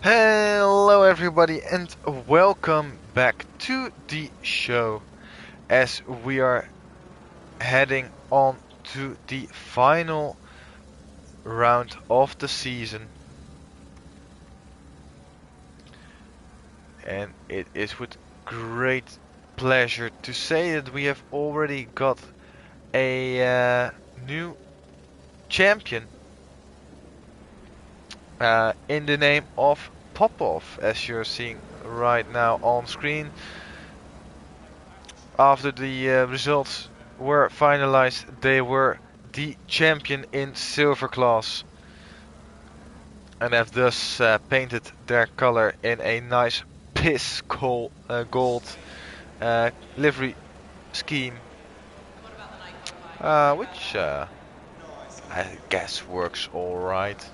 Hello everybody and welcome back to the show as we are heading on to the final round of the season, and it is with great pleasure to say that we have already got a new champion in the name of Popov, as you're seeing right now on screen. After the results were finalized, they were the champion in silver class and have thus painted their color in a nice piss gold livery scheme, which I guess works alright.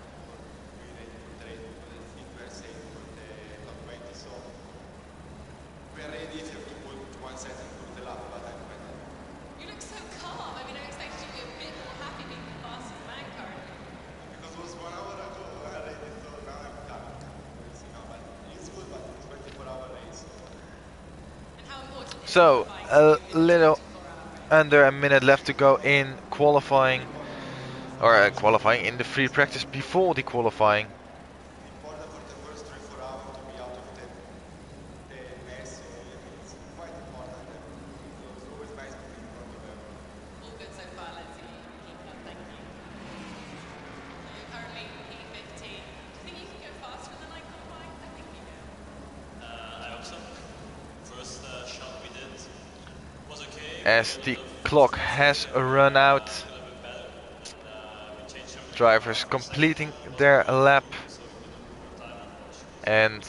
So, a little under a minute left to go in qualifying, or qualifying in the free practice before the qualifying. As the clock has run out, drivers completing their lap, and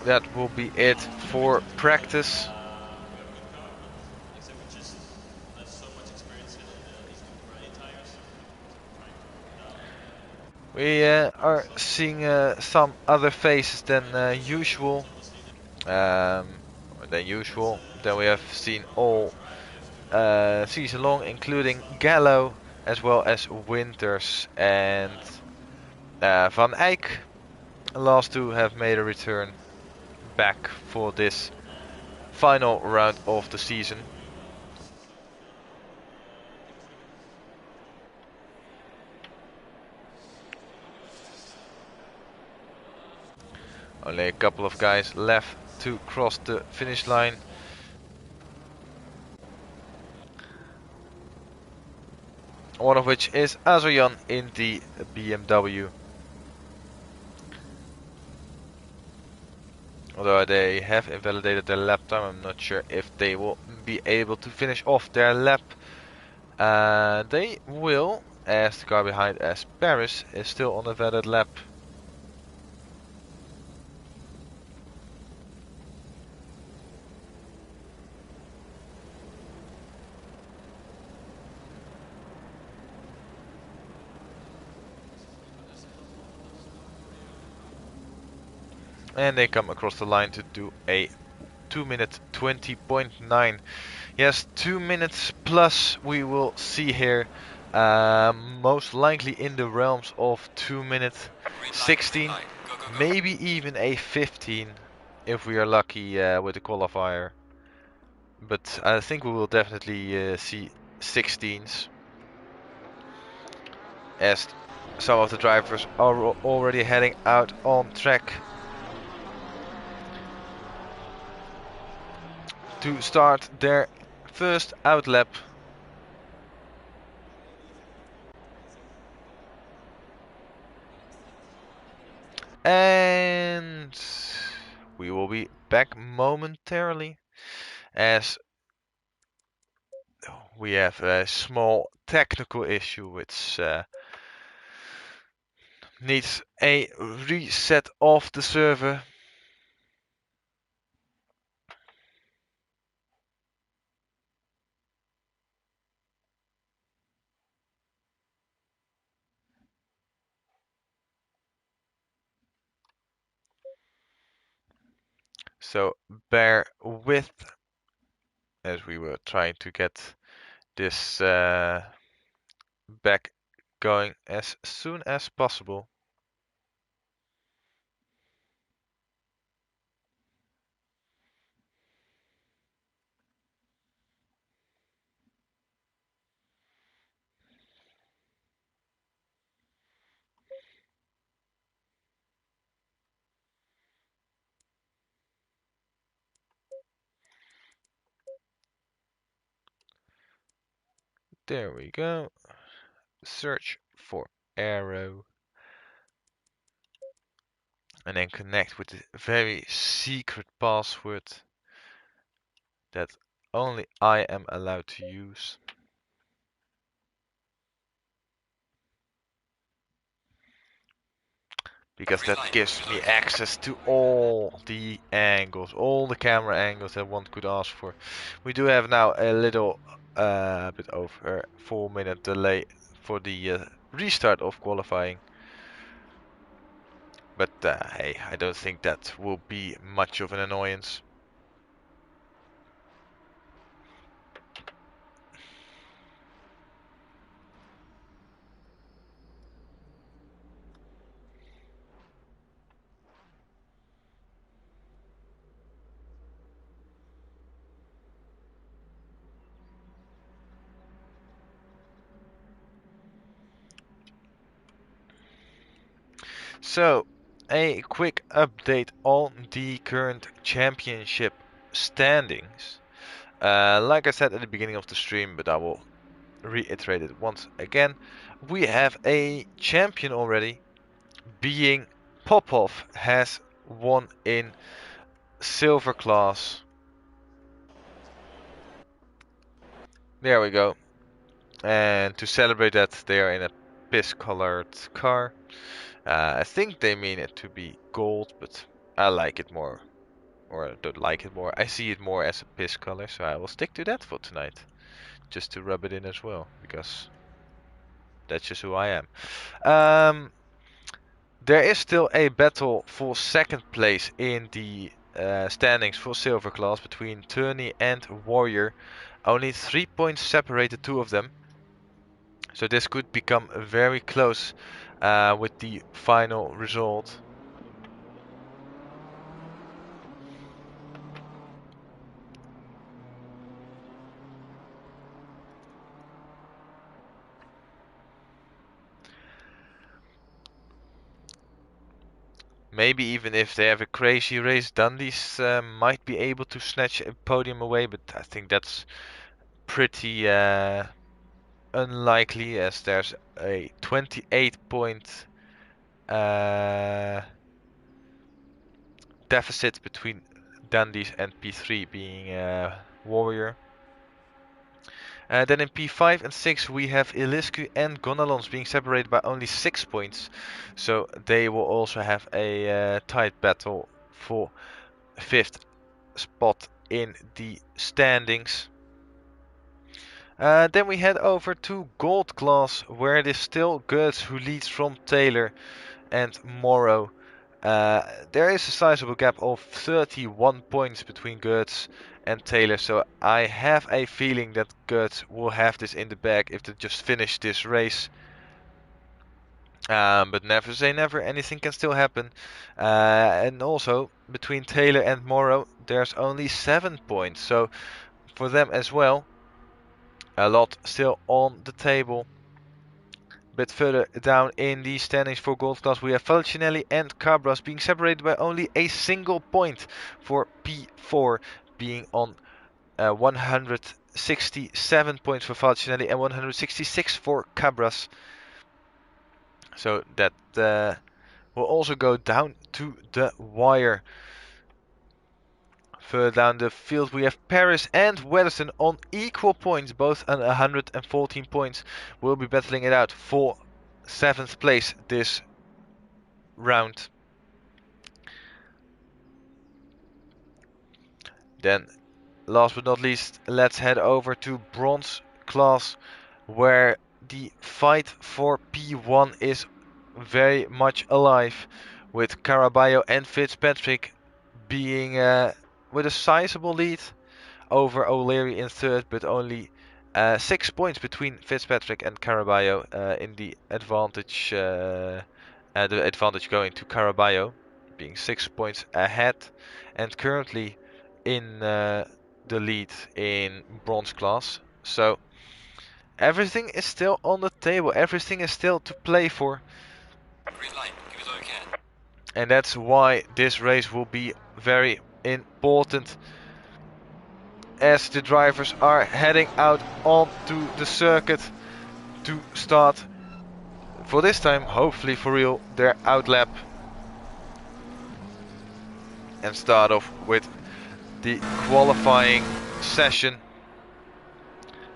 that will be it for practice. We are seeing some other faces than usual. Than we have seen all season long, including Gallo as well as Winters and Van Eyck. The last two have made a return back for this final round of the season. Only a couple of guys left to cross the finish line. One of which is Azoyan in the BMW. Although they have invalidated their lap time, I'm not sure if they will be able to finish off their lap. They will, as the car behind as Paris is still on a valid lap. And they come across the line to do a 2 minute 20.9. Yes, 2 minutes plus we will see here. Most likely in the realms of 2 minutes 16, maybe even a 15 if we are lucky with the qualifier. But I think we will definitely see 16s, as some of the drivers are already heading out on track to start their first out lap. And we will be back momentarily, as we have a small technical issue which needs a reset of the server. So bear with as we were trying to get this back going as soon as possible. There we go. Search for Aero. And then connect with the very secret password that only I am allowed to use. Because that gives me access to all the angles, all the camera angles that one could ask for. We do have now a little bit over 4-minute delay for the restart of qualifying. But hey, I don't think that will be much of an annoyance. So, a quick update on the current championship standings. Like I said at the beginning of the stream, but I will reiterate it once again. We have a champion already, being Popov has won in silver class. There we go. And to celebrate that, they are in a piss-colored car. I think they mean it to be gold, but I like it more. Or I don't like it more. I see it more as a piss color, so I will stick to that for tonight. Just to rub it in as well, because that's just who I am. There is still a battle for second place in the standings for silver class between Turney and Warrior. Only 3 points separate the two of them. So this could become very close with the final result. Maybe even if they have a crazy race, Dundee's might be able to snatch a podium away, but I think that's pretty unlikely, as there's a 28-point deficit between Dundee's and P3 being Warrior. Then in P5 and 6 we have Iliscu and Gonalons being separated by only 6 points. So they will also have a tight battle for 5th spot in the standings. Then we head over to Gold class, where it is still Gertz who leads from Taylor and Morrow. There is a sizable gap of 31 points between Gertz and Taylor, so I have a feeling that Gertz will have this in the bag if they just finish this race. But never say never, anything can still happen. And also, between Taylor and Morrow, there's only 7 points, so for them as well, a lot still on the table. Bit further down in the standings for gold class, we have Falcinelli and Cabras being separated by only a single point, for P4 being on 167 points for Falcinelli and 166 for Cabras. So that will also go down to the wire. Further down the field we have Paris and Weatherston on equal points, both on 114 points. Will be battling it out for 7th place this round. Then last but not least, let's head over to bronze class, where the fight for P1 is very much alive, with Caraballo and Fitzpatrick being with a sizable lead over O'Leary in 3rd, but only 6 points between Fitzpatrick and Caraballo in the advantage going to Caraballo, being 6 points ahead, and currently in the lead in bronze class. So everything is still on the table, everything is still to play for. Green light, give it all you can. And that's why this race will be very important. as the drivers are heading out onto the circuit to start, for this time, hopefully for real, their outlap and start off with the qualifying session.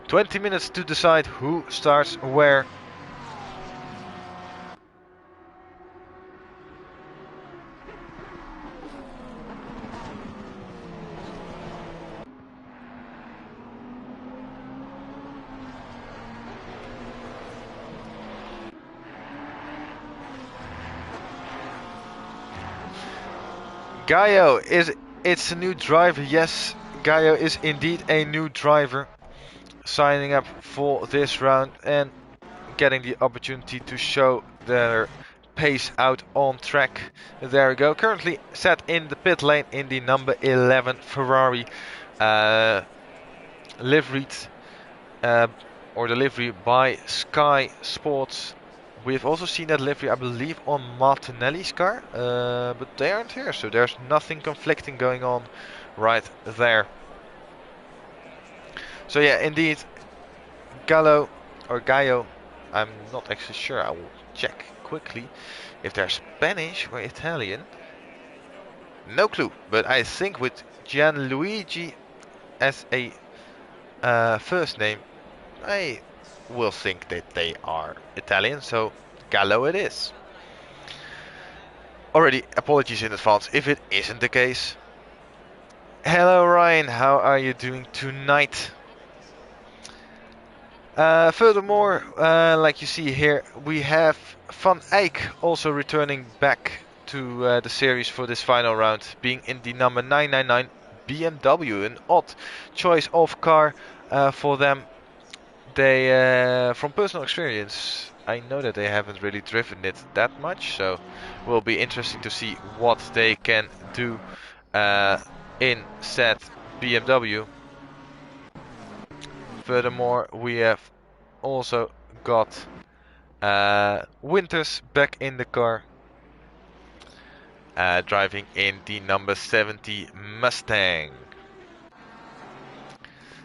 20 minutes to decide who starts where. Gaio it's a new driver. Yes, Gaio is indeed a new driver, signing up for this round and getting the opportunity to show their pace out on track. There we go. Currently set in the pit lane in the number 11 Ferrari, liveried or the livery by Sky Sports. We've also seen that livery, I believe, on Martinelli's car, but they aren't here, so there's nothing conflicting going on right there. So yeah, indeed, Gallo or Gaio, I'm not actually sure. I will check quickly if they're Spanish or Italian. No clue, but I think with Gianluigi as a first name, I will think that they are Italian, so Gallo it is. Already apologies in advance if it isn't the case. Hello Ryan, how are you doing tonight? Furthermore, like you see here, we have Van Eyck also returning back to the series for this final round, being in the number 999 BMW, an odd choice of car for them. They, from personal experience, I know that they haven't really driven it that much, so it will be interesting to see what they can do in said BMW. Furthermore, we have also got Winters back in the car, driving in the number 70 Mustang.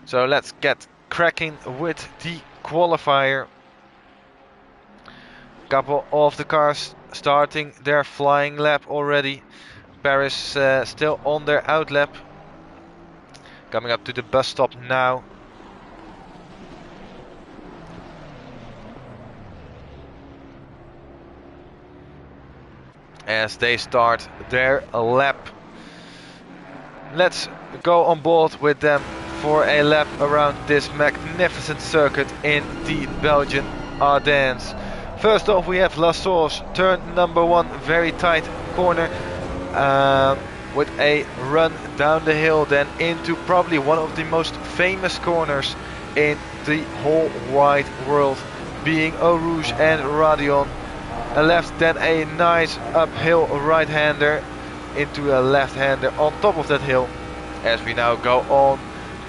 So let's get cracking with the qualifier. Couple of the cars starting their flying lap already. Paris still on their outlap. Coming up to the bus stop now. As they start their lap. Let's go on board with them for a lap around this magnificent circuit in the Belgian Ardennes. First off, we have La Source, turn number 1, very tight corner, with a run down the hill, then into probably one of the most famous corners in the whole wide world, being Eau Rouge and Radion. A left, then a nice uphill right-hander into a left-hander on top of that hill, as we now go on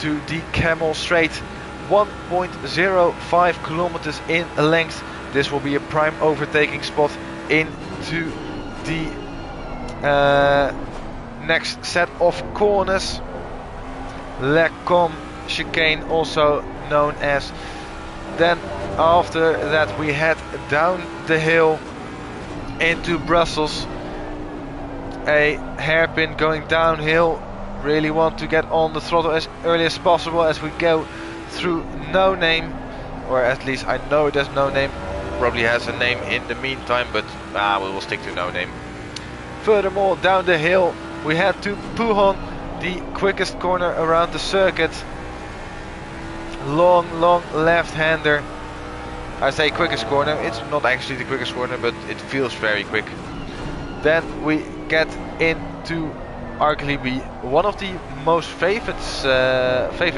to the Camel Straight, 1.05 kilometers in length. This will be a prime overtaking spot into the next set of corners. Le Com chicane, also known as. Then after that we head down the hill into Brussels. A hairpin going downhill. Really want to get on the throttle as early as possible as we go through No Name, or at least I know it has No Name. Probably has a name in the meantime, but we will stick to No Name. Furthermore, down the hill we head to Pouhon, the quickest corner around the circuit. Long left-hander. I say quickest corner, it's not actually the quickest corner, but it feels very quick. Then we get into arguably one of the most favorite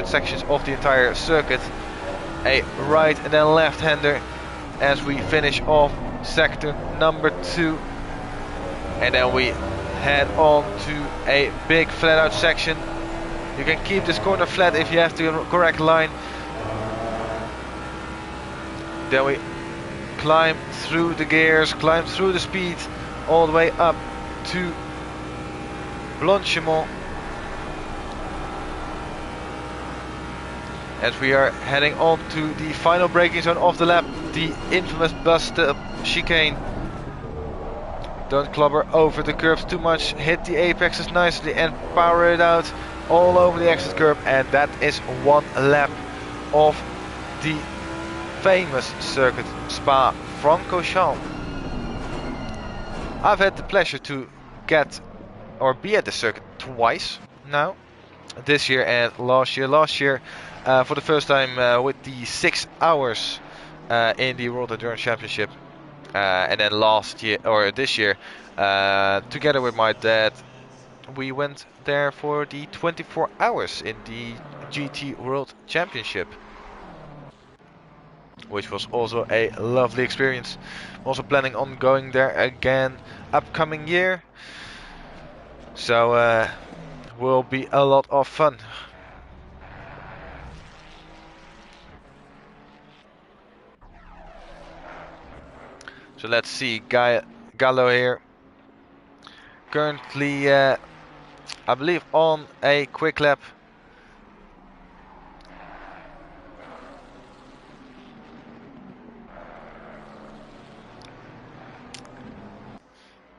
sections of the entire circuit. A right and then left-hander as we finish off sector number 2. And then we head on to a big flat-out section. You can keep this corner flat if you have the correct line. Then we climb through the gears, climb through the speed, all the way up to Blanchimont. As we are heading on to the final braking zone of the lap, the infamous bust chicane. Don't clobber over the curves too much, hit the apexes nicely and power it out all over the exit curb, and that is one lap of the famous circuit Spa-Francorchamps. I've had the pleasure to be at the circuit twice now, this year and last year. Last year, for the first time with the 6 hours in the World Endurance Championship, and then this year, together with my dad, we went there for the 24 hours in the GT World Championship, which was also a lovely experience. Also planning on going there again upcoming year, so will be a lot of fun. So let's see, Gallo here, currently I believe on a quick lap.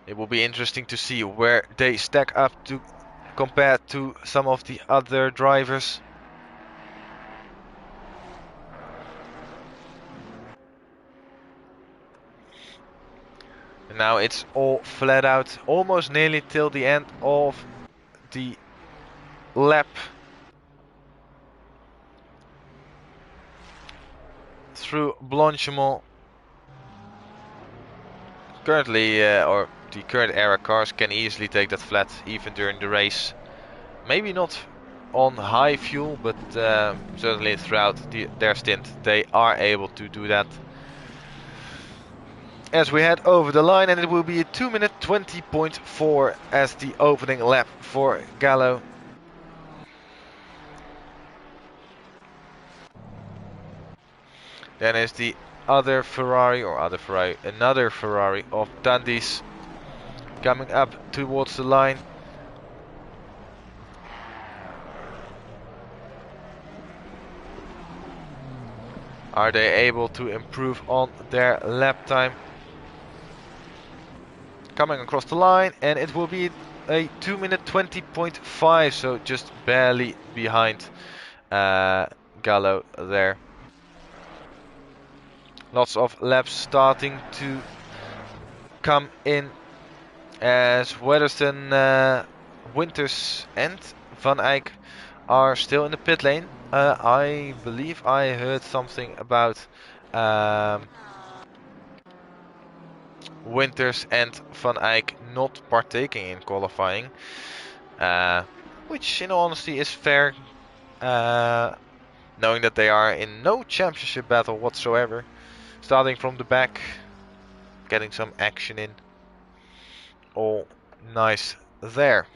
It will be interesting to see where they stack up to compared to some of the other drivers. And now it's all flat out, almost nearly till the end of the lap. Through Blanchimont. Currently, or the current era cars can easily take that flat even during the race. Maybe not on high fuel, but certainly throughout their stint they are able to do that. As we head over the line, and it will be a 2 minute 20.4 as the opening lap for Gallo. Then is the another Ferrari of Dandy's coming up towards the line. Are they able to improve on their lap time? Coming across the line, and it will be a 2 minute 20.5, so just barely behind Gallo there. Lots of laps starting to come in as Weatherston, Winters and Van Eyck are still in the pit lane. I believe I heard something about Winters and Van Eyck not partaking in qualifying, which in all honesty is fair, knowing that they are in no championship battle whatsoever. Starting from the back, getting some action in. All nice there.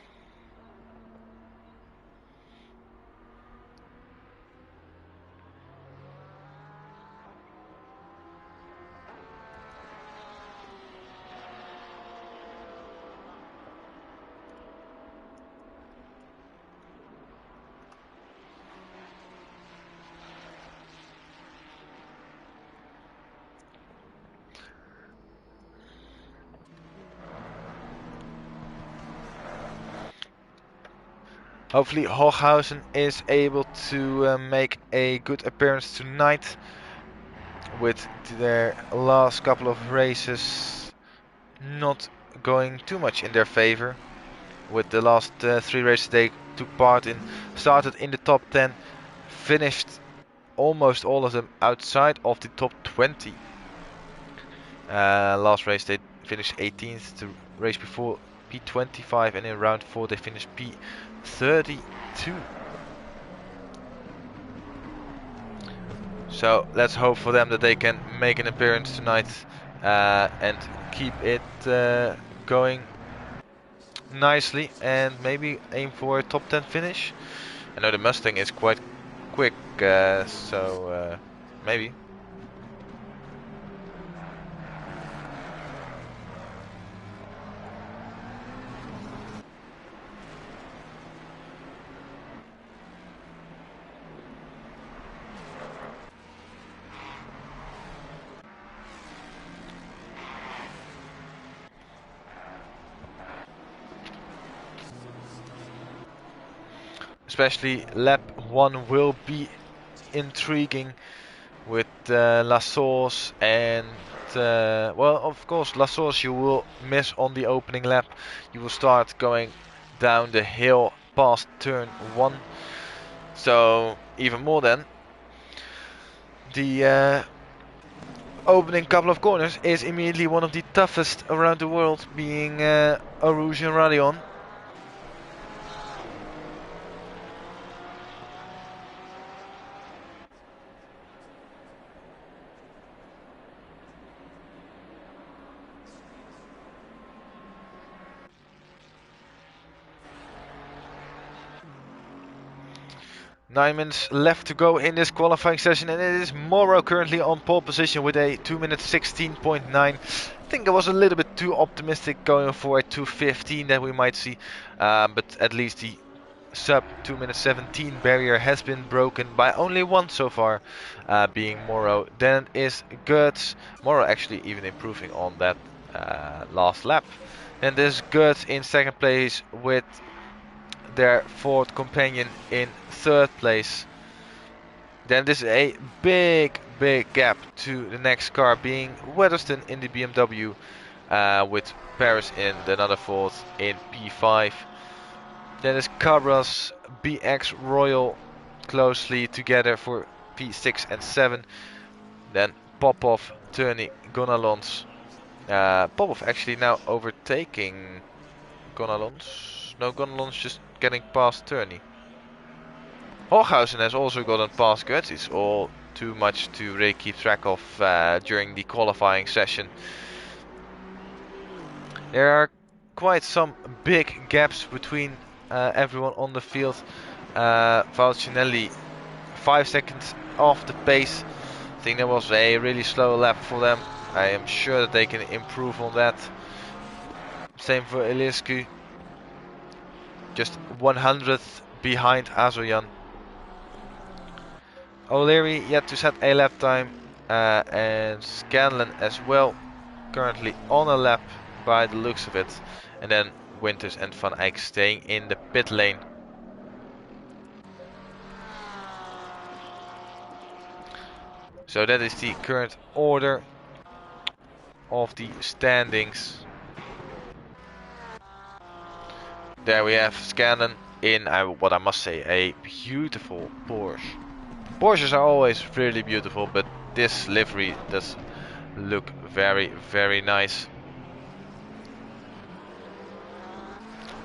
Hopefully Hochhausen is able to make a good appearance tonight, with their last couple of races not going too much in their favor. With the last 3 races they took part in, started in the top 10, finished almost all of them outside of the top 20. Last race they finished 18th, the race before P25, and in round 4 they finished P32. So let's hope for them that they can make an appearance tonight and keep it going nicely, and maybe aim for a top 10 finish. I know the Mustang is quite quick, so maybe. especially lap 1 will be intriguing with La Source and well, of course, La Source you will miss on the opening lap. You will start going down the hill past turn 1, so even more then. The opening couple of corners is immediately one of the toughest around the world, being Arouge and Radion. Nine minutes left to go in this qualifying session, and it is Morrow currently on pole position with a 2 minute 16.9. I think I was a little bit too optimistic going for a 2:15 that we might see, but at least the sub 2 minute 17 barrier has been broken by only one so far, being Morrow. Then it is Gertz. Morrow actually even improving on that last lap. Then there's Gertz in second place with their Ford companion in third place. Then there's a big gap to the next car, being Weatherston in the BMW, with Paris in another fourth in P5. Then there's Cabras, BX Royal closely together for P6 and 7. Then Popov, Turney, Gonalons. Popov actually now overtaking Gonalons. No, Gonalons just getting past Turney. Hochhausen has also gotten past Götz. It's all too much to really keep track of during the qualifying session. There are quite some big gaps between everyone on the field. Valcinelli 5 seconds off the pace. I think that was a really slow lap for them. I am sure that they can improve on that. Same for Eliescu. Just 100th behind Azoyan. O'Leary yet to set a lap time, and Scanlon as well, currently on a lap by the looks of it. And then Winters and Van Eyck staying in the pit lane. So that is the current order of the standings. There we have Scanlon in what I must say, a beautiful Porsche. Porsches are always really beautiful, but this livery does look very nice.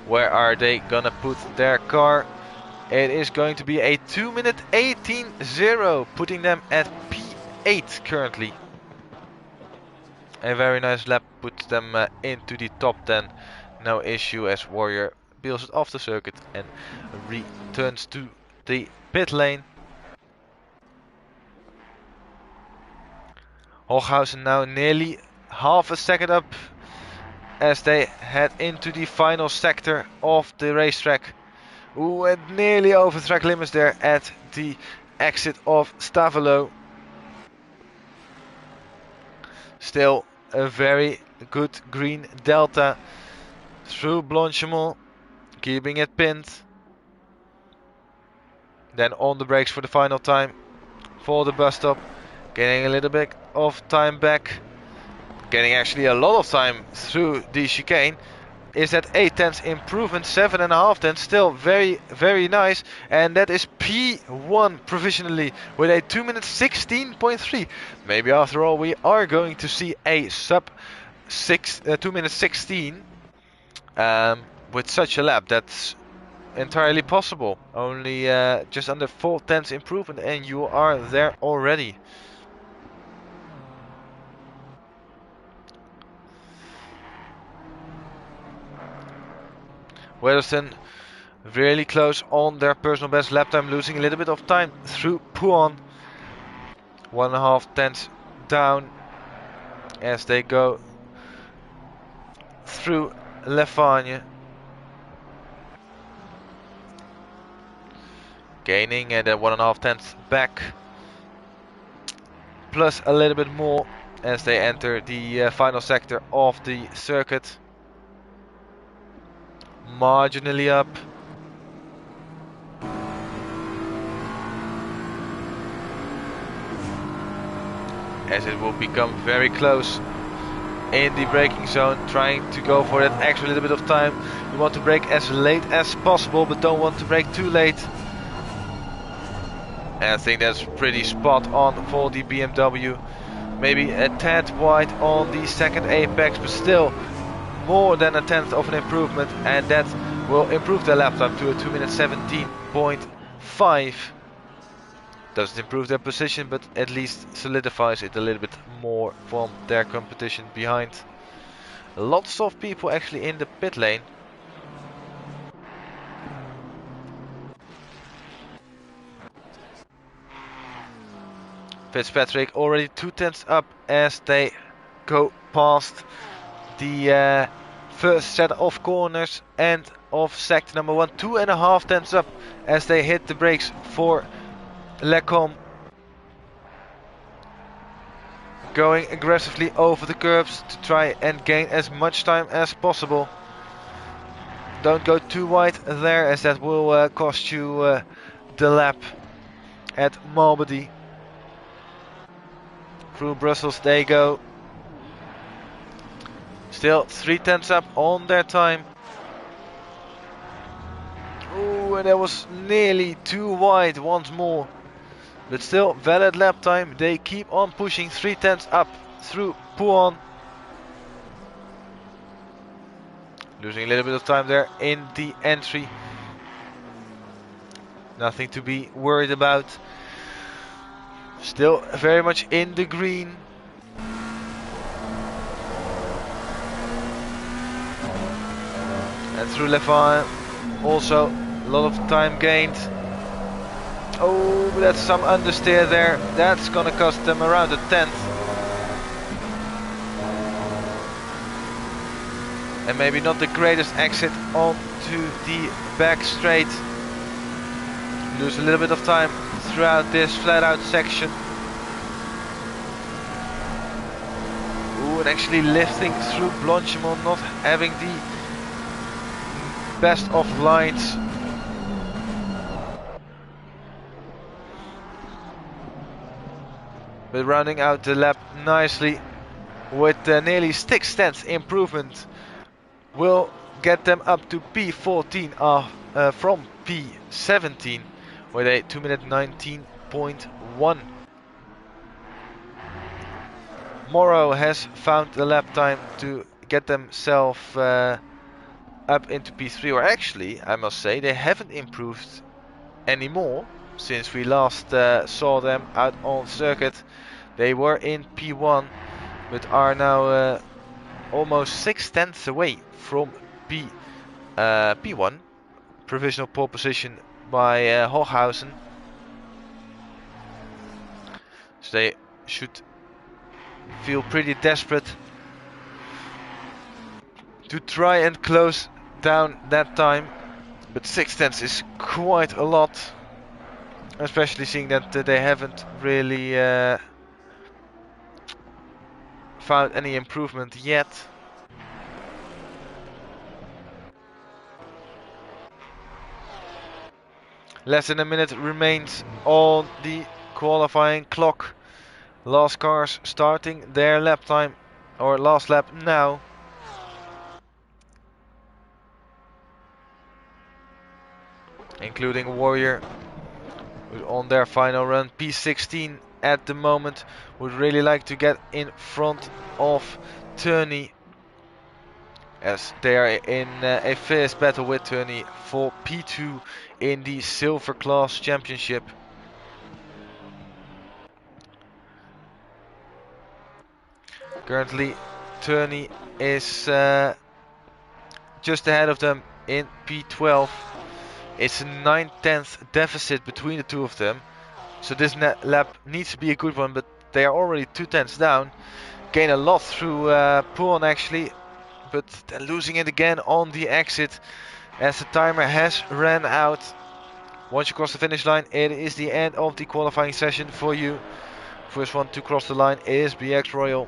Where are they gonna put their car? It is going to be a 2 minute 18.0, putting them at P8 currently. A very nice lap puts them into the top 10. No issue as Warrior peels it off the circuit and returns to the pit lane. Hochhausen now nearly half a second up as they head into the final sector of the racetrack. Ooh, and nearly over track limits there at the exit of Stavelo. Still a very good green delta through Blanchimont, keeping it pinned. Then on the brakes for the final time for the bus stop, getting a little bit of time back, getting actually a lot of time through the chicane. Is that 8 tenths improvement, 7.5 tenths, still very nice, and that is P1 provisionally with a 2 minute 16.3. Maybe after all we are going to see a sub 2 minute 16 with such a lap. That's entirely possible. Only just under 4 tenths improvement and you are there already. Weatherston really close on their personal best lap time, losing a little bit of time through Pouan. 1.5 tenths down as they go through Lefagne. Gaining and 1.5 tenths back, plus a little bit more as they enter the final sector of the circuit. Marginally up. as it will become very close in the braking zone, trying to go for that extra little bit of time. You want to brake as late as possible, but don't want to brake too late. And I think that's pretty spot on for the BMW. Maybe a tad wide on the second apex, but still more than a tenth of an improvement, and that will improve their lap time to a 2 minute 17.5. Doesn't improve their position, but at least solidifies it a little bit more from their competition behind. Lots of people actually in the pit lane. Fitzpatrick already 2/10 up as they go past the first set of corners and of sector number 1. 2.5 tenths up as they hit the brakes for Lecom. Going aggressively over the curbs to try and gain as much time as possible. Don't go too wide there, as that will cost you the lap at Malmedy. Through Brussels they go. Still 3/10 up on their time. Ooh, and that was nearly too wide once more. But still valid lap time. They keep on pushing 3/10 up through Pouan. Losing a little bit of time there in the entry. Nothing to be worried about. Still very much in the green. And through Lefan, also a lot of time gained. Oh, but that's some understeer there. That's gonna cost them around a tenth. And maybe not the greatest exit onto the back straight. Lose a little bit of time throughout this flat out section. Ooh, and actually lifting through Blanchimont, not having the best of lines. But rounding out the lap nicely with nearly 6 tenths improvement will get them up to P14 from P17 with a 2 minute 19.1. Morrow has found the lap time to get themselves up into P3, or actually I must say they haven't improved anymore since we last saw them out on circuit. They were in P1 but are now almost 6 tenths away from P1. Provisional pole position by Hochhausen. So they should feel pretty desperate to try and close down that time. But 6 tenths is quite a lot. Especially seeing that they haven't really found any improvement yet. Less than a minute remains on the qualifying clock. Last cars starting their lap time, or last lap now. Including Warrior, who's on their final run. P16 at the moment. Would really like to get in front of Turney, as they are in a fierce battle with Turney for P2 in the Silver Class Championship. Currently Turney is just ahead of them in P12. It's a 9/10 deficit between the two of them, so this lap needs to be a good one, but they are already 2/10 down. Gain a lot through Pouan actually, but then losing it again on the exit as the timer has ran out. Once you cross the finish line, it is the end of the qualifying session for you. First one to cross the line is BX Royal.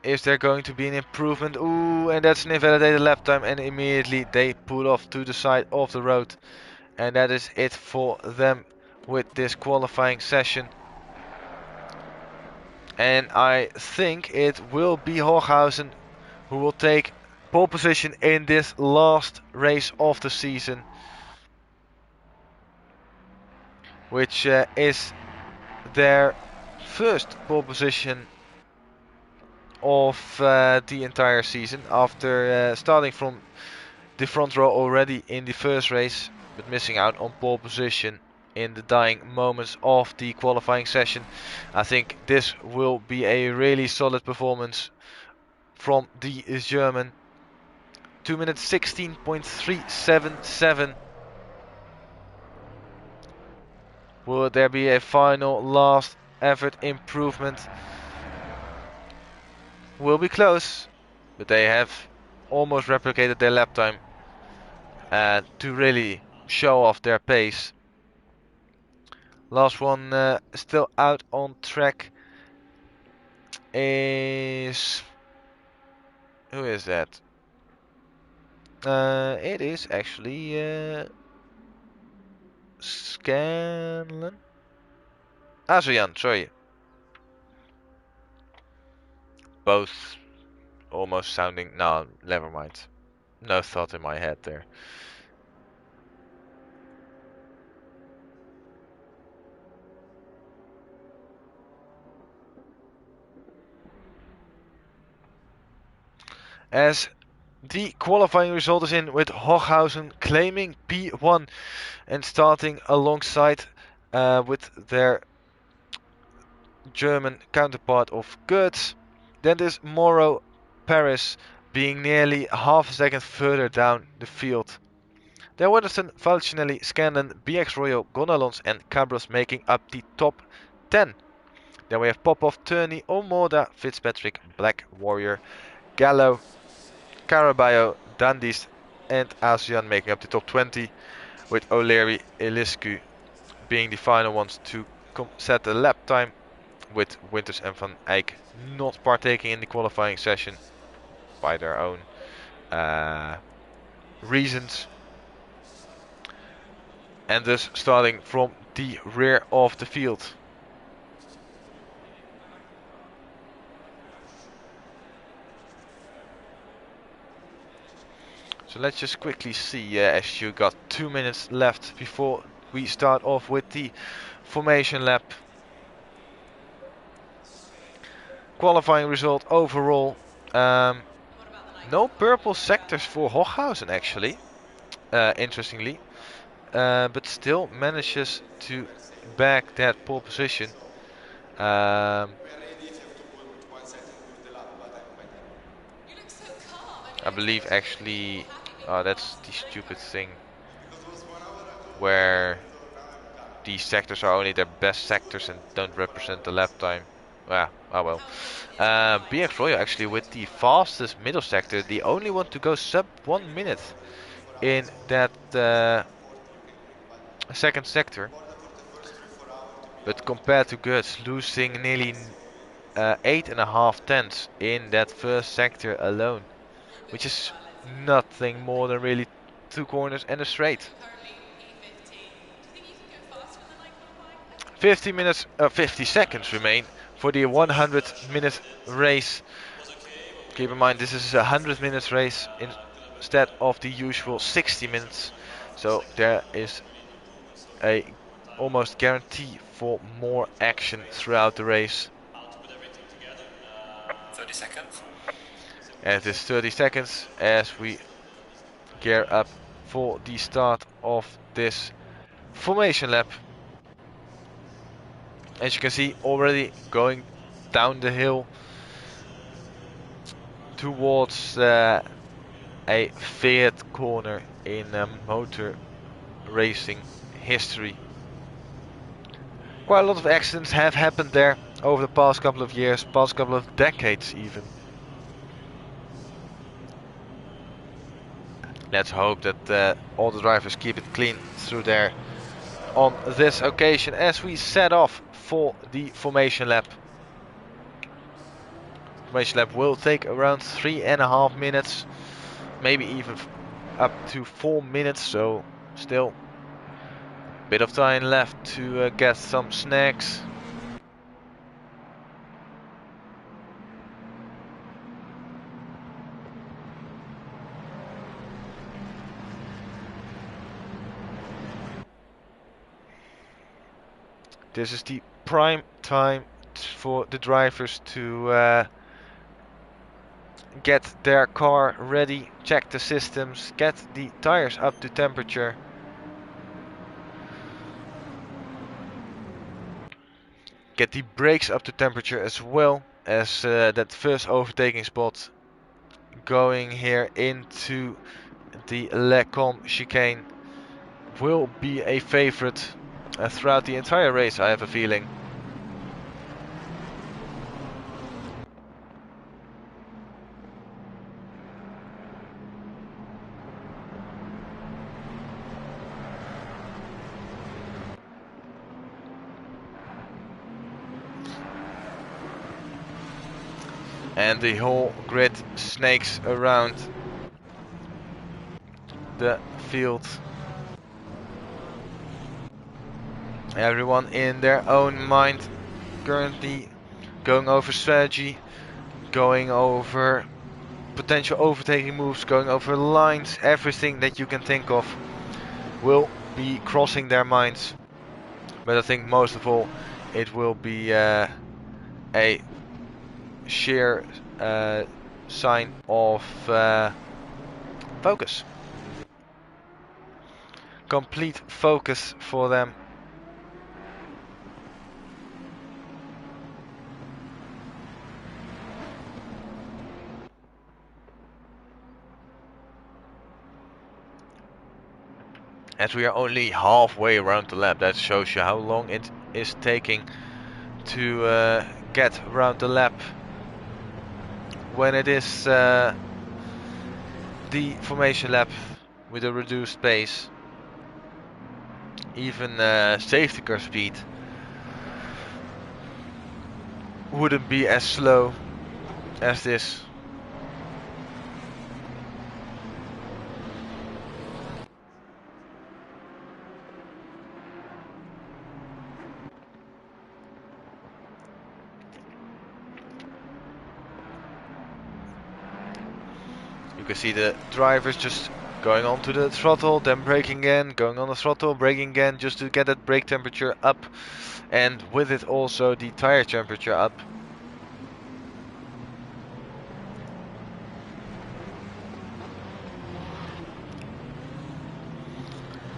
Is there going to be an improvement? Ooh, and that's an invalidated lap time, and immediately they pull off to the side of the road. And that is it for them with this qualifying session. And I think it will be Hochhausen who will take pole position in this last race of the season, which is their first pole position of the entire season, after starting from the front row already in the first race, but missing out on pole position in the dying moments of the qualifying session. I think this will be a really solid performance from the German. 2 minutes 16.377. Will there be a final last effort improvement? Will be close, but they have almost replicated their lap time to really show off their pace. Last one still out on track is... Who is that? It is actually Scanlan? Azuyan, sorry. Both almost sounding... No, never mind. No thought in my head there. As the qualifying result is in, with Hochhausen claiming P1 and starting alongside with their German counterpart of Goetz. Then there's Morrow Paris being nearly half a second further down the field. Then Wedderson, Falcinelli, Scanlon, BX Royal, Gonalons and Cabros making up the top 10. Then we have Popov, Turney, Omoda, Fitzpatrick, Black Warrior, Gallo, Caraballo, Dandis and Asian making up the top 20, with O'Leary, Eliscu being the final ones to set the lap time, with Winters and Van Eyck not partaking in the qualifying session by their own reasons, and thus starting from the rear of the field. So let's just quickly see, as you got 2 minutes left before we start off with the formation lap. Qualifying result overall, no purple sectors for Hochhausen actually, interestingly, but still manages to bag that pole position. I believe actually, that's the stupid thing where these sectors are only their best sectors and don't represent the lap time. Ah, oh well. BX Royal actually with the fastest middle sector, the only one to go sub 1 minute in that second sector. But compared to Goetz, losing nearly 8.5 tenths in that first sector alone, which is nothing more than really 2 corners and a straight. 50 seconds remain for the 100-minute race. Keep in mind this is a 100-minute race instead of the usual 60 minutes. So there is a almost guarantee for more action throughout the race. 30 seconds. And it is 30 seconds as we gear up for the start of this formation lap. As you can see, already going down the hill towards a feared corner in motor racing history. Quite a lot of accidents have happened there over the past couple of years, past couple of decades even. Let's hope that all the drivers keep it clean through there on this occasion as we set off for the formation lap. Formation lap will take around 3.5 minutes, maybe even up to 4 minutes, so still a bit of time left to get some snacks. This is the prime time for the drivers to get their car ready, check the systems, get the tires up to temperature. Get the brakes up to temperature as well, as that first overtaking spot going here into the Lecom chicane will be a favorite throughout the entire race, I have a feeling. And the whole grid snakes around the field. Everyone in their own mind currently going over strategy, going over potential overtaking moves, going over lines, everything that you can think of will be crossing their minds. But I think most of all it will be a sheer sign of focus. Complete focus for them. As we are only halfway around the lap, that shows you how long it is taking to get around the lap when it is the formation lap with a reduced pace. Even safety car speed wouldn't be as slow as this. You can see the drivers just going onto the throttle, then braking again, going on the throttle, braking again, just to get that brake temperature up, and with it also the tire temperature up.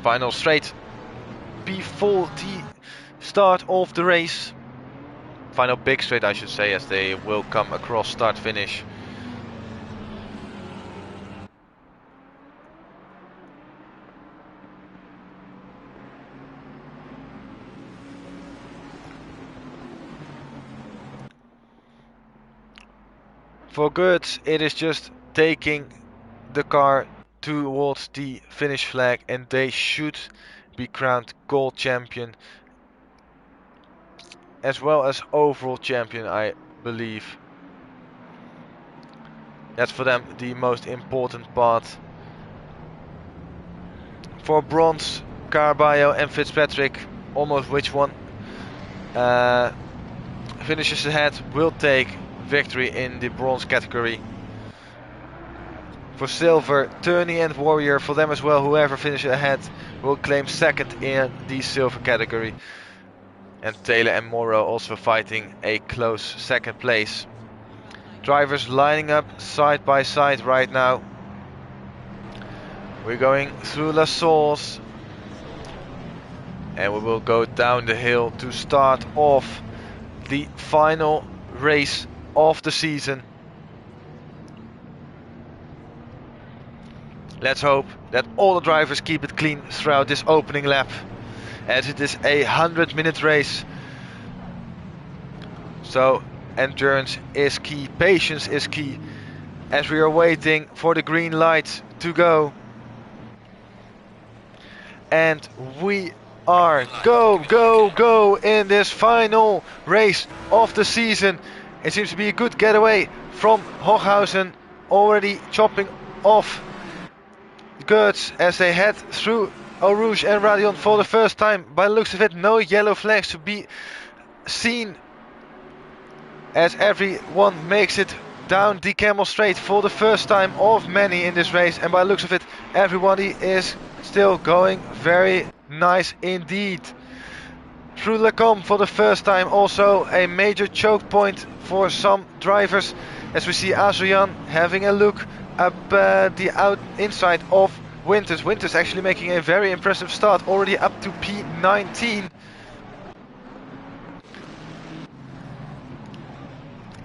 Final straight before the start of the race. Final big straight, I should say, as they will come across start finish. For good, it is just taking the car towards the finish flag, and they should be crowned gold champion as well as overall champion, I believe. That's for them the most important part. For bronze, Carballo and Fitzpatrick, almost which one finishes ahead will take victory in the bronze category. For silver, Turney and Warrior, for them as well, whoever finishes ahead will claim second in the silver category. And Taylor and Morrow also fighting a close second place. Drivers lining up side by side right now. We're going through La Source, and we will go down the hill to start off the final race of the season. Let's hope that all the drivers keep it clean throughout this opening lap, as it is a 100-minute race. So endurance is key, patience is key, as we are waiting for the green light to go. And we are go in this final race of the season. It seems to be a good getaway from Hochhausen already chopping off Gr3 as they head through Eau Rouge and Radion for the first time. By the looks of it, no yellow flags to be seen as everyone makes it down the Camel Straight for the first time of many in this race, and by the looks of it, everybody is still going very nice indeed. Through Lacombe for the first time, also a major choke point for some drivers, as we see Azoyan having a look up the inside of Winters. Winters actually making a very impressive start, already up to P19.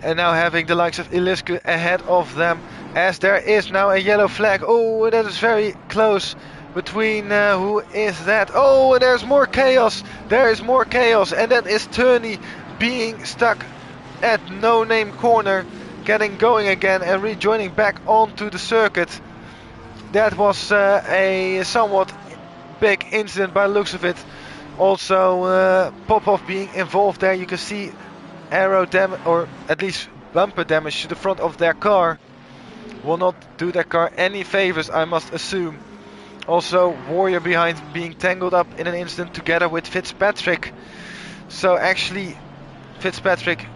And now having the likes of Iliske ahead of them, as there is now a yellow flag. Oh, that is very close between who is that? Oh, and there's more chaos. There is more chaos, and that is Turney being stuck at No Name Corner, getting going again and rejoining back onto the circuit. That was a somewhat big incident by the looks of it. Also, Popov being involved there. You can see aero damage, or at least bumper damage to the front of their car. Will not do their car any favors, I must assume. Also, Warrior behind being tangled up in an instant together with Fitzpatrick. So actually, Fitzpatrick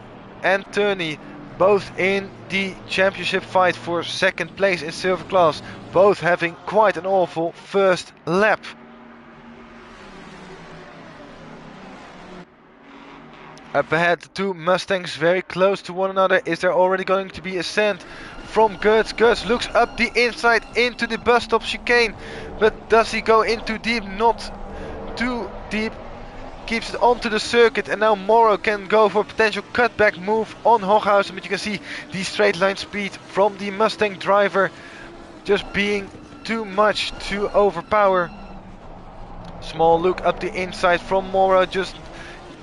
and Turney both in the championship fight for second place in silver class, both having quite an awful first lap. Up ahead, the two Mustangs very close to one another. Is there already going to be a send from Gr3? Gr3 looks up the inside into the bus stop chicane, but does he go in too deep? Not too deep. Keeps it onto the circuit, and now Morrow can go for a potential cutback move on Hochhausen, but you can see the straight line speed from the Mustang driver just being too much to overpower. Small look up the inside from Morrow, just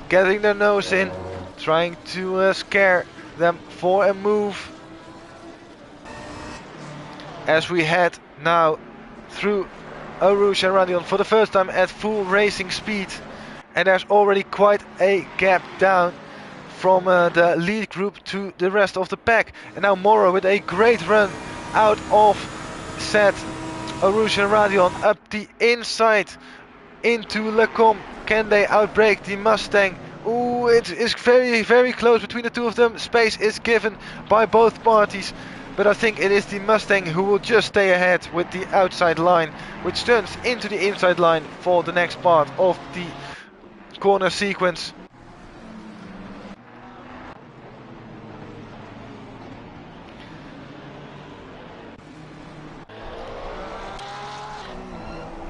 getting their nose in, trying to scare them for a move. As we head now through Eau Rouge and Radion for the first time at full racing speed, and there's already quite a gap down from the lead group to the rest of the pack. And now Morrow with a great run out of said Eau Rouge and Radion up the inside into Lacombe. Can they outbrake the Mustang? Ooh, it is very, very close between the two of them. Space is given by both parties, but I think it is the Mustang who will just stay ahead with the outside line, which turns into the inside line for the next part of the corner sequence.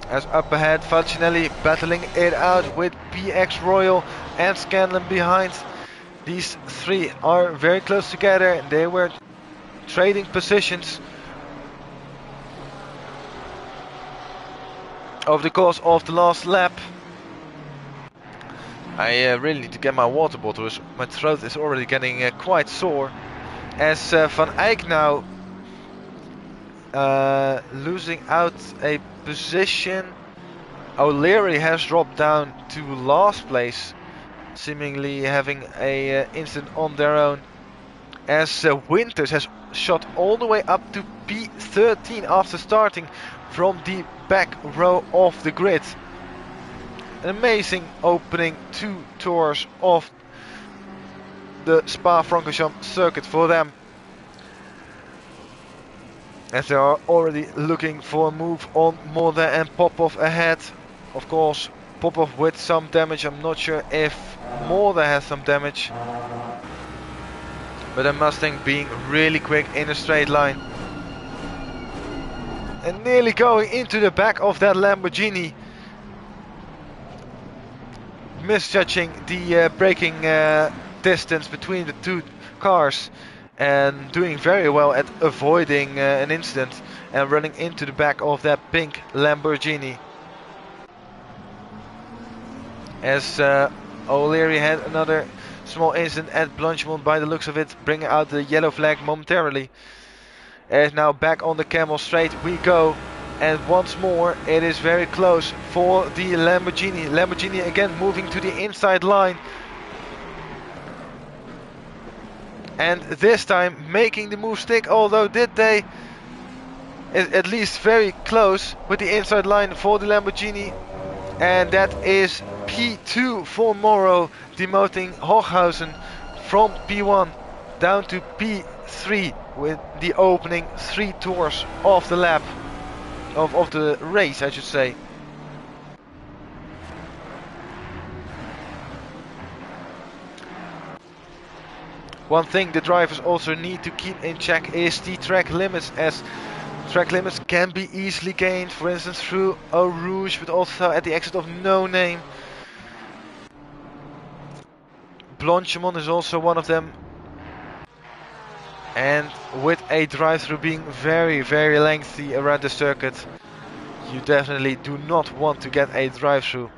As up ahead, Falcinelli battling it out with PX Royal and Scanlon behind. These three are very close together. They were trading positions over the course of the last lap. I really need to get my water bottle, my throat is already getting quite sore. As Van Eyck now losing out a position. O'Leary has dropped down to last place, seemingly having a incident on their own, as Winters has shot all the way up to P13 after starting from the back row of the grid. An amazing opening 2 tours of the Spa-Francorchamps circuit for them, as they are already looking for a move on Molda and Popov ahead. Of course, Popov with some damage. I'm not sure if Molda has some damage, but a Mustang being really quick in a straight line and nearly going into the back of that Lamborghini, misjudging the braking distance between the two cars, and doing very well at avoiding an incident and running into the back of that pink Lamborghini. As O'Leary had another small incident at Blanchimont by the looks of it, bringing out the yellow flag momentarily. And now back on the Camel Straight we go, and once more it is very close for the Lamborghini. Lamborghini again moving to the inside line. And this time making the move stick, although did they at least very close with the inside line for the Lamborghini. And that is P2 for Morrow, demoting Hochhausen from P1 down to P3 with the opening 3 tours of the lap, of the race I should say. One thing the drivers also need to keep in check is the track limits, as track limits can be easily gained, for instance through Eau Rouge, but also at the exit of No Name. Blanchimont is also one of them. And with a drive-through being very, very lengthy around the circuit, you definitely do not want to get a drive-through.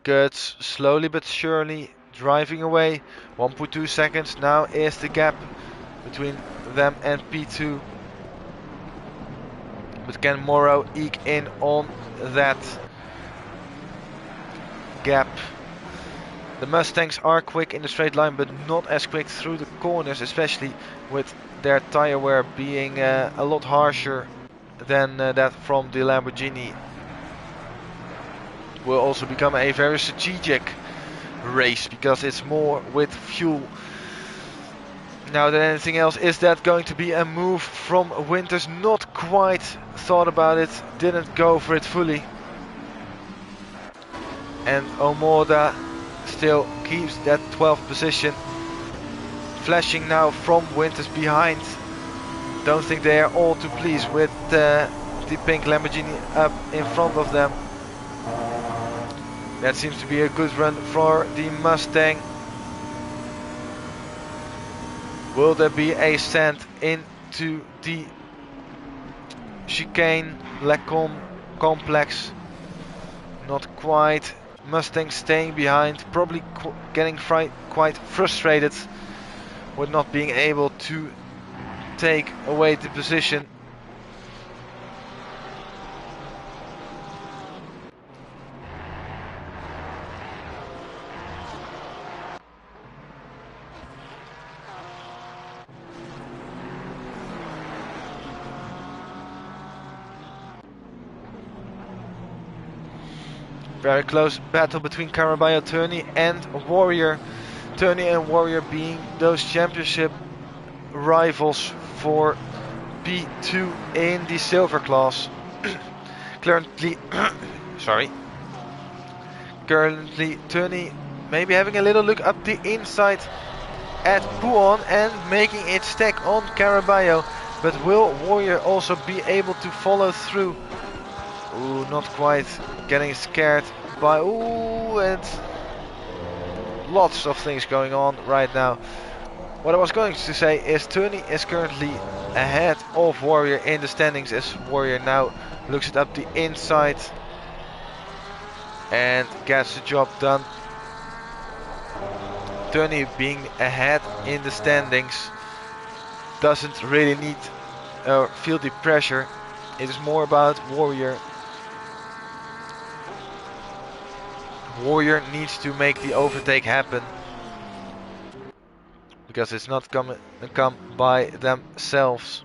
Good, slowly but surely driving away. 1.2 seconds now is the gap between them and P2. But can Morrow eke in on that gap? The Mustangs are quick in the straight line, but not as quick through the corners, especially with their tire wear being a lot harsher than that from the Lamborghini. Will also become a very strategic race because it's more with fuel now than anything else. Is that going to be a move from Winters? Not quite thought about it, didn't go for it fully. And Omoda still keeps that 12th position. Flashing now from Winters behind. Don't think they are all too pleased with the pink Lamborghini up in front of them. That seems to be a good run for the Mustang. Will there be a stand into the chicane Lacombe complex? Not quite. Mustang staying behind, probably getting quite frustrated with not being able to take away the position. Very close battle between Caraballo, Turney and Warrior. Turney and Warrior being those championship rivals for P2 in the silver class. Currently, currently Turney maybe having a little look up the inside at Pouon and making it stack on Caraballo. But will Warrior also be able to follow through? Ooh, not quite. Getting scared by... Ooh, and lots of things going on right now. What I was going to say is Turney is currently ahead of Warrior in the standings, as Warrior now looks it up the inside and gets the job done. Turney being ahead in the standings doesn't really need or feel the pressure. It is more about Warrior. Warrior needs to make the overtake happen because it's not gonna come by themselves.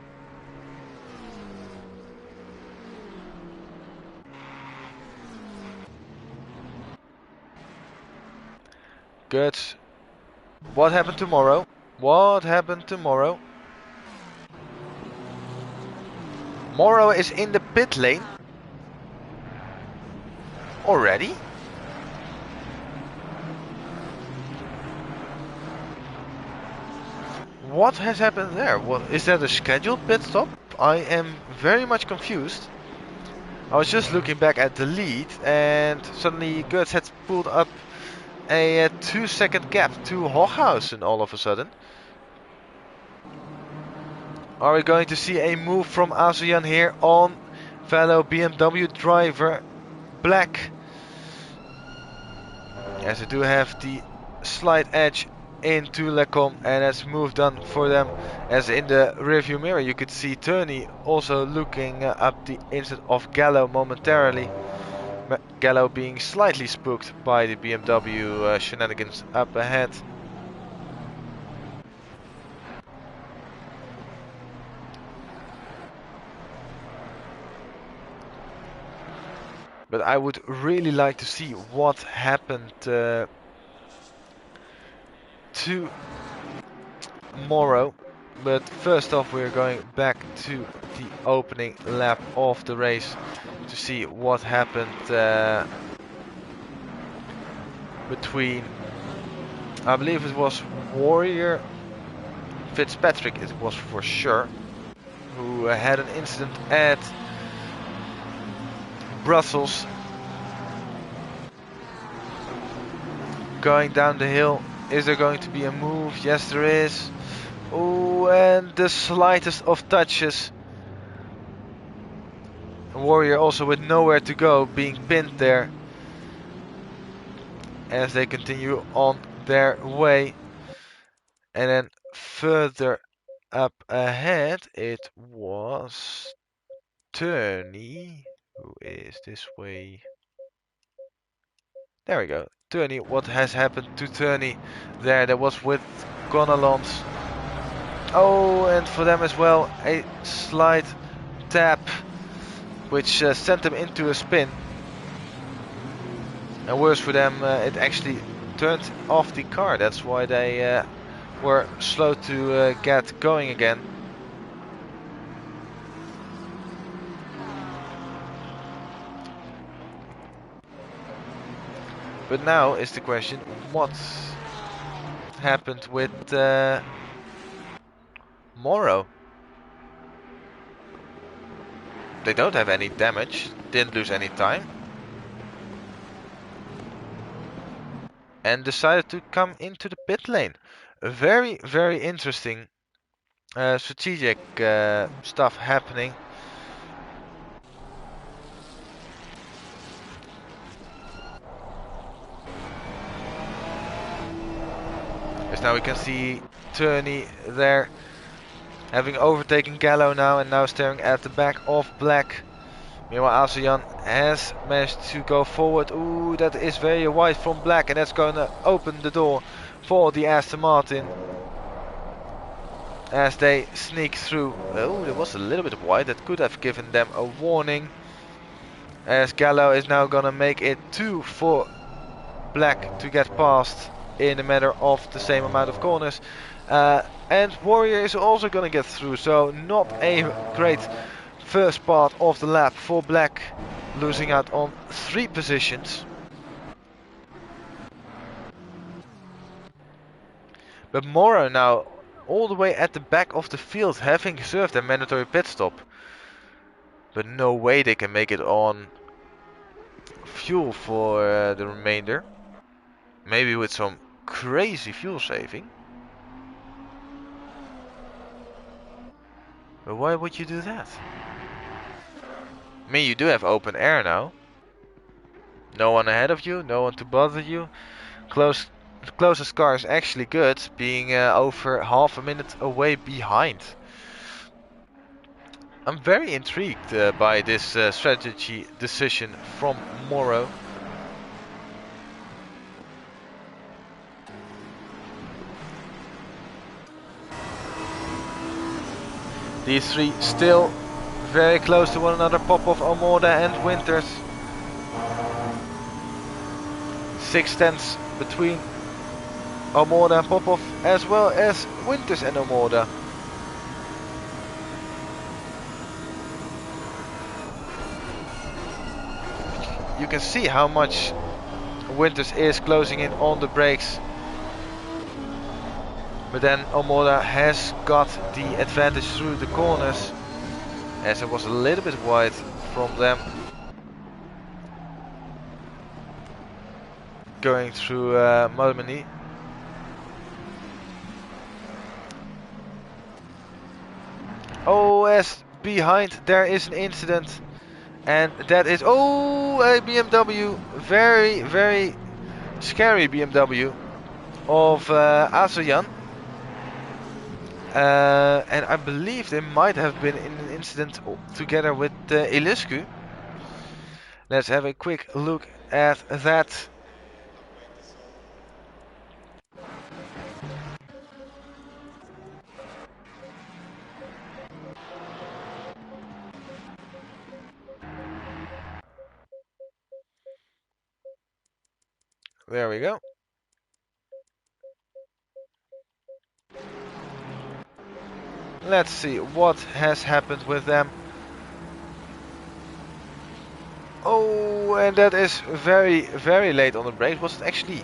Good. What happened tomorrow? What happened tomorrow? Morrow is in the pit lane already. What has happened there? What, is that a scheduled pit stop? I am very much confused. I was just looking back at the lead and suddenly Gertz had pulled up a 2-second gap to Hochhausen all of a sudden. Are we going to see a move from Azuyan here on fellow BMW driver Black, as they do have the slight edge into Lecom, and that's moved on for them. As in the rearview mirror you could see Turney also looking up the inside of Gallo momentarily. Gallo being slightly spooked by the BMW shenanigans up ahead. But I would really like to see what happened tomorrow. But first off, we're going back to the opening lap of the race to see what happened between, I believe it was Warrior Fitzpatrick, it was for sure, who had an incident at Brussels. Going down the hill, is there going to be a move? Yes, there is. Oh, and the slightest of touches. Warrior also with nowhere to go, being pinned there as they continue on their way. And then further up ahead it was Turney, who is this way. There we go. Turney, what has happened to Turney there? That was with Gonalons. Oh, and for them as well, a slight tap, which sent them into a spin. And worse for them, it actually turned off the car. That's why they were slow to get going again. But now is the question, what happened with Morrow? They don't have any damage, didn't lose any time. And decided to come into the pit lane. Very, very interesting strategic stuff happening. As now we can see Turney there, having overtaken Gallo now, and now staring at the back of Black. Meanwhile, ASEAN has managed to go forward. Ooh, that is very wide from Black, and that's going to open the door for the Aston Martin as they sneak through. Oh, that was a little bit wide. That could have given them a warning. As Gallo is now going to make it 2 for Black to get past in a matter of the same amount of corners. And Warrior is also going to get through, so not a great first part of the lap for Black, losing out on 3 positions. But Morrow now all the way at the back of the field, having served a mandatory pit stop. But no way they can make it on fuel for the remainder. Maybe with some crazy fuel saving. But why would you do that? I mean, you do have open air now. No one ahead of you, no one to bother you. The closest car is actually good, being over half a minute away behind. I'm very intrigued by this strategy decision from Morrow. These three still very close to one another, Popov, Omoda and Winters. 6/10 between Omoda and Popov, as well as Winters and Omoda. You can see how much Winters is closing in on the brakes. But then Omoda has got the advantage through the corners, as it was a little bit wide from them. Going through Malmeny. Oh, as behind there is an incident. And that is, oh, a BMW, very, very scary BMW of Asoyan. And I believe they might have been in an incident together with Eliscu. Let's have a quick look at that. There we go. Let's see what has happened with them. Oh, and that is very, very late on the brake. Was it actually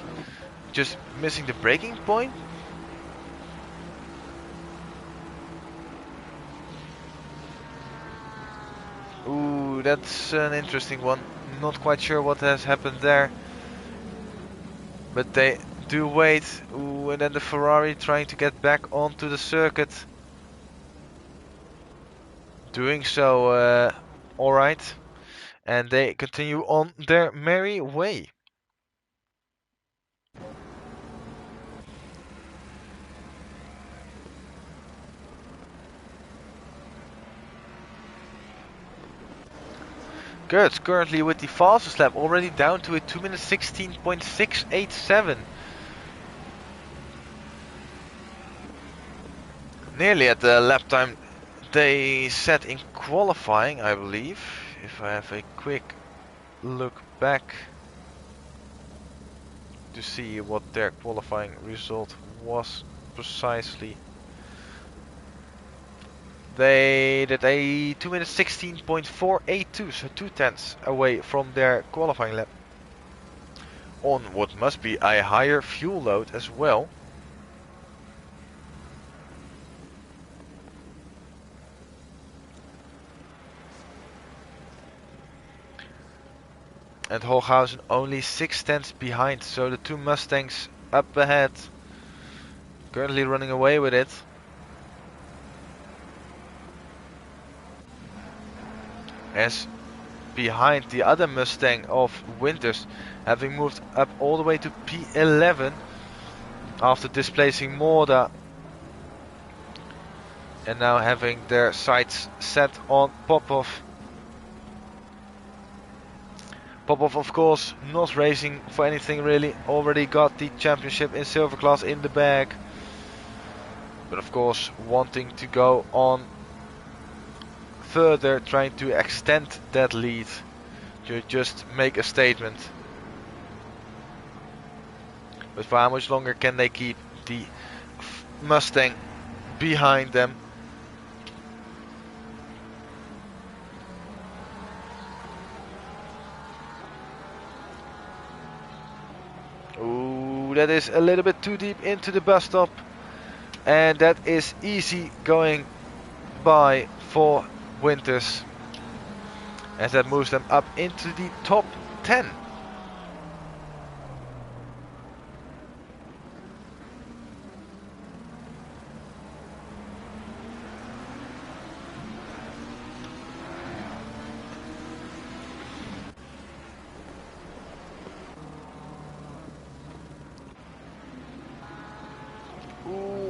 just missing the braking point? Ooh, that's an interesting one. Not quite sure what has happened there. But they do wait. Ooh, and then the Ferrari trying to get back onto the circuit. Doing so alright. And they continue on their merry way. Good, currently with the fastest lap already down to a 2 minutes 16.687. Nearly at the lap time they set in qualifying, I believe. If I have a quick look back to see what their qualifying result was precisely. They did a 2 minutes 16.482, so 2/10 away from their qualifying lap. On what must be a higher fuel load as well. And Holghausen only 6/10 behind, so the two Mustangs up ahead. Currently running away with it. As behind the other Mustang of Winters, having moved up all the way to P11 after displacing Morda. And now having their sights set on Popov. Popov, of course, not racing for anything really. Already got the championship in silver class in the bag. But of course, wanting to go on further, trying to extend that lead. To just make a statement. But for how much longer can they keep the Mustang behind them? Ooh, that is a little bit too deep into the bus stop. And that is easy going by for Winters. As that moves them up into the top 10.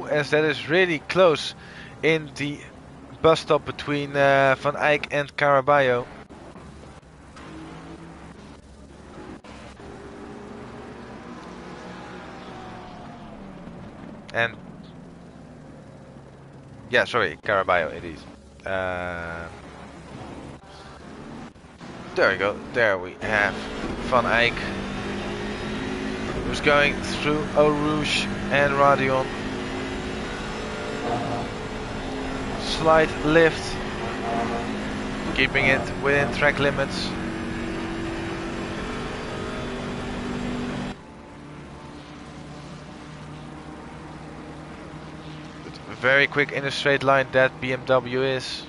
As that is really close in the bus stop between Van Eyck and Caraballo. And yeah, sorry, Caraballo it is. There we go, there we have Van Eyck, who's going through Eau Rouge and Radion. Slight lift, keeping it within track limits. But very quick in a straight line that BMW is.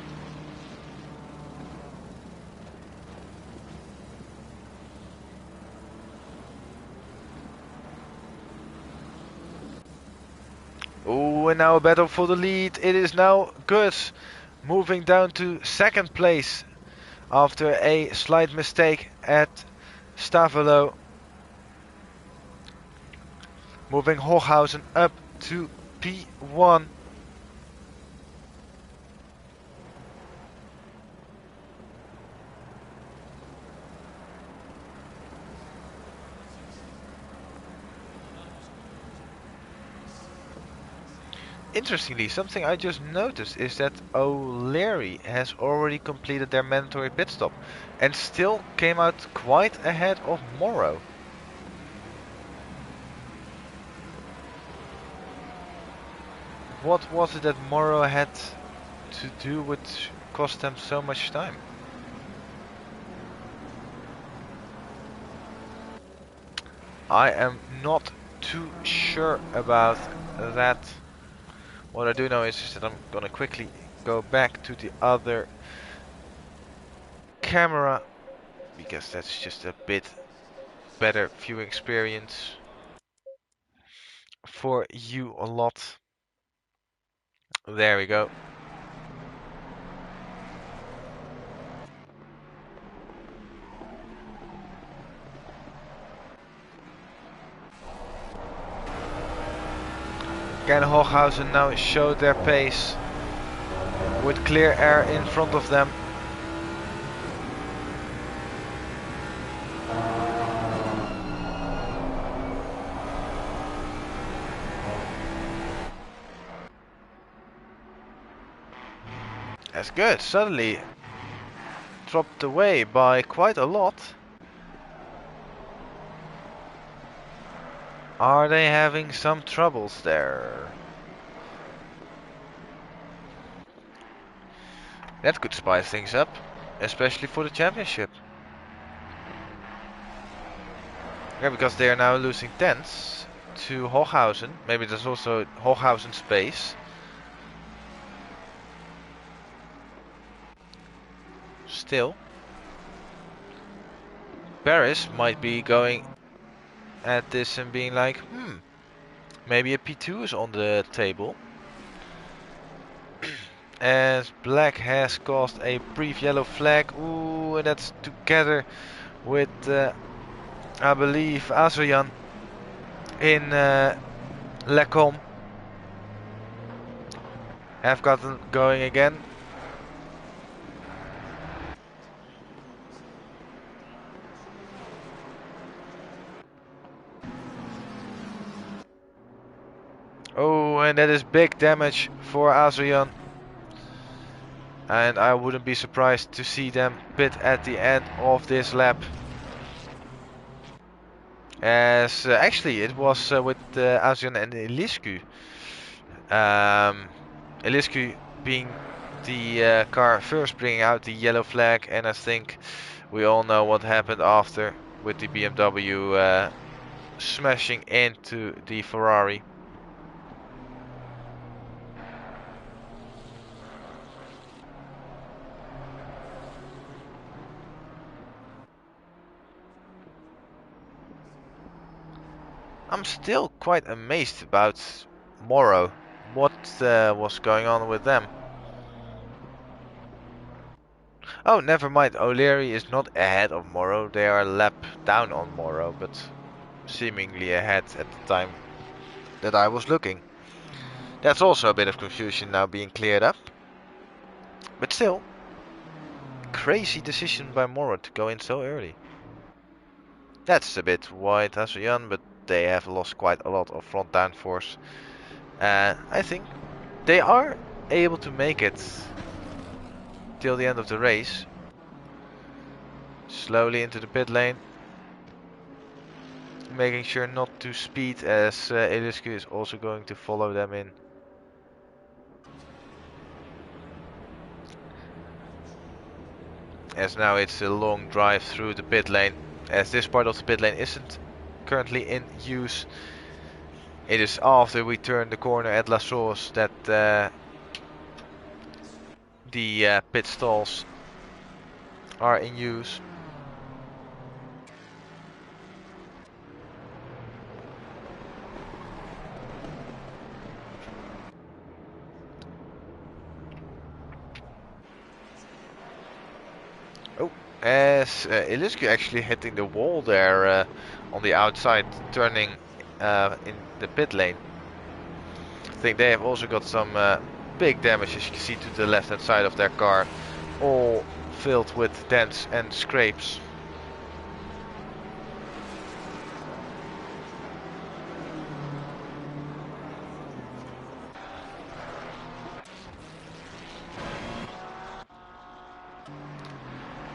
Oh, and now a battle for the lead. It is now Gus moving down to second place after a slight mistake at Stavelo. Moving Hochhausen up to P1. Interestingly, something I just noticed is that O'Leary has already completed their mandatory pit stop and still came out quite ahead of Morrow. What was it that Morrow had to do which cost them so much time? I am not too sure about that. What I do know is that I'm gonna quickly go back to the other camera because that's just a bit better viewing experience for you a lot. There we go. Again, Hochhausen now showed their pace with clear air in front of them. That's good. Suddenly dropped away by quite a lot. Are they having some troubles there? That could spice things up, especially for the championship. Yeah, because they are now losing tenths to Hochhausen. Maybe there's also Hochhausen space. Still, Paris might be going at this and being like, maybe a P2 is on the table. As Black has caused a brief yellow flag. Ooh, and that's together with, I believe, Azerjan in Lecom. Have gotten going again. Oh, and that is big damage for Azerjan. And I wouldn't be surprised to see them pit at the end of this lap. As actually it was with Azerjan and Eliscu. Eliscu being the car first bringing out the yellow flag, and I think we all know what happened after with the BMW smashing into the Ferrari. I'm still quite amazed about Morrow. What was going on with them? Oh, never mind. O'Leary is not ahead of Morrow. They are a lap down on Morrow, but seemingly ahead at the time that I was looking. That's also a bit of confusion now being cleared up. But still, crazy decision by Morrow to go in so early. That's a bit wide, Azerjan, but they have lost quite a lot of front downforce. I think they are able to make it till the end of the race. Slowly into the pit lane. Making sure not to speed, as Eliscu is also going to follow them in. As now it's a long drive through the pit lane, as this part of the pit lane isn't currently in use. It is after we turn the corner at La Source that the pit stalls are in use. Oh, As Iliscu actually hitting the wall there on the outside, turning in the pit lane. I think they have also got some big damage, as you can see to the left hand side of their car, all filled with dents and scrapes.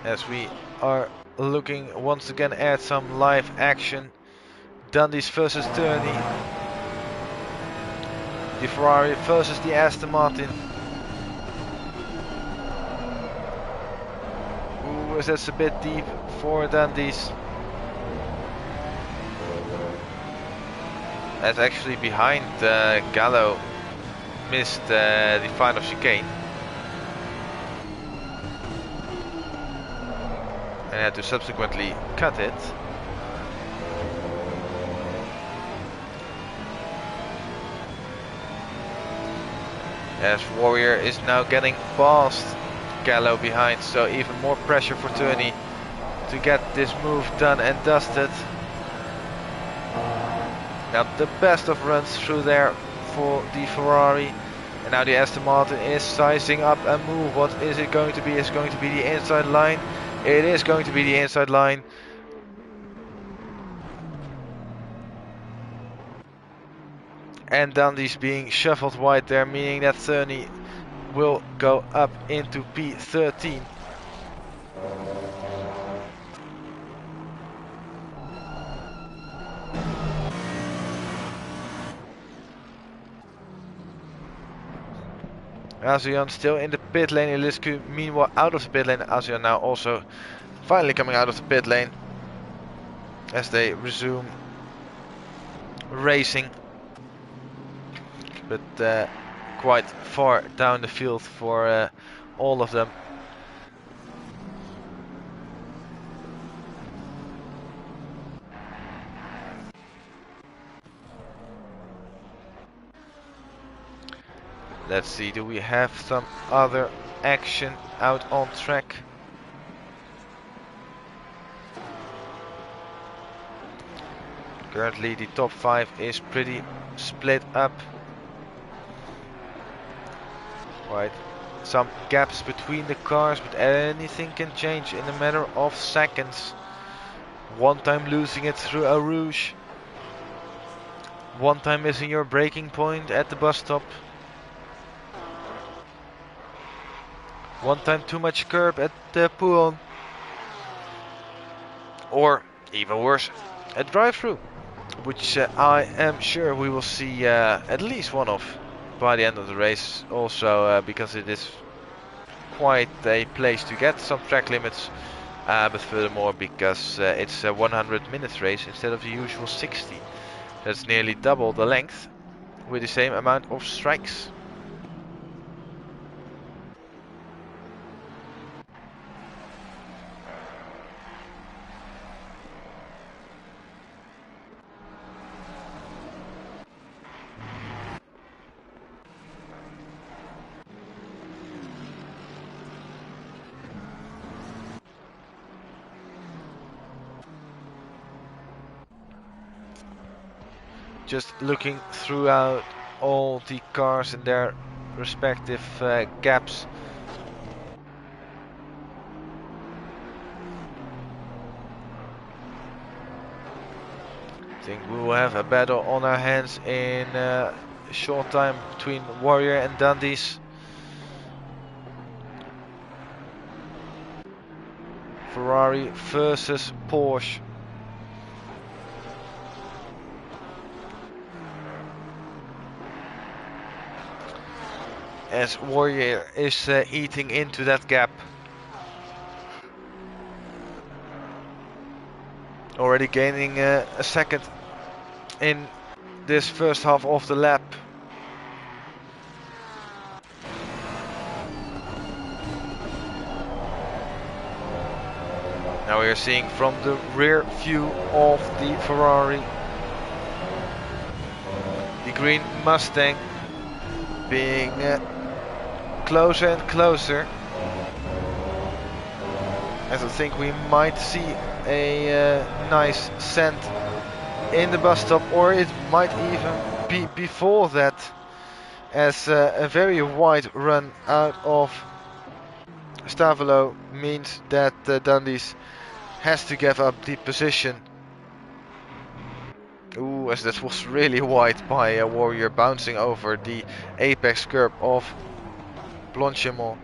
As we are looking once again at some live action, Dundies versus Turney, the Ferrari versus the Aston Martin. Ooh, that's a bit deep for Dundies. That's actually behind Gallo, missed the final chicane. And had to subsequently cut it. As Warrior is now getting past Gallo behind, so even more pressure for Turney to get this move done and dusted. Not the best of runs through there for the Ferrari. And now the Aston Martin is sizing up a move. What is it going to be? It's going to be the inside line. It is going to be the inside line. And Dundee's being shuffled wide there, meaning that Turney will go up into P13. Azian still in the pit lane. Iliscu meanwhile out of the pit lane. Azian now also finally coming out of the pit lane as they resume racing, but quite far down the field for all of them. Let's see, do we have some other action out on track? Currently the top 5 is pretty split up. Quite some gaps between the cars, but anything can change in a matter of seconds. One time losing it through a rouge. One time missing your braking point at the bus stop. One time too much curb at the Pouillon. Or even worse, a drive-through, which I am sure we will see at least one of by the end of the race. Also because it is quite a place to get some track limits, but furthermore because it's a 100 minutes race instead of the usual 60. That's nearly double the length with the same amount of strikes. Just looking throughout all the cars and their respective gaps. I think we will have a battle on our hands in a short time between Warrior and Dundees. Ferrari versus Porsche. As Warrior is eating into that gap. Already gaining a second in this first half of the lap. Now we are seeing from the rear view of the Ferrari the green Mustang being closer and closer As I think we might see a nice scent in the bus stop, or it might even be before that, as a very wide run out of Stavelo means that Dundee's has to give up the position. Ooh, as that was really wide by a Warrior, bouncing over the apex curb of Blanchimont.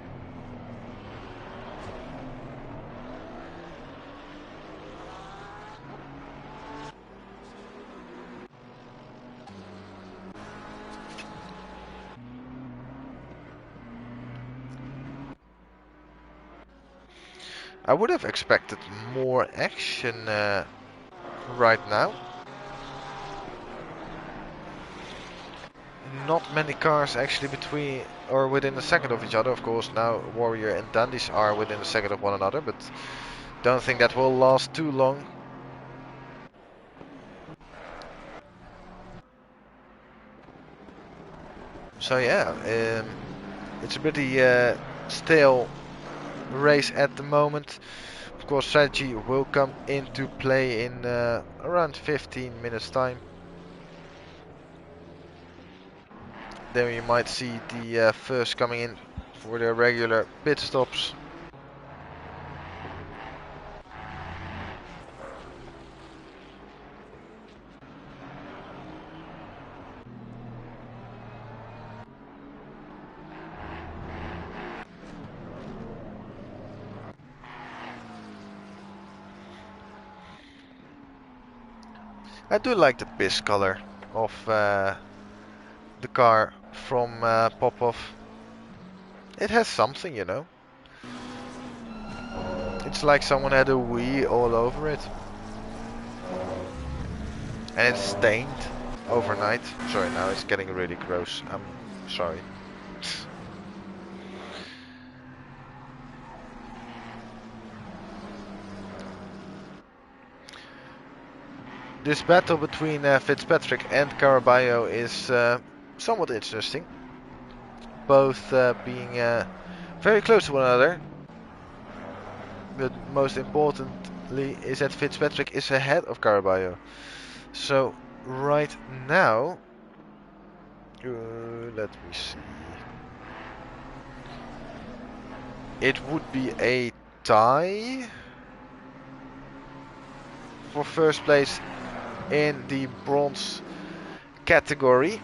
I would have expected more action right now. Not many cars actually between or within a second of each other. Of course, now Warrior and Dundee's are within a second of one another, but don't think that will last too long. So yeah, it's a pretty stale race at the moment. Of course, strategy will come into play in around 15 minutes time. Then you might see the first coming in for their regular pit stops. I do like the piss color of the car from Popov. It has something, you know. It's like someone had a Wii all over it. And it's stained overnight. Sorry, now it's getting really gross. I'm sorry. This battle between Fitzpatrick and Caraballo is somewhat interesting. Both being very close to one another. But most importantly is that Fitzpatrick is ahead of Caraballo. So right now, let me see. It would be a tie for first place in the bronze category,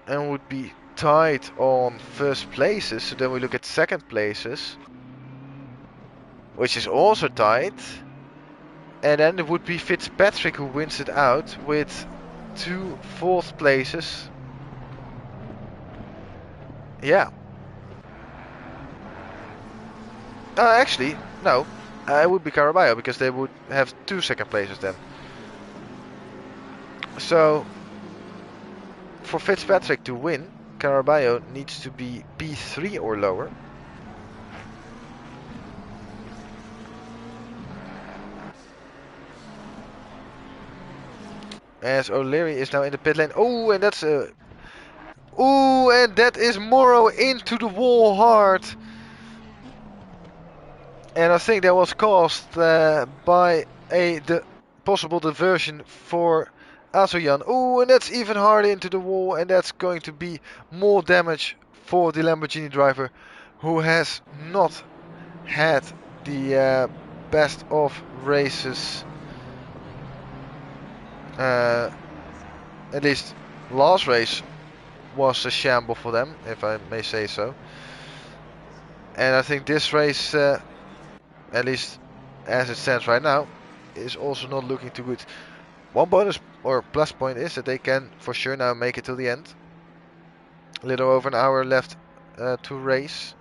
and would be tied on first places. So then we look at second places, which is also tied, and then it would be Fitzpatrick who wins it out with 2 fourth places. Yeah. Actually, no. It would be Caraballo, because they would have 2 second places then. So for Fitzpatrick to win, Caraballo needs to be P3 or lower. As O'Leary is now in the pit lane. Oh, and that's a... Oh, and that is Morrow into the wall hard. And I think that was caused by the possible diversion for Azoyan. Oh, and that's even harder into the wall, and that's going to be more damage for the Lamborghini driver, who has not had the best of races. At least last race was a shamble for them, if I may say so. And I think this race, at least as it stands right now, is also not looking too good. One bonus or plus point is that they can for sure now make it to the end. A little over an hour left to race.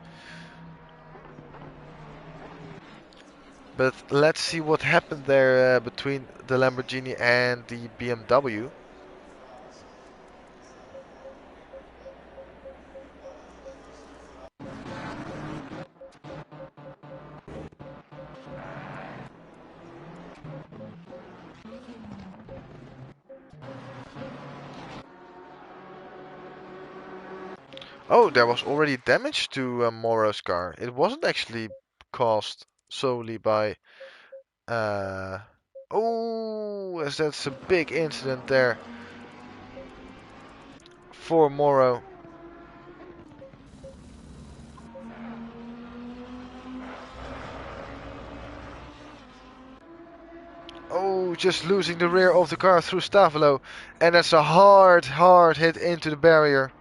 But let's see what happened there between the Lamborghini and the BMW. Oh, there was already damage to Moro's car. It wasn't actually caused solely by... Oh, as that's a big incident there for Moro. Oh, just losing the rear of the car through Stavelo. And that's a hard hit into the barrier.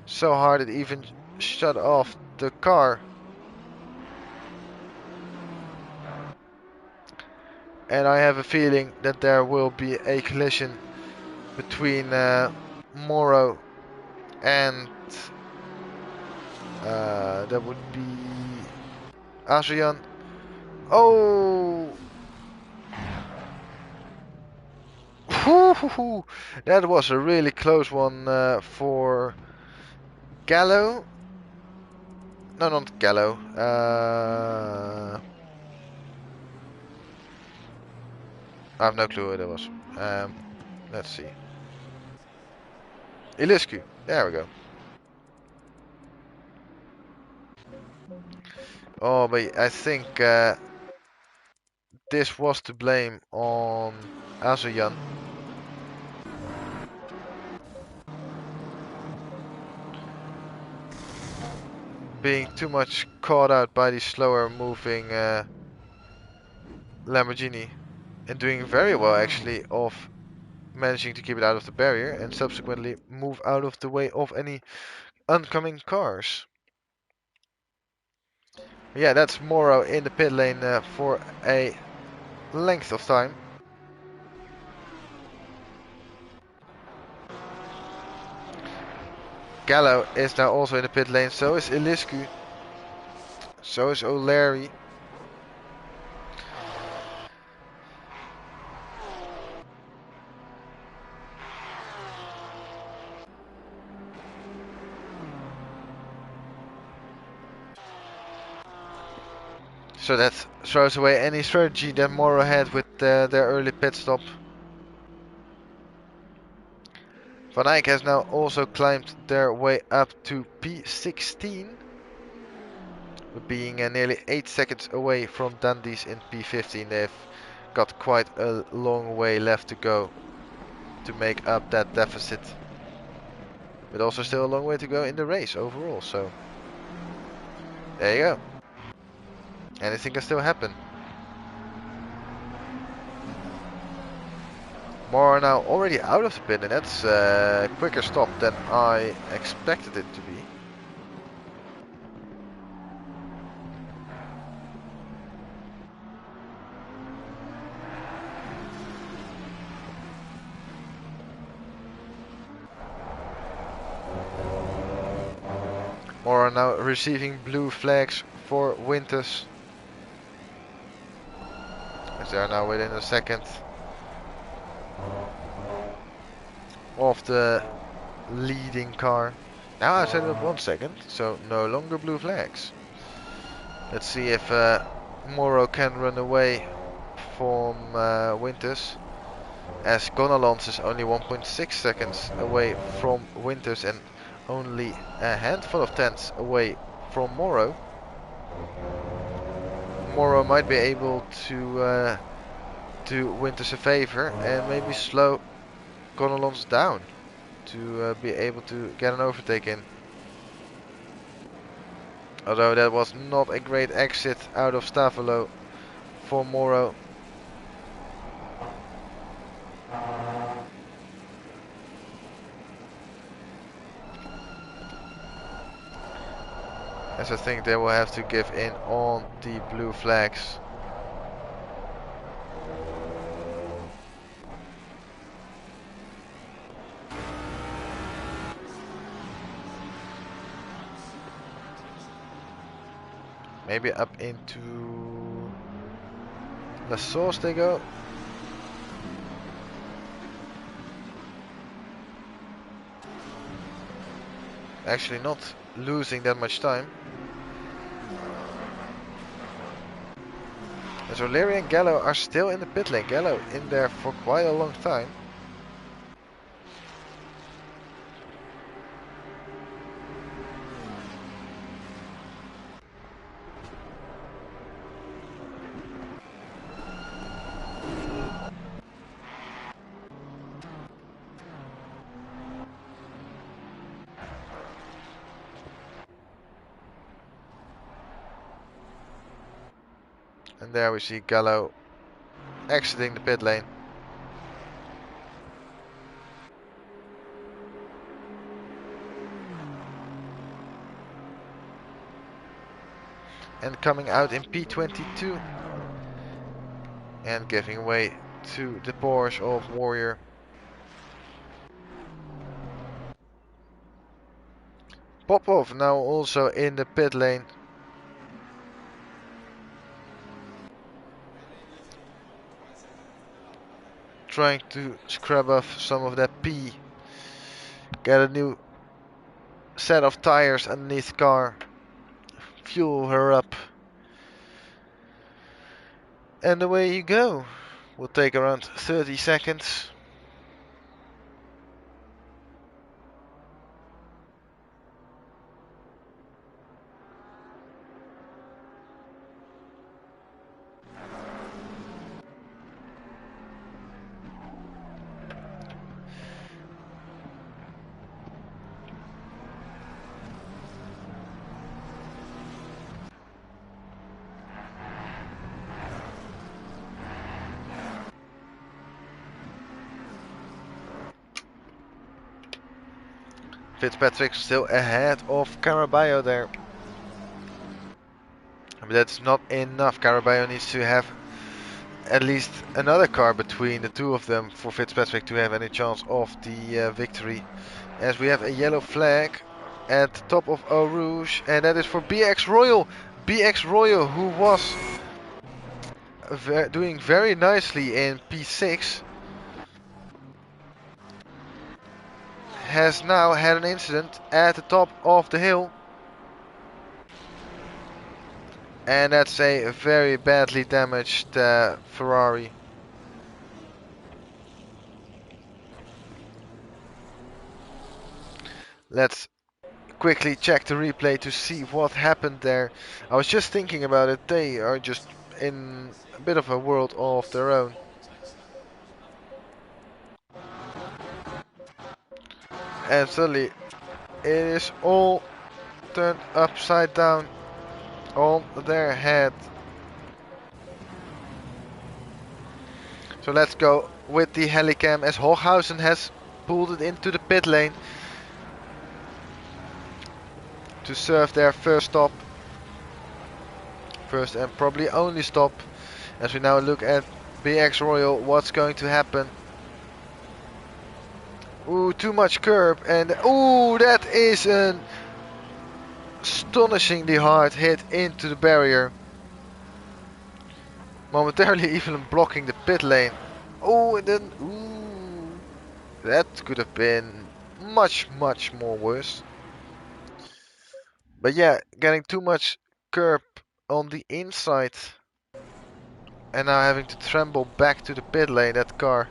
So hard it even shut off the car. And I have a feeling that there will be a collision between Moro and that would be Adrian. Oh! That was a really close one for Gallo. No, not Gallo. I have no clue who that was. Let's see. Iliscu. There we go. Oh, but I think this was to blame on Azuyan. Being too much caught out by the slower moving Lamborghini. And doing very well actually of managing to keep it out of the barrier and subsequently move out of the way of any oncoming cars. Yeah, that's Moro in the pit lane for a length of time. Gallo is now also in the pit lane, so is Iliscu, so is O'Leary. So that throws away any strategy that Moro had with their early pit stop. Van Eyck has now also climbed their way up to P16. Being nearly 8 seconds away from Dundee's in P15. They've got quite a long way left to go to make up that deficit. But also still a long way to go in the race overall, so there you go. Anything can still happen. More now already out of the pit, and that's a quicker stop than I expected it to be. More now receiving blue flags for Winters, as they are now within a second of the leading car. Now outside of 1 second, so no longer blue flags. Let's see if Moro can run away from Winters, as Gonalons is only 1.6 seconds away from Winters and only a handful of tenths away from Moro. Moro might be able to do Winters a favor and maybe slow Gonalons down to be able to get an overtake in. Although that was not a great exit out of Stavelo for Moro. As I think they will have to give in on the blue flags. Maybe up into La Source they go. Actually not losing that much time. And so O'Leary and Gallo are still in the pit lane. Gallo in there for quite a long time. And there we see Gallo exiting the pit lane. And coming out in P22. And giving way to the Porsche of Warrior. Popov now also in the pit lane. Trying to scrub off some of that P. Get a new set of tires underneath the car. Fuel her up. And away you go. Will take around 30 seconds. Fitzpatrick still ahead of Caraballo there. But that's not enough. Caraballo needs to have at least another car between the two of them for Fitzpatrick to have any chance of the victory. As we have a yellow flag at the top of Eau Rouge, and that is for BX Royal. BX Royal, who was doing very nicely in P6, has now had an incident at the top of the hill. And that's a very badly damaged Ferrari. Let's quickly check the replay to see what happened there. I was just thinking about it. They are just in a bit of a world of their own. And suddenly it is all turned upside down on their head. So let's go with the helicam as Hochhausen has pulled it into the pit lane to serve their first stop. First and probably only stop. As we now look at BX Royal, what's going to happen? Ooh, too much curb, and ooh, that is an astonishingly hard hit into the barrier. Momentarily even blocking the pit lane. Oh, and then ooh, that could have been much more worse. But yeah, getting too much curb on the inside. And now having to tremble back to the pit lane, that car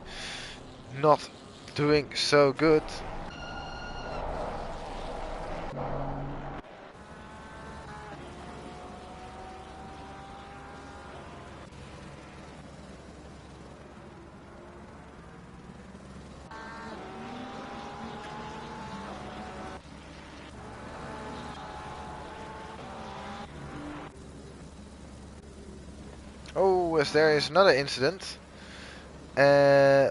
not doing so good. Oh, as there is another incident.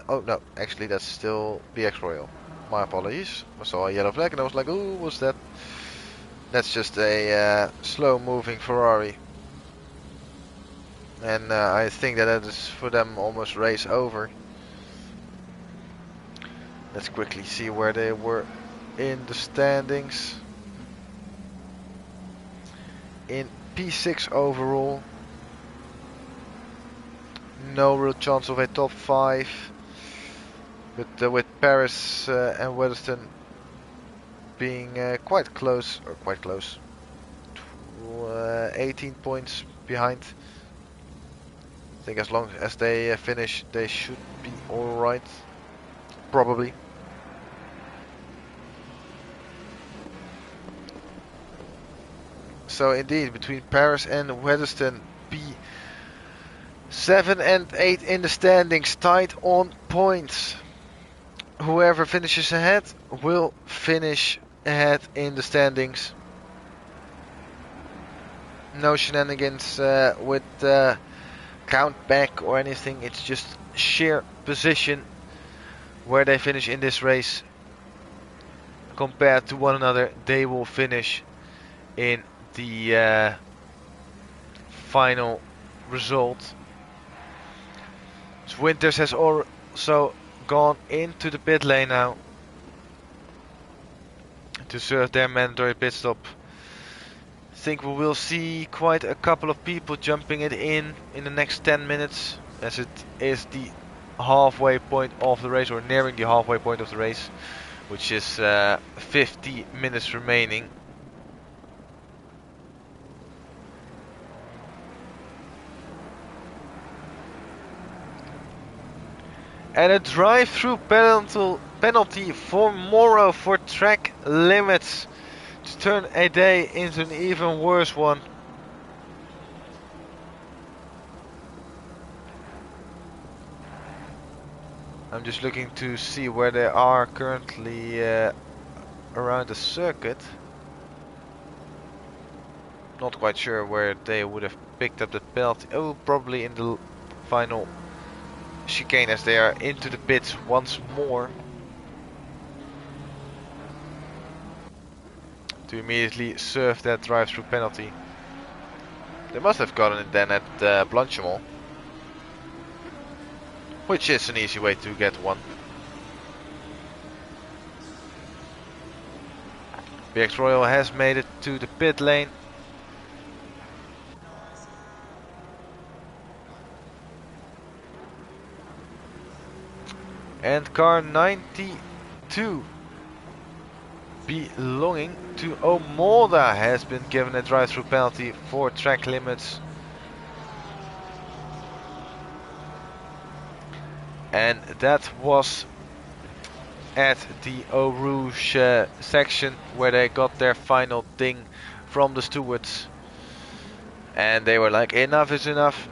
Oh no, actually that's still BX Royal. My apologies. I saw a yellow flag and I was like, oh, what's that? That's just a slow moving Ferrari. And I think that is for them almost race over. Let's quickly see where they were in the standings. In P6 overall. No real chance of a top 5. But with Paris and Weatherston being quite close, 18 points behind. I think as long as they finish, they should be alright. Probably. So indeed, between Paris and Weatherston, P7 and 8 in the standings, tied on points. Whoever finishes ahead will finish ahead in the standings. No shenanigans with count back or anything. It's just sheer position where they finish in this race. Compared to one another, they will finish in the final result. So Winters has also gone into the pit lane now to serve their mandatory pit stop. I think we will see quite a couple of people jumping it in the next 10 minutes, as it is the halfway point of the race, or nearing the halfway point of the race, which is 50 minutes remaining. And a drive-through penalty for Moro for track limits to turn a day into an even worse one. I'm just looking to see where they are currently around the circuit. Not quite sure where they would have picked up the penalty. Oh, probably in the final chicane, as they are into the pits once more to immediately serve that drive-through penalty. They must have gotten it then at Blanchimont, which is an easy way to get one. BX Royal has made it to the pit lane. And car 92, belonging to Omoda, has been given a drive-through penalty for track limits. And that was at the Eau Rouge section, where they got their final ding from the stewards. And they were like, enough is enough.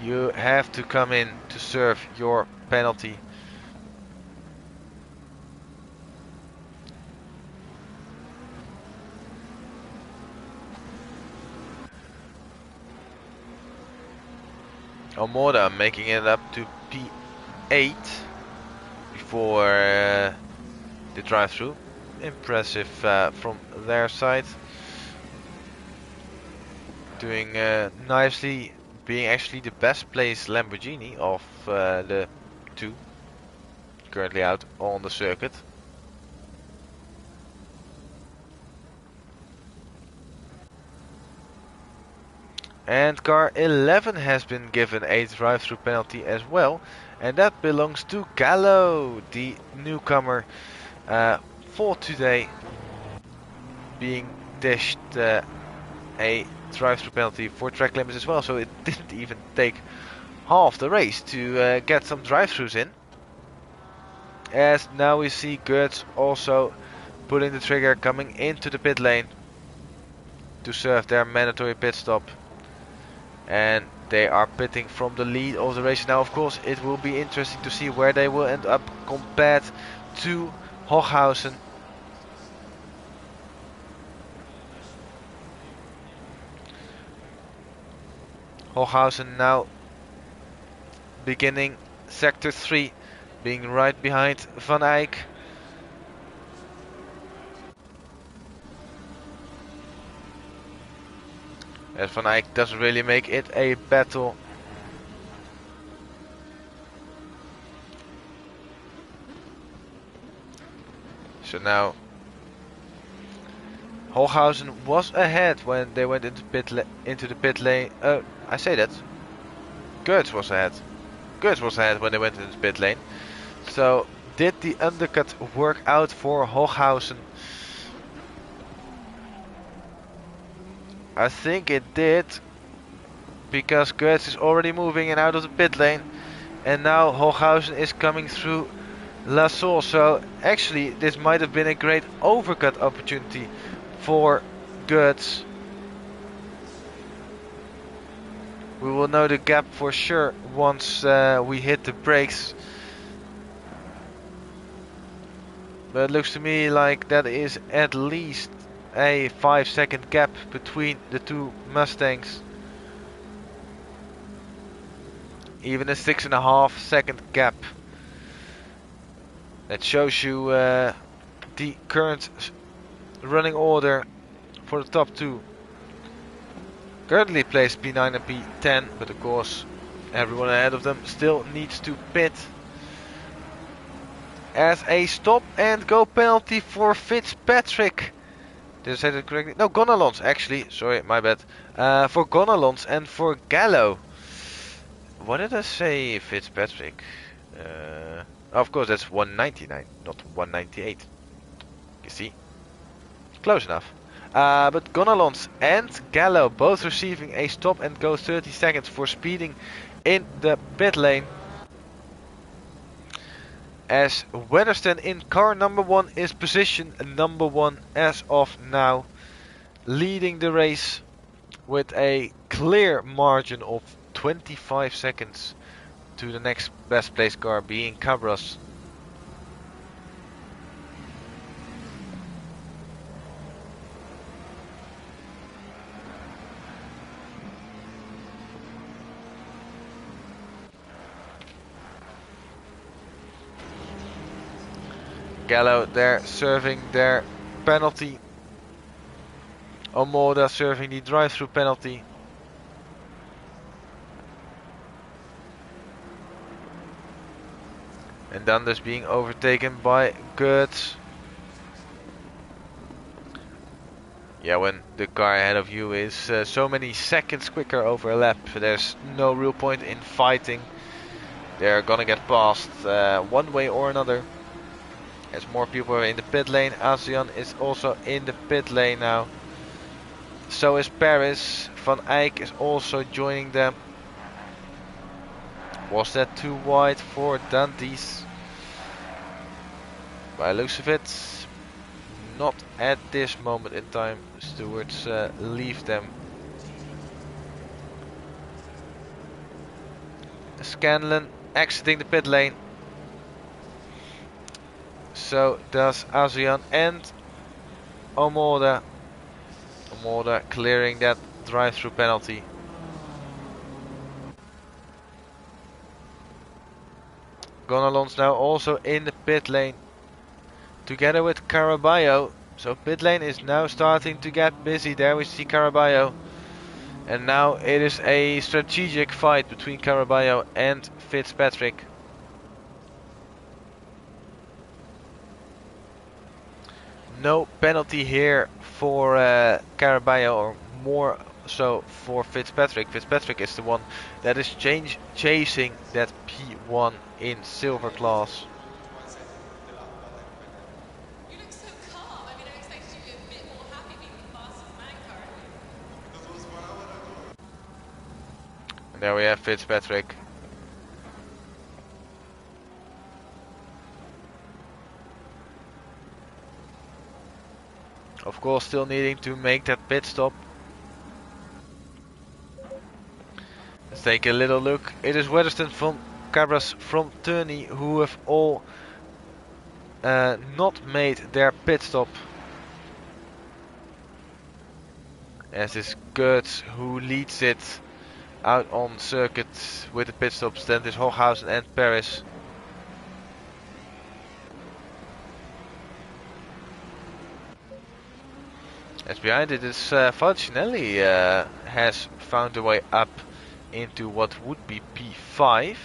You have to come in to serve your penalty. Omoda making it up to P8 before the drive-through. Impressive from their side. Doing nicely, being actually the best placed Lamborghini of the two currently out on the circuit. And car 11 has been given a drive-through penalty as well, and that belongs to Gallo, the newcomer for today, being dished a drive-through penalty for track limits as well. So it didn't even take half the race to get some drive-throughs in. As now we see Gertz also pulling the trigger, coming into the pit lane to serve their mandatory pit stop. And they are pitting from the lead of the race. Now, of course, it will be interesting to see where they will end up compared to Hochhausen. Hochhausen now beginning sector 3, being right behind Van Eyck. As Van Eyck doesn't really make it a battle. So now Hochhausen was ahead when they went into the pit lane. I say that. Gertz was ahead. Gertz was ahead when they went into the pit lane. So did the undercut work out for Hochhausen? I think it did, because Gertz is already moving and out of the pit lane, and now Hochhausen is coming through La Salle. So actually this might have been a great overcut opportunity for Gertz. We will know the gap for sure once we hit the brakes. But it looks to me like that is at least a 5-second gap between the two Mustangs. Even a 6.5 second gap. That shows you the current running order for the top two. Currently placed P9 and P10, but of course everyone ahead of them still needs to pit. As a stop and go penalty for Fitzpatrick. Did I say that correctly? No, Gonalons actually. Sorry, my bad. For Gonalons and for Gallo. What did I say, Fitzpatrick? Of course, that's 199, not 198. You see? Close enough. But Gonalons and Gallo both receiving a stop and go 30 seconds for speeding in the pit lane. As Weatherston in car number 1 is position number 1 as of now, leading the race with a clear margin of 25 seconds to the next best placed car being Cabras. Gallo there serving their penalty. Omoda serving the drive-through penalty. And Dundas being overtaken by Gertz. Yeah, when the car ahead of you is so many seconds quicker over a lap, there's no real point in fighting. They're gonna get past one way or another. As more people are in the pit lane, ASEAN is also in the pit lane now. So is Paris. Van Eyck is also joining them. Was that too wide for Dandies? By looks of it, not at this moment in time. Stewards leave them. Scanlon exiting the pit lane. So does ASEAN and Omoda. Omoda clearing that drive-through penalty. Gonalons now also in the pit lane together with Caraballo. So pit lane is now starting to get busy. There we see Caraballo. And now it is a strategic fight between Caraballo and Fitzpatrick. No penalty here for Caraballo, or more so for Fitzpatrick. Fitzpatrick is the one that is chasing that P1 in silver class. You look so calm. I mean, I expected you to be a bit more happy being the fastest man currently. And there we have Fitzpatrick. Of course, still needing to make that pit stop. Let's take a little look. It is Weatherston from Cabras from Turney who have all not made their pit stop. As is Gertz who leads it out on circuit with the pit stops. Then is Hochhausen and Paris. As behind it is Falcinelli has found a way up into what would be P5,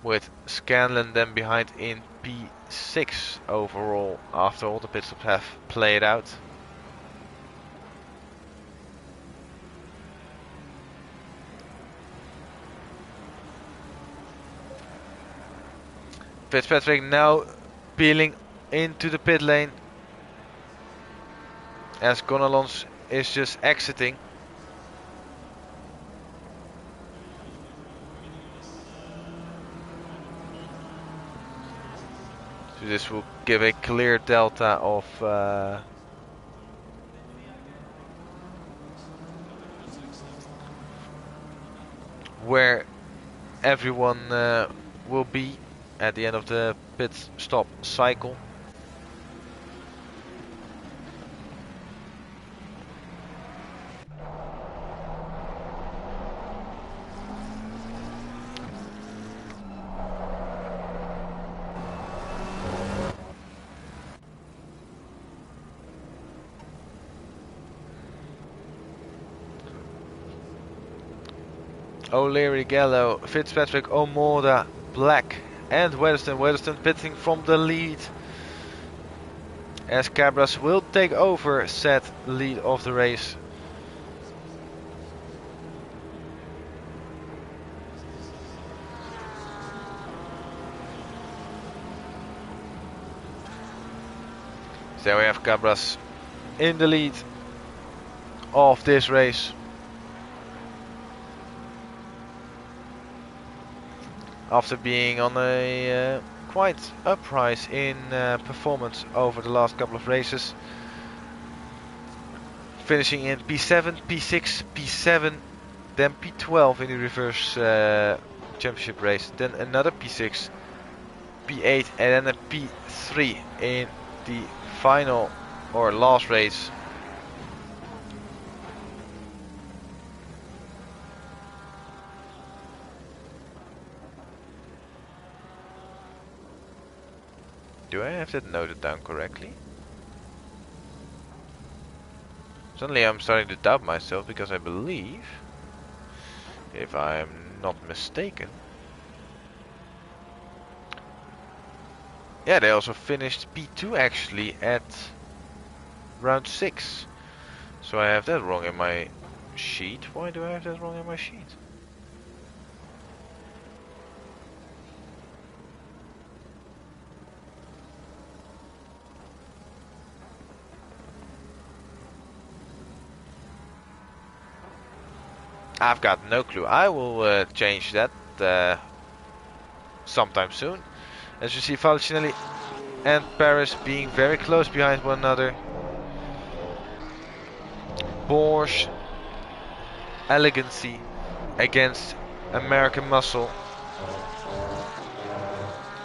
with Scanlon then behind in P6 overall after all the pit stops have played out. Fitzpatrick now peeling into the pit lane as Gonalons is just exiting. So this will give a clear delta of where everyone will be at the end of the pit stop cycle. O'Leary, Gallo, Fitzpatrick, Omoda, Black and Weatherston. Weatherston pitting from the lead, as Cabras will take over said lead of the race. So there we have Cabras in the lead of this race. After being on a quite uprise in performance over the last couple of races. Finishing in P7, P6, P7, then P12 in the reverse championship race. Then another P6, P8 and then a P3 in the final or last race. Do I have that noted down correctly? Suddenly I'm starting to doubt myself, because I believe, if I'm not mistaken, yeah, they also finished P2 actually at round 6. So I have that wrong in my sheet. Why do I have that wrong in my sheet? I've got no clue. I will change that sometime soon. As you see, Falcinelli and Paris being very close behind one another. Porsche elegancy against American muscle,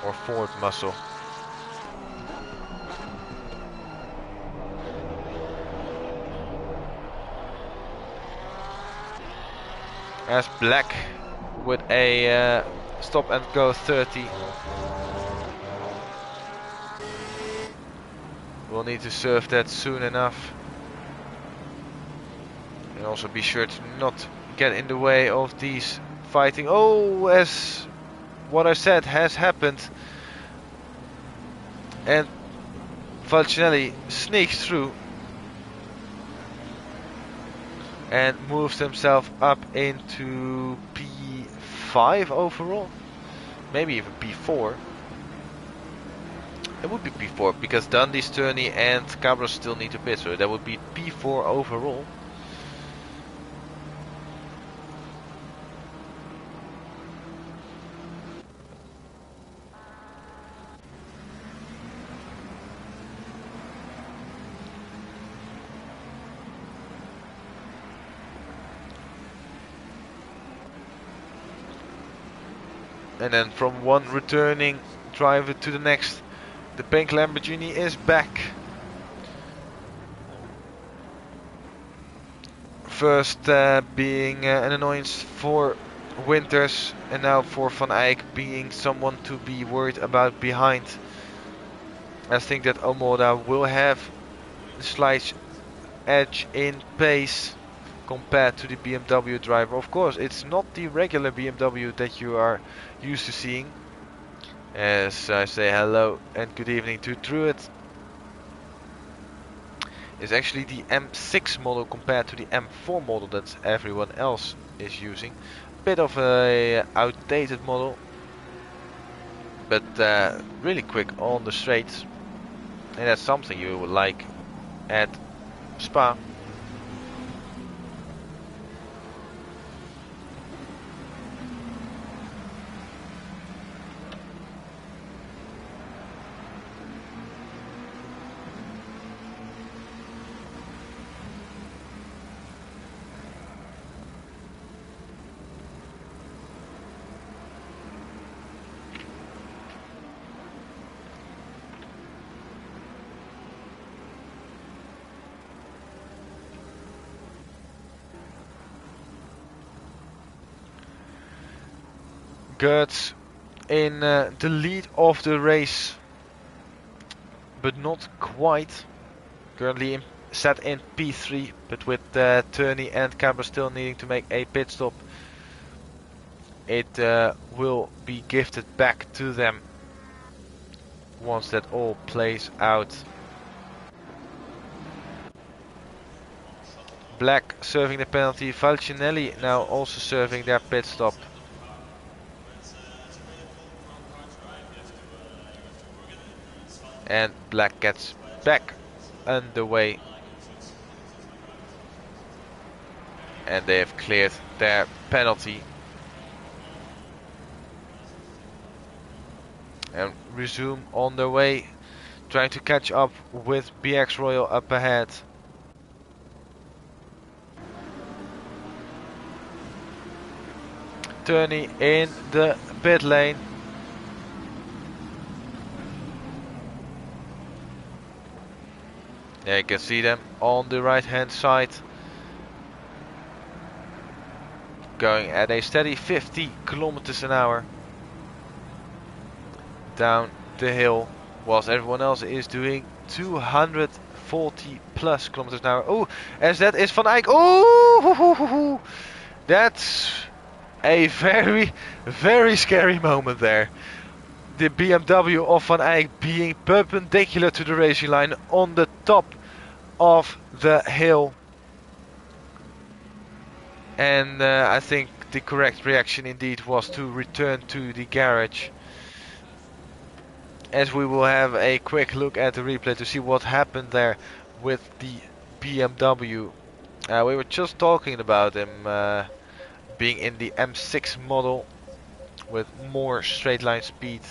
or Ford muscle. As Black with a stop and go 30. We'll need to serve that soon enough. And also be sure to not get in the way of these fighting. Oh, as what I said has happened. And Falcinelli sneaks through and moves himself up into P5 overall. Maybe even P4. It would be P4 because Dundee, Sterney and Cabros still need to pit, so that would be P4 overall. And then from one returning driver to the next, the pink Lamborghini is back. First being an annoyance for Winters, and now for Van Eyck being someone to be worried about behind. I think that Omoda will have a slight edge in pace compared to the BMW driver. Of course, it's not the regular BMW that you are used to seeing. As I say hello and good evening to Druid. It's actually the M6 model compared to the M4 model that everyone else is using. Bit of a outdated model, but really quick on the straights, and that's something you would like at Spa. Gertz in the lead of the race, but not quite. Currently set in P3, but with Turney and Camber still needing to make a pit stop. it will be gifted back to them once that all plays out. Black serving the penalty, Falcinelli now also serving their pit stop. And Black gets back underway. And they have cleared their penalty. And resume on their way, trying to catch up with BX Royal up ahead. Turning in the pit lane. There you can see them on the right hand side. Going at a steady 50 kilometers an hour. Down the hill. Whilst everyone else is doing 240 plus kilometers an hour. Oh, as that is Van Eyck. Oh, that's a very, very scary moment there. The BMW of Van Eyck being perpendicular to the racing line on the top of the hill. And I think the correct reaction indeed was to return to the garage. As we will have a quick look at the replay to see what happened there with the BMW. We were just talking about him being in the M6 model with more straight line speed.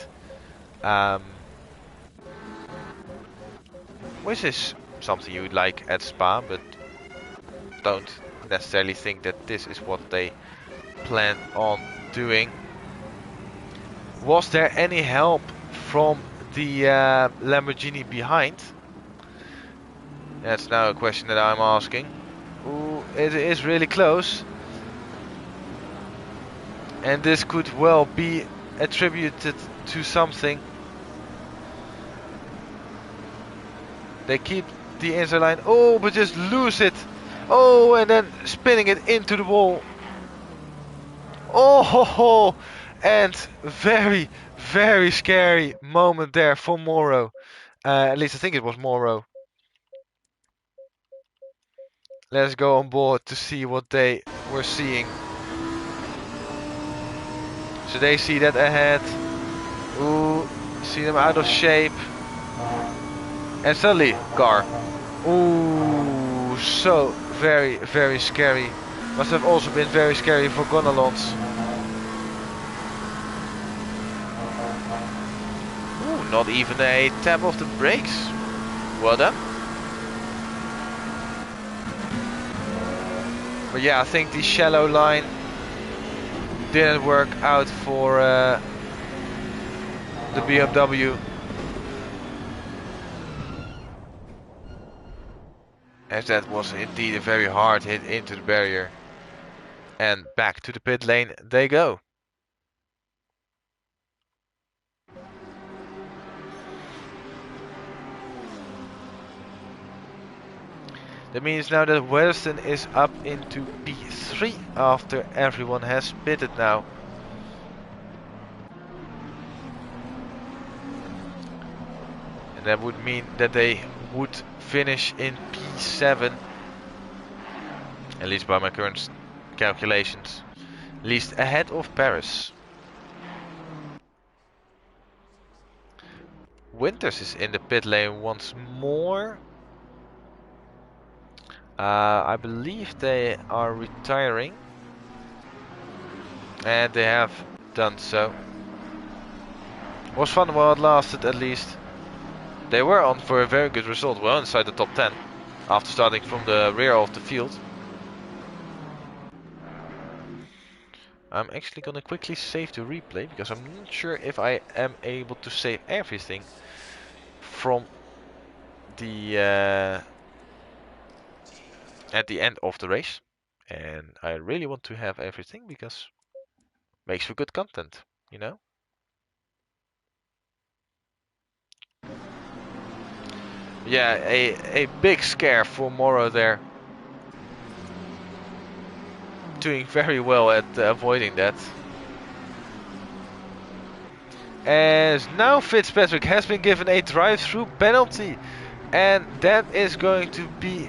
Which is something you would like at Spa, but don't necessarily think that this is what they plan on doing. Was there any help from the Lamborghini behind? That's now a question that I'm asking. Ooh, it is really close. And this could well be attributed to something. They keep the inside line. Oh, but just lose it. Oh, and then spinning it into the wall. Oh, ho, ho. And very, very scary moment there for Moro. At least I think it was Moro. Let's go on board to see what they were seeing. So they see that ahead. Ooh, see them out of shape. And suddenly, car. Ooh, so very, very scary. Must have also been very scary for Gonalons. Ooh, not even a tap of the brakes. Well done. But yeah, I think the shallow line didn't work out for the BMW. As that was indeed a very hard hit into the barrier. And back to the pit lane they go. That means now that Weston is up into P3 after everyone has pitted now. And that would mean that they would finish in P7. At least by my current calculations. At least ahead of Paris. Winters is in the pit lane once more. I believe they are retiring. And they have done so. Was fun while it lasted at least. They were on for a very good result, well inside the top 10. After starting from the rear of the field. I'm actually gonna quickly save the replay because I'm not sure if I am able to save everything from the at the end of the race. And I really want to have everything because it makes for good content, you know? Yeah, a big scare for Moro there. Doing very well at avoiding that. As now Fitzpatrick has been given a drive-through penalty, and that is going to be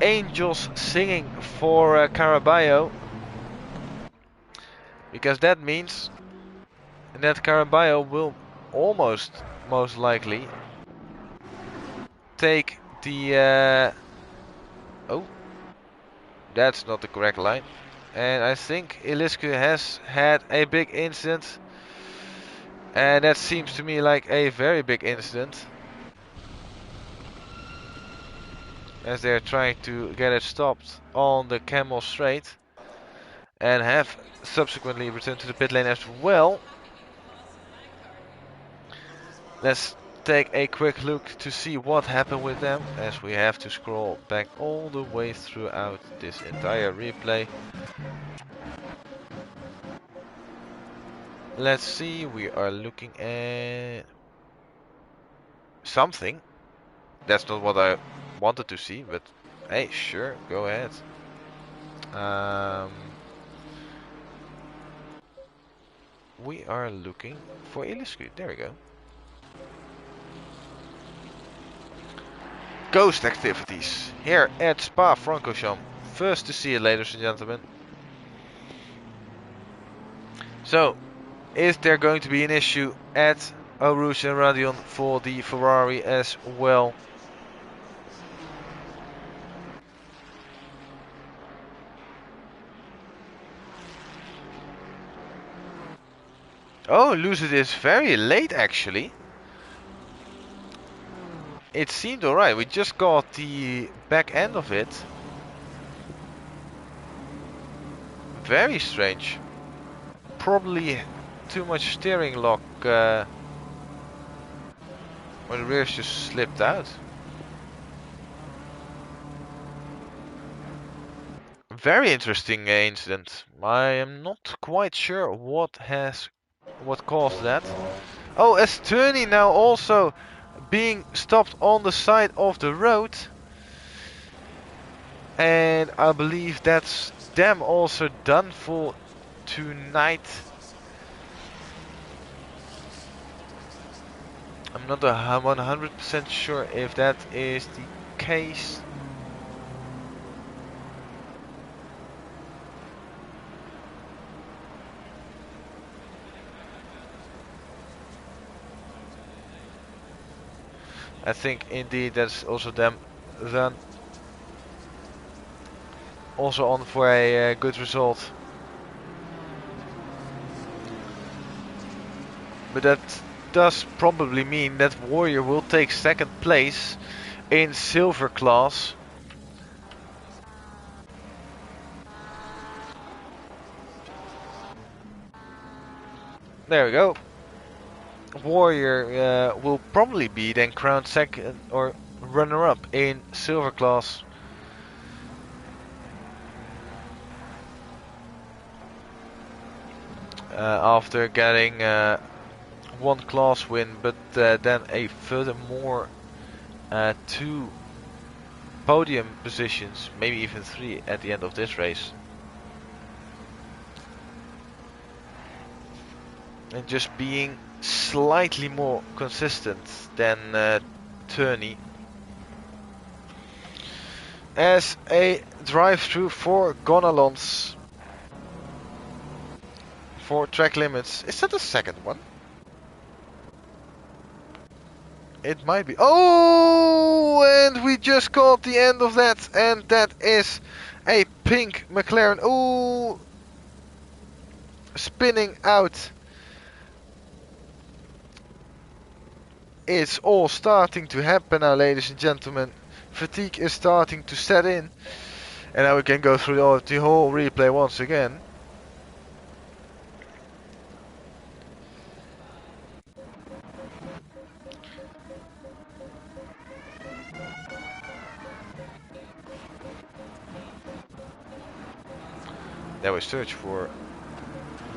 angels singing for Caraballo, because that means that Caraballo will most likely take the oh, that's not the correct line. And I think Iliscu has had a big incident, and that seems to me like a very big incident, as they're trying to get it stopped on the Camel Straight, and have subsequently returned to the pit lane as well. Let's take a quick look to see what happened with them, as we have to scroll back all the way throughout this entire replay. Let's see, we are looking at something. That's not what I wanted to see, but hey, sure, go ahead. We are looking for Iliscu. There we go. Ghost activities here at Spa-Francorchamps. First to see it, ladies and gentlemen. So, is there going to be an issue at Eau Rouge and Radion for the Ferrari as well? Oh, Lucid is very late actually. It seemed alright, we just got the back end of it. Very strange. Probably too much steering lock, or the rears just slipped out. Very interesting incident. I am not quite sure what caused that. Oh, as Turney now also being stopped on the side of the road. And I believe that's them also done for tonight. I'm not 100% sure if that is the case. I think indeed that's also them then also on for a good result. But that does probably mean that Warrior will take second place in silver class. There we go. Warrior will probably be then crowned second or runner-up in silver class. After getting one class win, but then a furthermore 2 podium positions, maybe even 3 at the end of this race. And just being slightly more consistent than Turney. As a drive-through for Gonalons for track limits. Is that the second one? It might be. Oh, and we just caught the end of that, and that is a pink McLaren. Oh, spinning out. It's all starting to happen now, ladies and gentlemen. Fatigue is starting to set in. And now we can go through the whole replay once again. Now we search for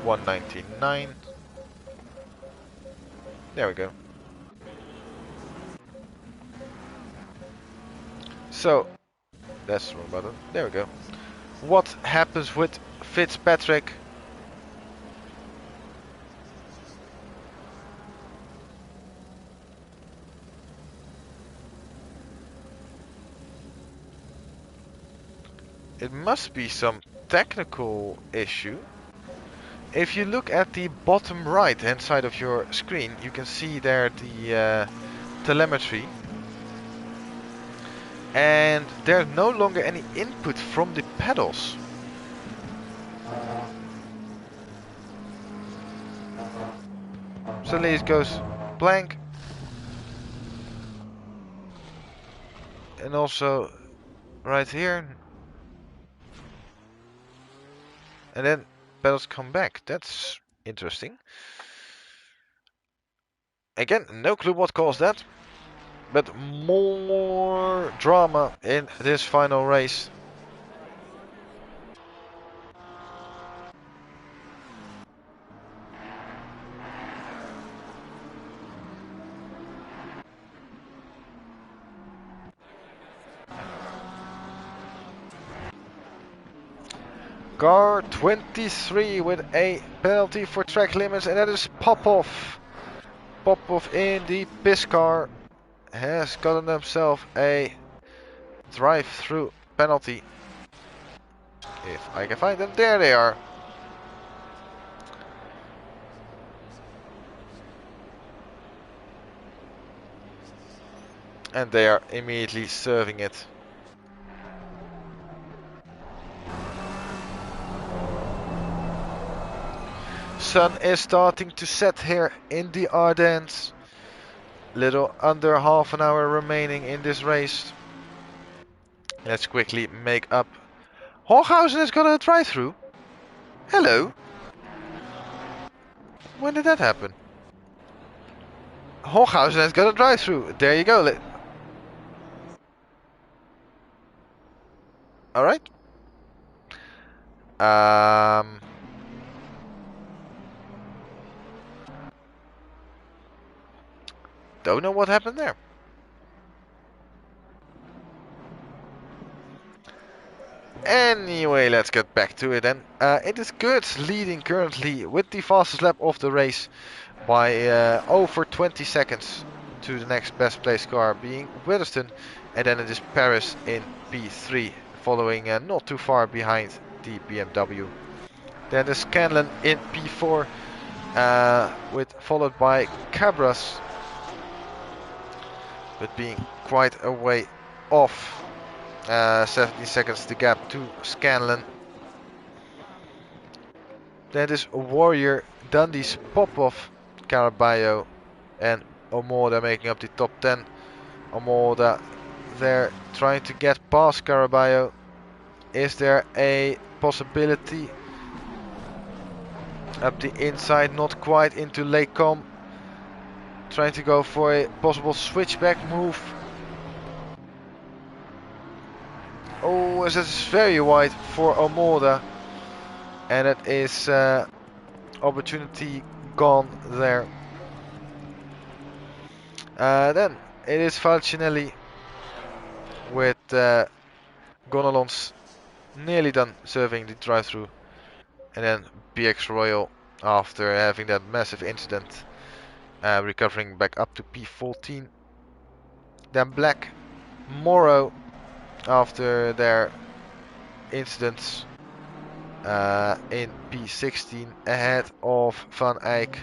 199. There we go. So, that's the wrong button. There we go. What happens with Fitzpatrick? It must be some technical issue. If you look at the bottom right hand side of your screen, you can see there the telemetry. And there's no longer any input from the pedals. Suddenly it goes blank. And also right here. And then pedals come back. That's interesting. Again, no clue what caused that. But more drama in this final race. Gr3 with a penalty for track limits, and that is Popov. Popov in the piss car has gotten himself a drive-through penalty. If I can find them, there they are. And they are immediately serving it. Sun is starting to set here in the Ardennes. Little under half an hour remaining in this race. Let's quickly make up. Hochhausen has got a drive-through. Hello. When did that happen? Hochhausen has got a drive-through. There you go. Alright. Don't know what happened there. Anyway, let's get back to it then. It is Kurtz leading currently with the fastest lap of the race by over 20 seconds to the next best placed car being Witherspoon, and then it is Paris in P3 following not too far behind the BMW. Then the Scanlon in P4 followed by Cabras, but being quite a way off. 17 seconds the gap to Scanlon. Then is Warrior, Dundee's Popov, Caraballo and Omoda making up the top 10. Omoda there trying to get past Caraballo. Is there a possibility? Up the inside, not quite into Lake Com. Trying to go for a possible switchback move. Oh, this is very wide for Omoda. And it is opportunity gone there. Then it is Falcinelli with Gonalons nearly done serving the drive-through. And then BX Royal after having that massive incident recovering back up to P14. Then Black Morrow after their incidents in P16 ahead of Van Eyck,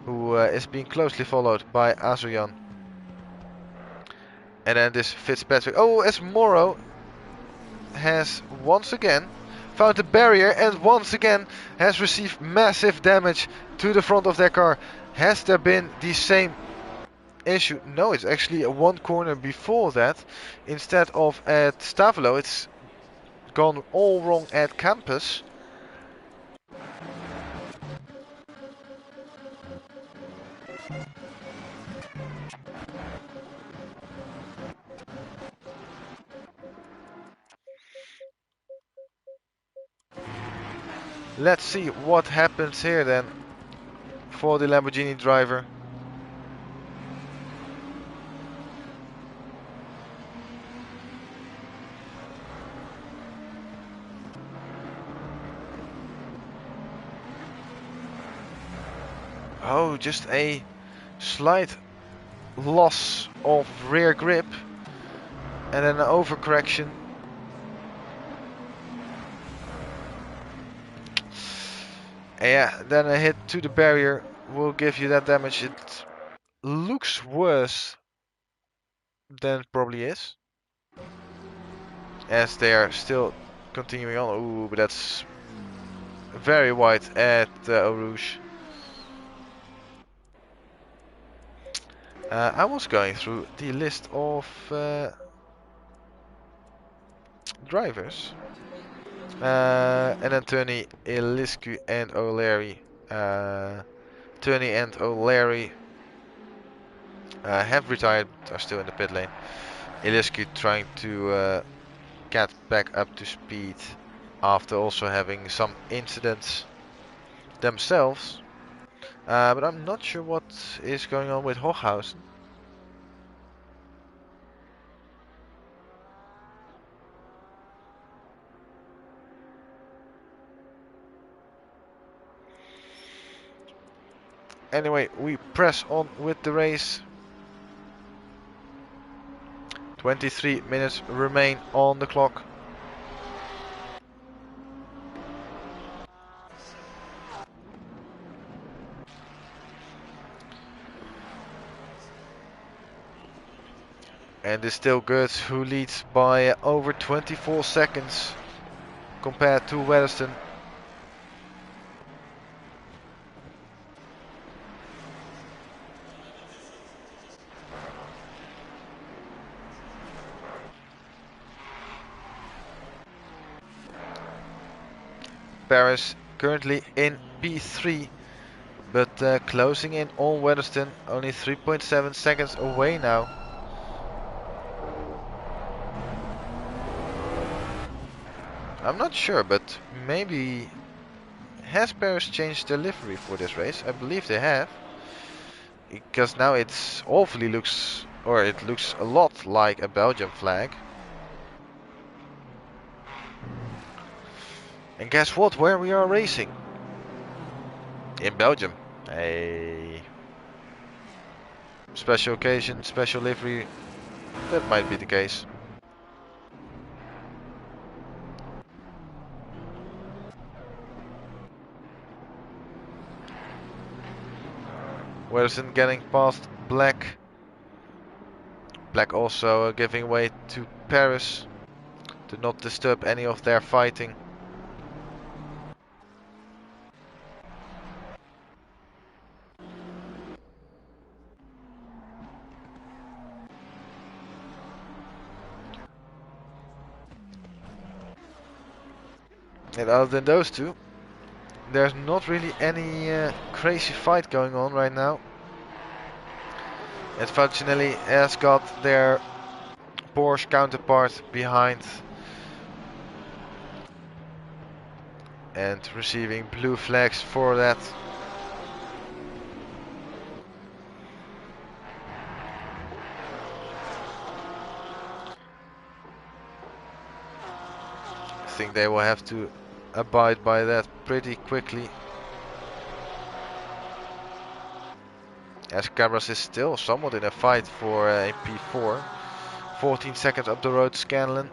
who is being closely followed by Azuyan. And then this Fitzpatrick. Oh, as Morrow has once again found a barrier and once again has received massive damage to the front of their car. Has there been the same issue? No, it's actually one corner before that. Instead of at Stavelo, it's gone all wrong at Campus. Let's see what happens here then for the Lamborghini driver. Oh, just a slight loss of rear grip and then an overcorrection. Yeah, then a hit to the barrier will give you that damage. It looks worse than it probably is, as they are still continuing on. Ooh, but that's very wide at Eau Rouge. I was going through the list of drivers. And then Tony, Iliscu and O'Leary. Tony and O'Leary have retired, but are still in the pit lane. Iliscu trying to get back up to speed after also having some incidents themselves. But I'm not sure what is going on with Hochhausen. Anyway, we press on with the race. 23 minutes remain on the clock. And it's still Gertz who leads by over 24 seconds compared to Weatherston. Paris currently in P3, but closing in on Weatherston, only 3.7 seconds away now. I'm not sure, but maybe has Paris changed their livery for this race? I believe they have, because now it's awfully looks, or it looks a lot like a Belgian flag. And guess what? Where we are racing? In Belgium. A special occasion, special livery. That might be the case. Weatherston getting past Black. Black also giving way to Paris to not disturb any of their fighting. And other than those two, there's not really any crazy fight going on right now. And Faginelli has got their Porsche counterpart behind and receiving blue flags for that. I think they will have to abide by that pretty quickly, as Cabras is still somewhat in a fight for a P4. 14 seconds up the road, Scanlon.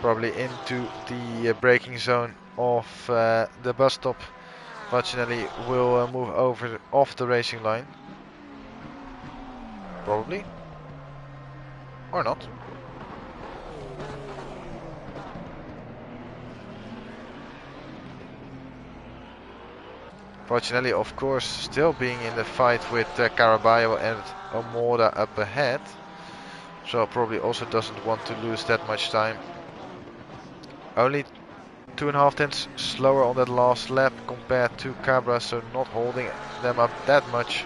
Probably into the braking zone of the bus stop. Fortunately, will move over off the racing line. Probably. Or not. Fortunately, of course, still being in the fight with Caraballo and Omoda up ahead. So probably also doesn't want to lose that much time. Only 2.5 tenths slower on that last lap compared to Cabra, so not holding them up that much.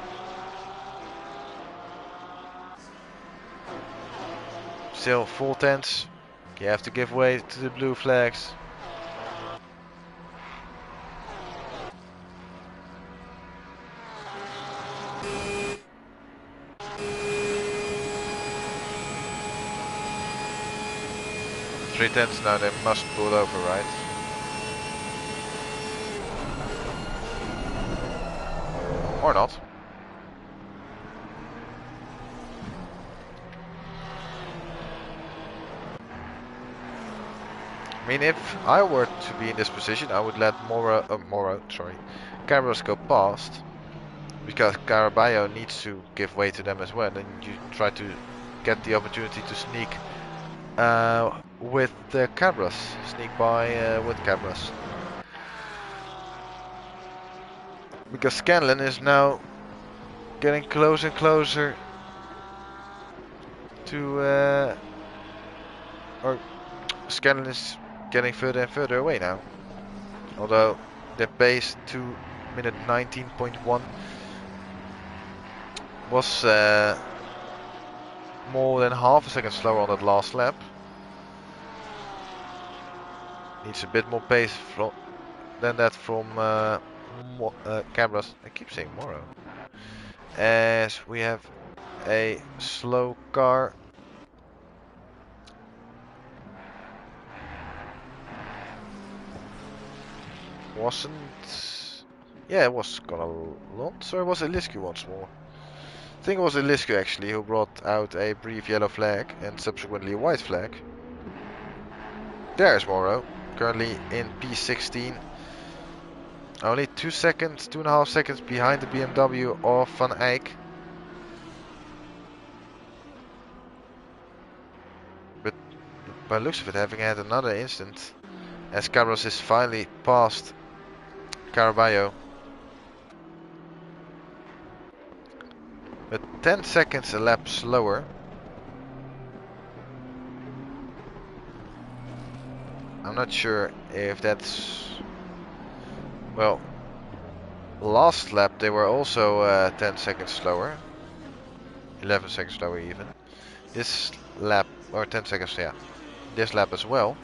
Still 4 tenths. You have to give way to the blue flags. 310s now, they must pull over, right? Or not. I mean, if I were to be in this position, I would let Cabras go past, because Caraballo needs to give way to them as well. Then you try to get the opportunity to sneak with the Cabras, sneak by with Cabras, because Scanlon is now getting closer and closer to, or Scanlon is getting further and further away now. Although the pace 2:19.1 was more than half a second slower on that last lap. Needs a bit more pace than that from Cabras. I keep saying Moro. As we have a slow car. Yeah, it was Gonalons, or was it Liscu once more? I think it was Liscu actually who brought out a brief yellow flag and subsequently a white flag. There's Moro, currently in P16. Only 2.5 seconds behind the BMW of Van Eyck. But by the looks of it, having had another instant, as Carlos is finally past Caraballo. But 10 seconds a lap slower. I'm not sure if that's... Well, last lap they were also 10 seconds slower. 11 seconds slower even. This lap, or 10 seconds, yeah. This lap as well.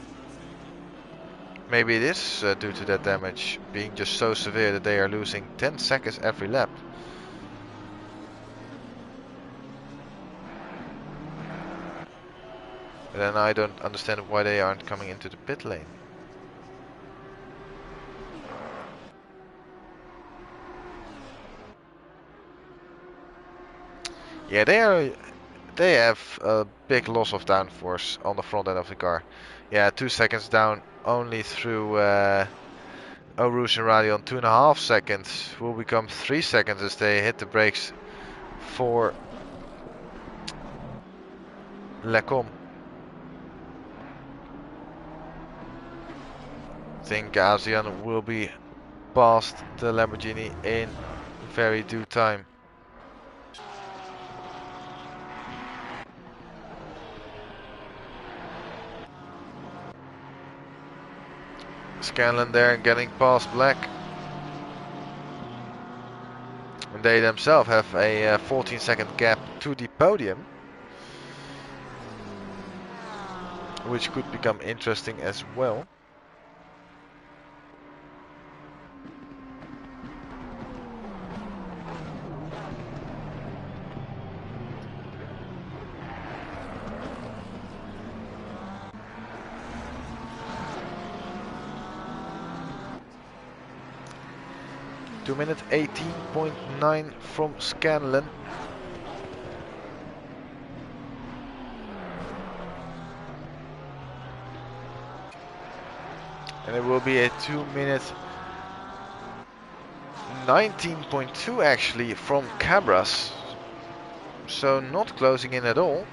Maybe it is due to that damage being just so severe that they are losing 10 seconds every lap. But then I don't understand why they aren't coming into the pit lane. Yeah, they have a big loss of downforce on the front end of the car. Yeah, 2 seconds down only through Eau Rouge and Radion. 2.5 seconds will become 3 seconds as they hit the brakes for Lecom. I think ASEAN will be past the Lamborghini in very due time. Scanlon there getting past Black. And they themselves have a 14-second gap to the podium, which could become interesting as well. Minute 18.9 from Scanlon. And it will be a 2-minute 19.2 actually from Cabras. So not closing in at all.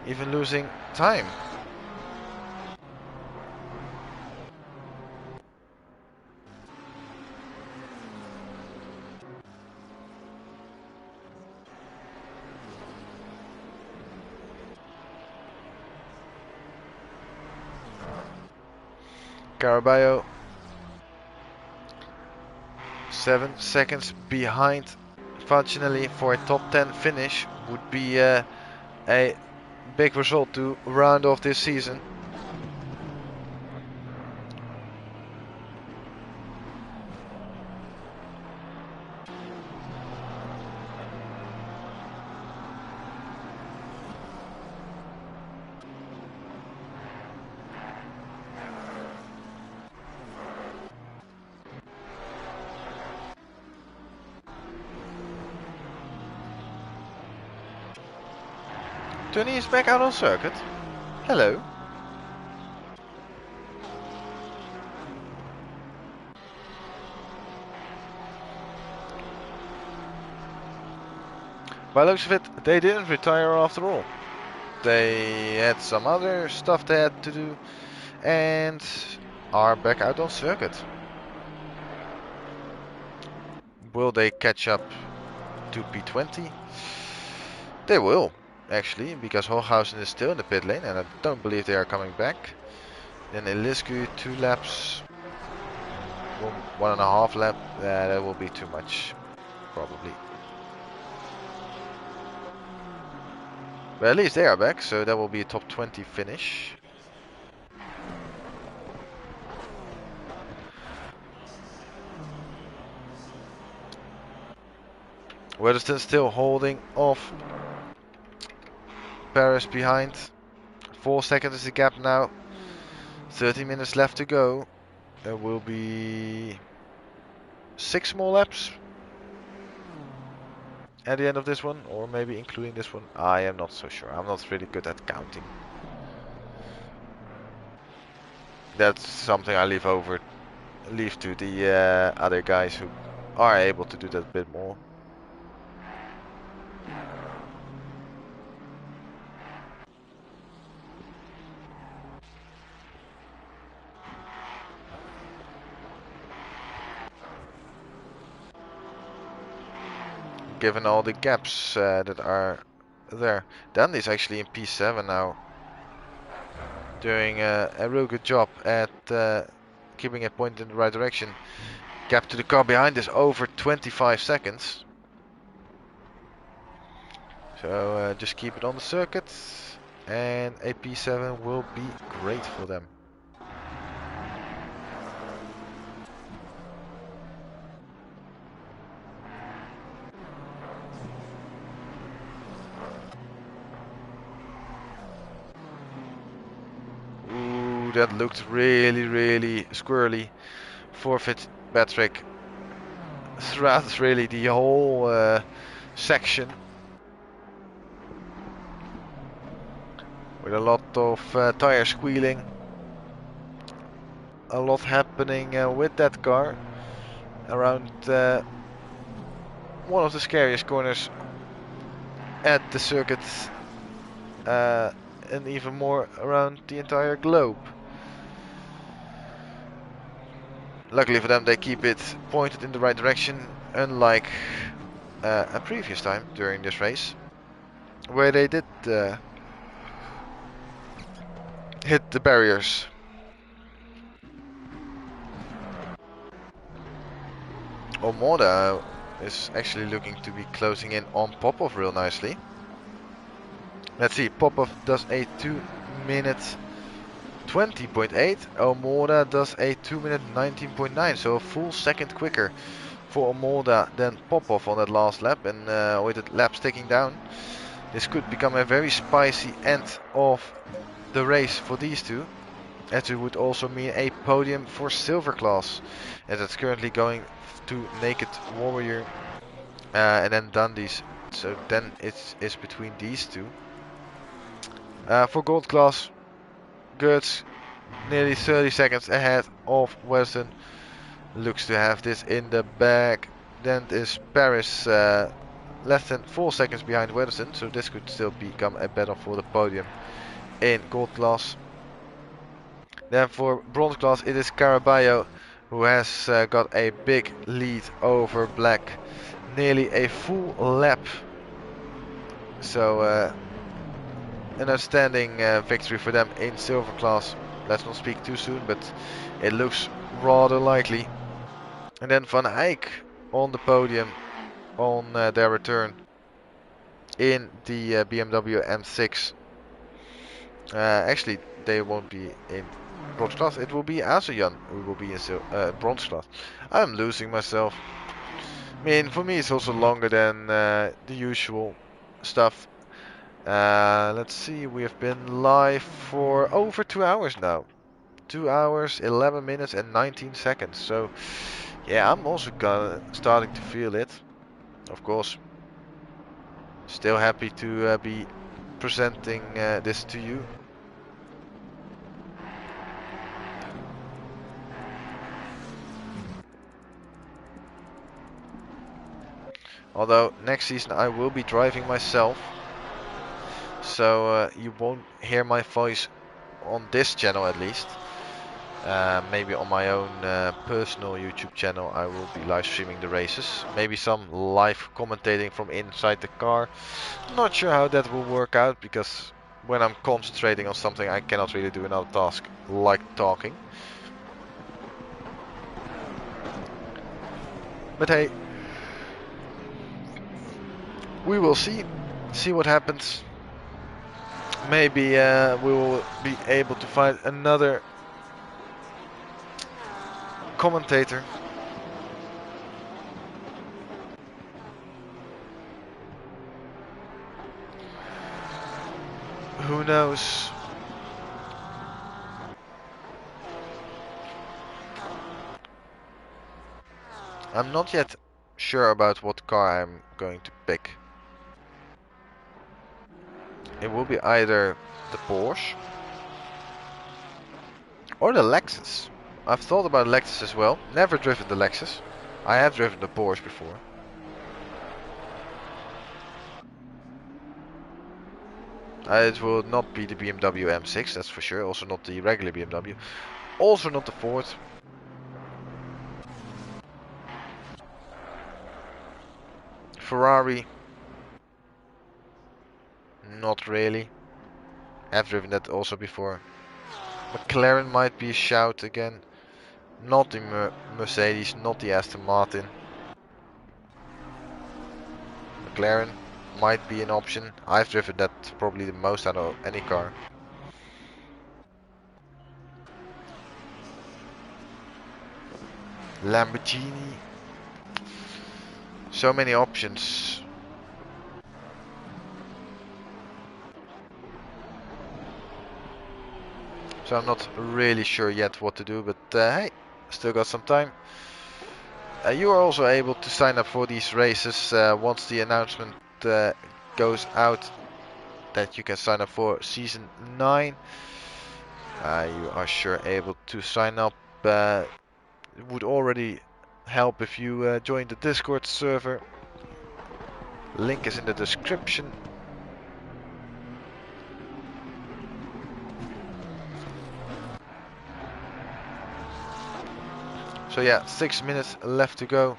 Even losing time. Caraballo 7 seconds behind. Fortunately for a top 10 finish would be a big result to round off this season. Tony is back out on circuit. Hello. By the looks of it, they didn't retire after all. They had some other stuff they had to do and are back out on circuit. Will they catch up to P20? They will, actually, because Hochhausen is still in the pit lane and I don't believe they are coming back. Then Eliscu 2 laps, 1.5 lap, that will be too much, probably. But at least they are back, so that will be a top 20 finish. Weatherston still holding off Paris behind. 4 seconds is the gap now. 30 minutes left to go. There will be 6 more laps at the end of this one, or maybe including this one. I am not so sure. I'm not really good at counting. That's something I leave to the other guys who are able to do that a bit more. Given all the gaps that are there. Dan is actually in P7 now, doing a real good job at keeping it pointed in the right direction. Gap to the car behind is over 25 seconds. So just keep it on the circuit and a P7 will be great for them. Ooh, that looked really squirrely for Fitzpatrick throughout really the whole section. With a lot of tire squealing. A lot happening with that car around one of the scariest corners at the circuit and even more around the entire globe. Luckily for them, they keep it pointed in the right direction, unlike a previous time during this race where they did hit the barriers. Omoda is actually looking to be closing in on Popov real nicely. Let's see, Popov does a 2 minute 20.8. Omoda does a 2 minute 19.9, so a full second quicker for Omoda than Popov on that last lap. And with the laps ticking down, this could become a very spicy end of the race for these two. As it would also mean a podium for Silver Class, as it's currently going to Naked Warrior and then Dundies. So then it's between these two. For Gold Class, Gertz nearly 30 seconds ahead of Weston. Looks to have this in the bag. Then is Paris less than 4 seconds behind Weston, so this could still become a battle for the podium in Gold Class. Then for Bronze Class, it is Caraballo who has got a big lead over Black. Nearly a full lap. So an outstanding victory for them in Silver Class. Let's not speak too soon, but it looks rather likely. And then Van Eyck on the podium on their return in the BMW M6. Actually, they won't be in Bronze Class. It will be Azuyan who will be in Bronze Class. I'm losing myself. I mean, for me it's also longer than the usual stuff. Let's see, we have been live for over 2 hours now. 2 hours, 11 minutes and 19 seconds. So, yeah, I'm also starting to feel it. Of course, still happy to be presenting this to you. Although next season I will be driving myself, so you won't hear my voice on this channel at least. Maybe on my own personal YouTube channel I will be live streaming the races. Maybe some live commentating from inside the car. Not sure how that will work out, because when I'm concentrating on something I cannot really do another task like talking. But hey, we will see what happens. Maybe we will be able to find another commentator. Who knows? I'm not yet sure about what car I'm going to pick. It will be either the Porsche or the Lexus. I've thought about Lexus as well. Never driven the Lexus. I have driven the Porsche before. It will not be the BMW M6, that's for sure. Also not the regular BMW. Also not the Ford. Ferrari. Not really. Have driven that also before. McLaren might be a shout again. Not the Mercedes, not the Aston Martin. McLaren might be an option. I've driven that probably the most out of any car. Lamborghini. So many options. So I'm not really sure yet what to do, but hey, still got some time. You are also able to sign up for these races once the announcement goes out that you can sign up for season 9. You are sure able to sign up. It would already help if you join the Discord server. Link is in the description. So yeah, 6 minutes left to go.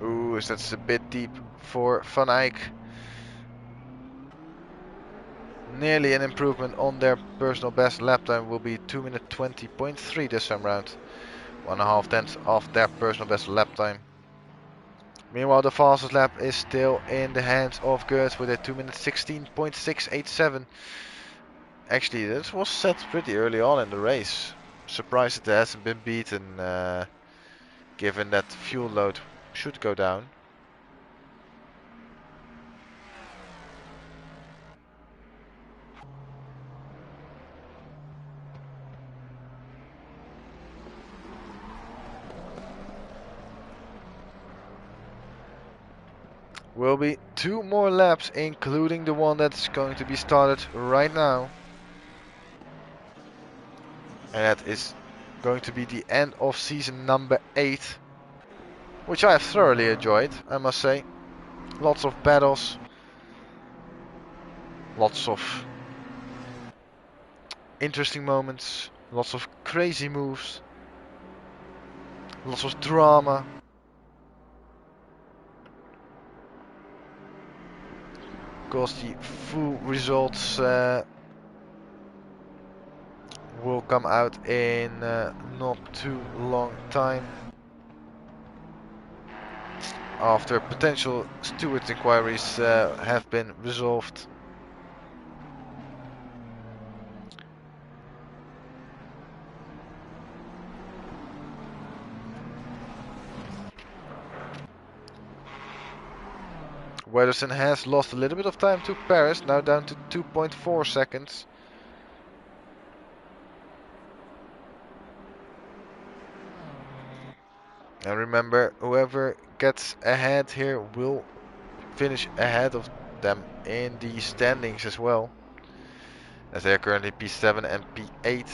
Ooh, that's a bit deep for Van Eyck. Nearly an improvement on their personal best. Lap time will be 2 minute 20.3 this time round. 1.5 tenths of their personal best lap time. Meanwhile, the fastest lap is still in the hands of Gert with a 2 minute 16.687. Actually, this was set pretty early on in the race. Surprised it hasn't been beaten, given that fuel load should go down. Will be 2 more laps, including the one that's going to be started right now. And that is going to be the end of season number 8. Which I have thoroughly enjoyed, I must say. Lots of battles. Lots of interesting moments. Lots of crazy moves. Lots of drama. Of course, the full results will come out in not too long time. after potential stewards inquiries have been resolved. Wederson has lost a little bit of time to Paris, now down to 2.4 seconds. And remember, whoever gets ahead here will finish ahead of them in the standings as well, as they are currently P7 and P8,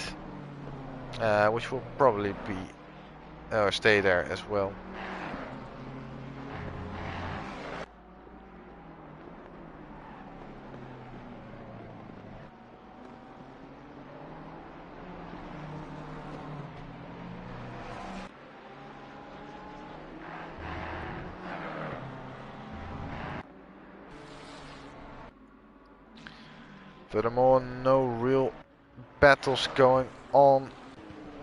which will probably be or stay there as well. Furthermore, no real battles going on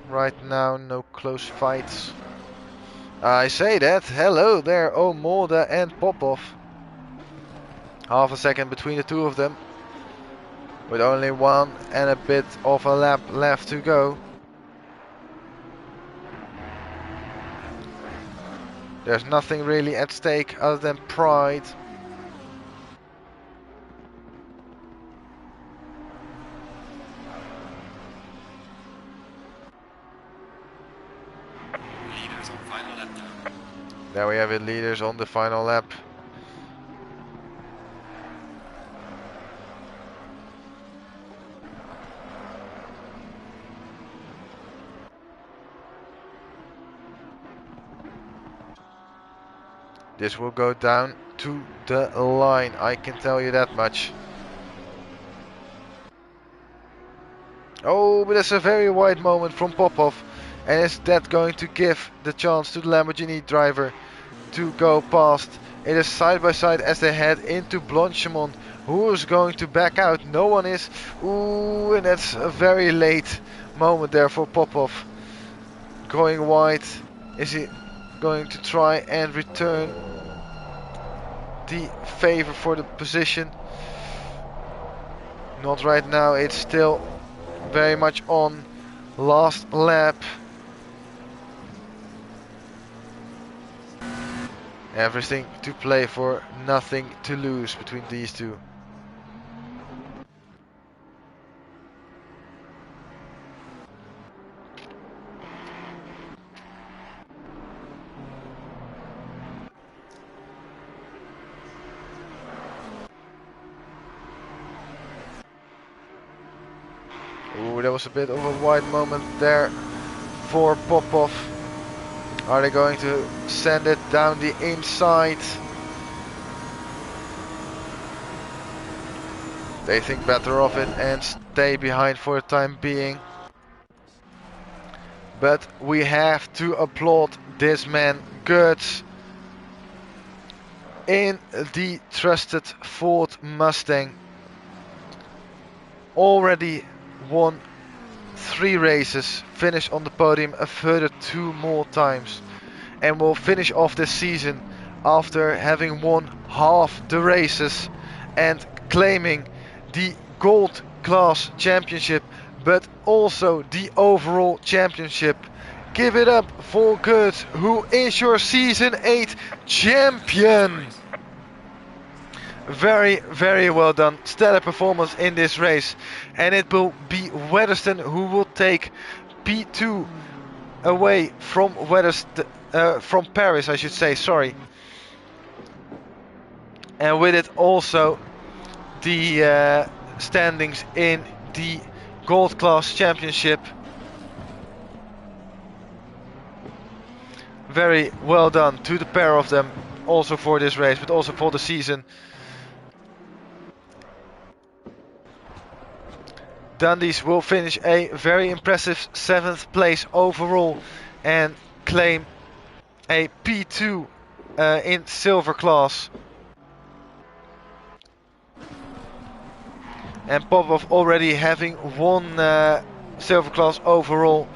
right now, no close fights. I say that, hello there, Omoda and Popov. Half a second between the two of them, with only 1 and a bit of a lap left to go. There's nothing really at stake other than pride. Leaders on final lap now. There we have it, leaders on the final lap. This will go down to the line, I can tell you that much. Oh, but that's a very wide moment from Popov. And is that going to give the chance to the Lamborghini driver to go past? It is side by side as they head into Blanchimont. Who is going to back out? No one is. Ooh, and that's a very late moment there for Popov. Going wide. Is he going to try and return the favor for the position? Not right now. It's still very much on. Last lap. Everything to play for, nothing to lose between these two. Ooh, there was a bit of a wide moment there for Popov. Are they going to send it down the inside? They think better of it and stay behind for the time being. But we have to applaud this man, Gertz, in the trusted Ford Mustang. Already won 3 races, finished on the podium a further 2 more times, and will finish off this season after having won half the races and claiming the gold class championship, but also the overall championship. Give it up for Gert, who is your season 8 champion. Very, very well done. Stellar performance in this race. And it will be Weatherston who will take P2 away from from Paris, I should say, sorry. And with it also the standings in the Gold Class Championship. Very well done to the pair of them, also for this race, but also for the season. Dundies will finish a very impressive 7th place overall and claim a P2 in silver class. And Popov already having won silver class overall.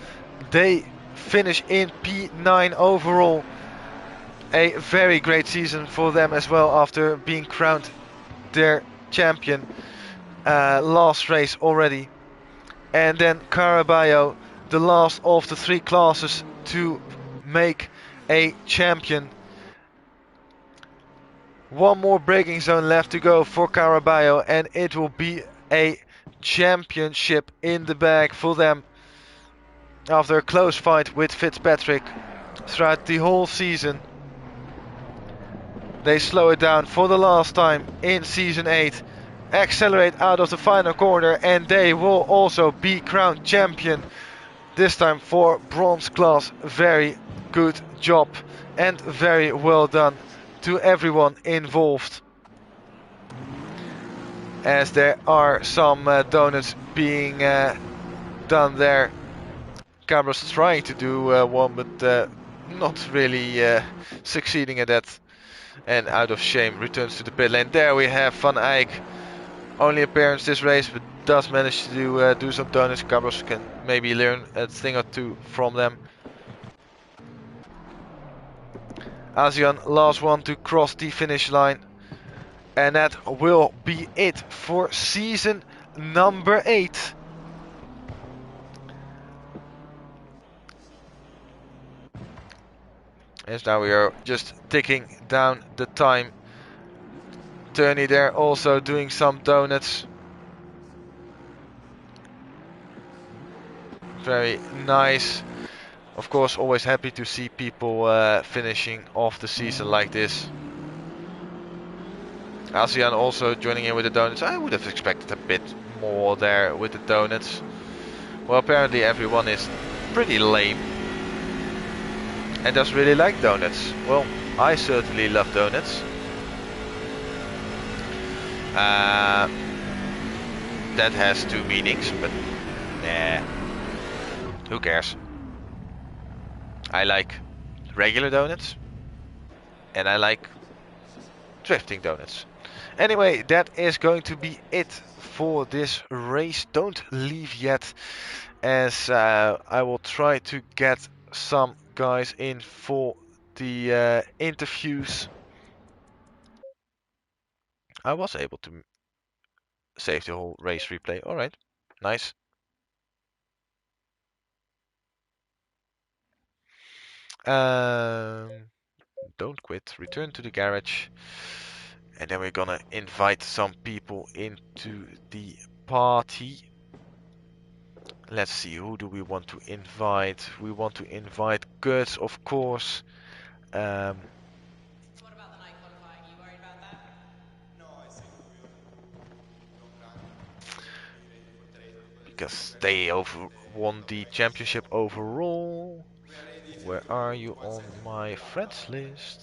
They finish in P9 overall. A very great season for them as well after being crowned their champion last race already. And then Caraballo, the last of the 3 classes to make a champion. One more braking zone left to go for Caraballo, and it will be a championship in the bag for them after a close fight with Fitzpatrick throughout the whole season. They slow it down for the last time in Season 8, accelerate out of the final corner, and they will also be crowned champion. This time for bronze class. Very good job and very well done to everyone involved. As there are some donuts being done there. Cabro's trying to do one, but not really succeeding at that. And out of shame returns to the pit lane. There we have Van Eyck. Only appearance this race, but does manage to do some donuts. Cabros can maybe learn a thing or two from them. ASEAN, last one to cross the finish line. And that will be it for season number 8. As now we are just ticking down the time. Turney there also doing some donuts. Very nice. Of course, always happy to see people finishing off the season like this. ASEAN also joining in with the donuts. I would have expected a bit more there with the donuts. Well, apparently everyone is pretty lame and does really like donuts. Well, I certainly love donuts. That has 2 meanings, but nah, who cares? I like regular donuts and I like drifting donuts. Anyway, that is going to be it for this race. Don't leave yet, as I will try to get some guys in for the interviews. I was able to save the whole race replay. Alright, nice. Don't quit, return to the garage. And then we're gonna invite some people into the party. Let's see, who do we want to invite? We want to invite Kurtz, of course. So what about the night qualifying? Are you worried about that? No, I think we will long run, be ready for trade. Because they won the championship overall. We are ready if Where you are you want on second. my friends list?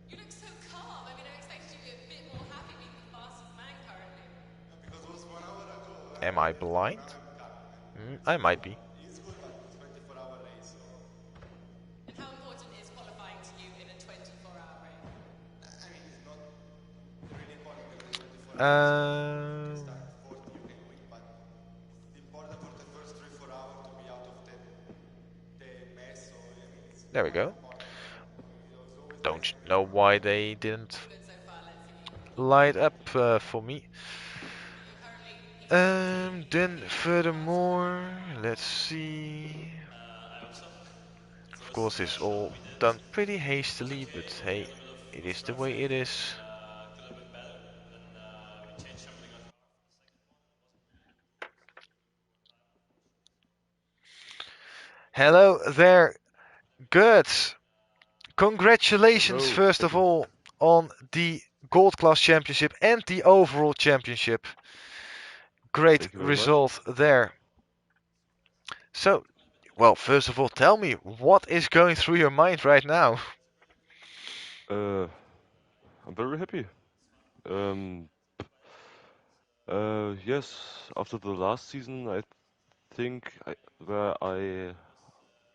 You look so calm. I mean, I expected you to be a bit more happy being the fastest man currently. Because it was 1 hour ago. Am I blind? I might be. It's good, but it's 24-hour race, so And how important is qualifying to you in a 24-hour race? I mean it's not really important because in 24 Um, hours start 40 you can win, but it's important for the first 3-4 hours to be out of the mess. So I mean it's there we go. important. It's always Don't like know why they didn't All good so far. Let's see. light up for me. So you're currently Then furthermore, let's see. Of course, it's all done pretty hastily, but hey, it is the way it is. Hello there, Gertz. Congratulations, Hello, first thank of you. all, on the Gold Class Championship and the overall championship. Great Thank you very much. result there. So, well, first of all, tell me, what is going through your mind right now? Uh, I'm very happy. Um, yes, after the last season, I think where I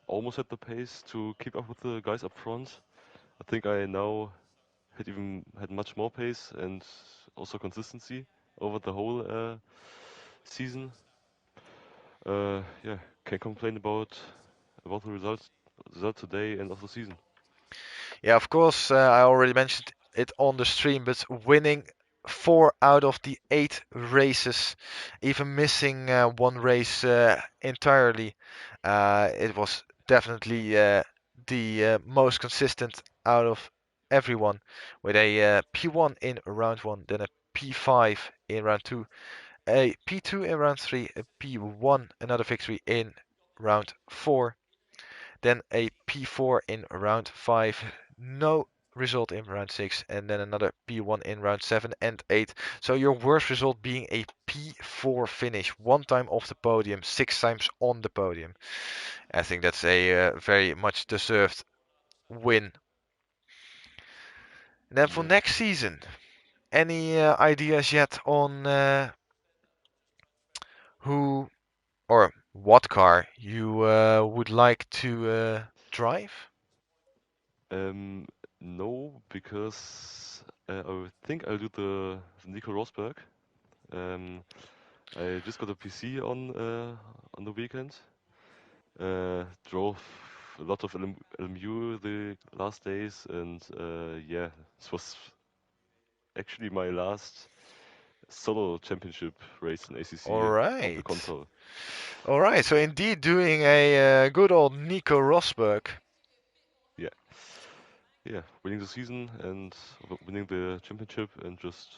almost had the pace to keep up with the guys up front. I think I now had much more pace and also consistency over the whole season. Yeah, can't complain about the result today and of the season. Yeah, of course, I already mentioned it on the stream, but winning 4 out of the 8 races, even missing one race entirely, it was definitely the most consistent out of everyone, with a P1 in round 1, then a P5 in round 2, a P2 in round 3, a P1, another victory in round 4, then a P4 in round 5, no result in round 6, and then another P1 in round 7 and 8. So your worst result being a P4 finish, 1 time off the podium, 6 times on the podium. I think that's a very much deserved win. And then for Yeah. next season, any ideas yet on who or what car you would like to drive? Um, no, because I think I'll do the Nico Rosberg. Um, I just got a PC on the weekend. Drove a lot of LMU the last days, and yeah, this was actually my last solo championship race in All ACC of the right. console. All right, so indeed doing a good old Nico Rosberg. Yeah, yeah, winning the season and winning the championship and just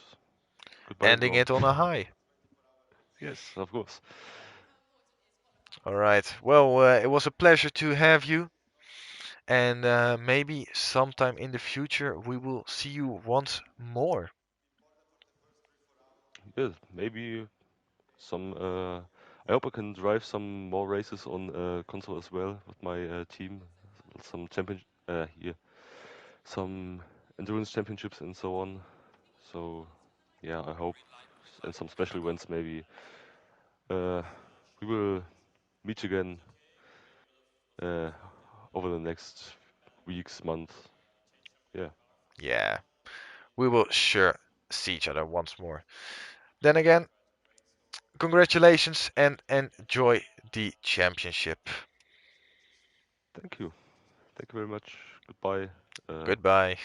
goodbye Ending everyone. it on a high. Yes, of course. All right, well, it was a pleasure to have you, and maybe sometime in the future we will see you once more. Yeah, maybe some. I hope I can drive some more races on console as well with my team. Some yeah, some endurance championships and so on. So yeah, I hope, and some special events maybe. Uh, we will meet again uh, over the next weeks, months. Yeah, Yeah, we will sure see each other once more. Then again, congratulations and enjoy the championship. thank you. Thank you very much. Goodbye. Goodbye.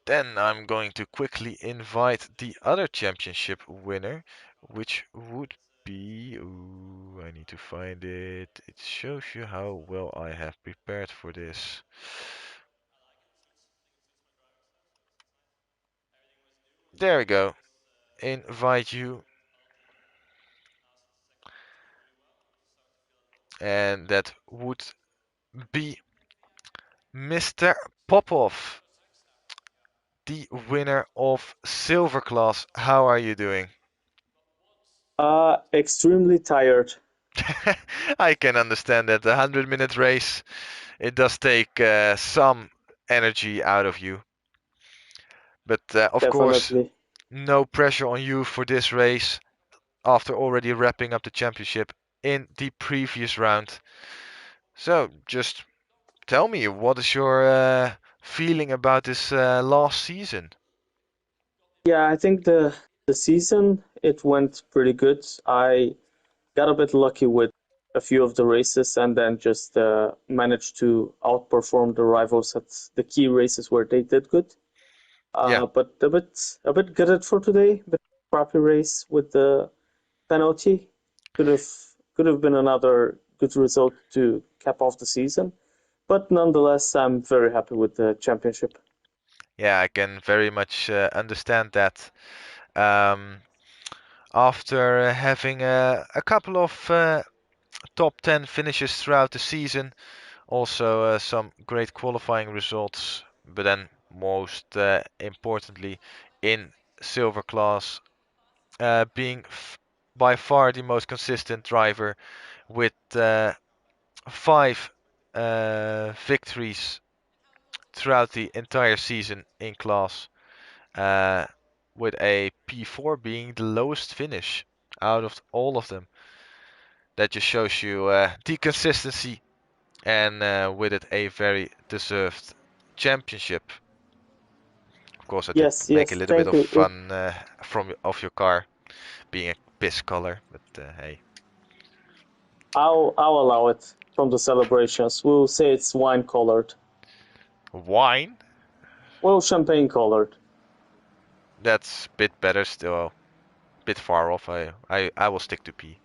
Then I'm going to quickly invite the other championship winner, which would be. Ooh, I need to find it. It shows you how well I have prepared for this. There we go. Invite you, and that would be Mr. Popov, the winner of Silver Class. How are you doing? Extremely tired. I can understand that. The 100-minute race, it does take some energy out of you. But of course, Definitely. no pressure on you for this race after already wrapping up the championship in the previous round. So just tell me, what is your feeling about this last season? Yeah, I think the season it went pretty good. I got a bit lucky with a few of the races and then just managed to outperform the rivals at the key races where they did good. Yeah, But a bit gutted for today. Bit crappy race with the penalty. Could have could have been another good result to cap off the season. But nonetheless, I'm very happy with the championship. yeah, I can very much understand that. Um, After having a couple of top 10 finishes throughout the season, also some great qualifying results, but then most importantly in silver class, being by far the most consistent driver with 5 victories throughout the entire season in class, uh, with a P4 being the lowest finish out of all of them. That just shows you the consistency, and with it a very deserved championship. Of course, I did Yes, make a yes, little bit thank of you. fun from of your car being a piss color, but hey. I'll allow it. from the celebrations. We'll say it's wine colored. Wine? Well, champagne colored. That's a bit better still. Bit far off. I will stick to P.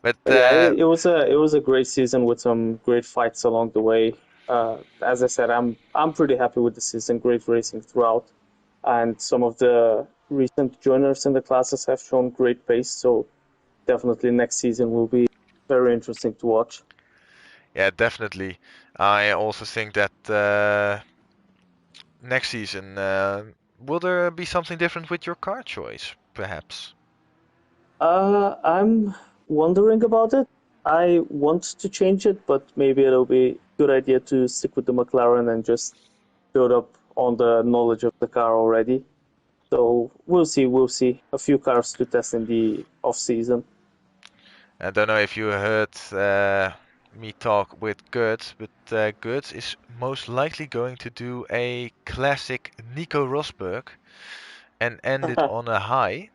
But But yeah, it was a great season with some great fights along the way. As I said, I'm pretty happy with the season. Great racing throughout, and some of the recent joiners in the classes have shown great pace. So definitely next season will be very interesting to watch. yeah, definitely. I also think that next season, will there be something different with your car choice, perhaps? I'm wondering about it. I want to change it, but maybe it'll be a good idea to stick with the McLaren and just build up on the knowledge of the car already. So we'll see. We'll see. A few cars to test in the off season. I don't know if you heard me talk with Gert, but Gert is most likely going to do a classic Nico Rosberg and end it on a high.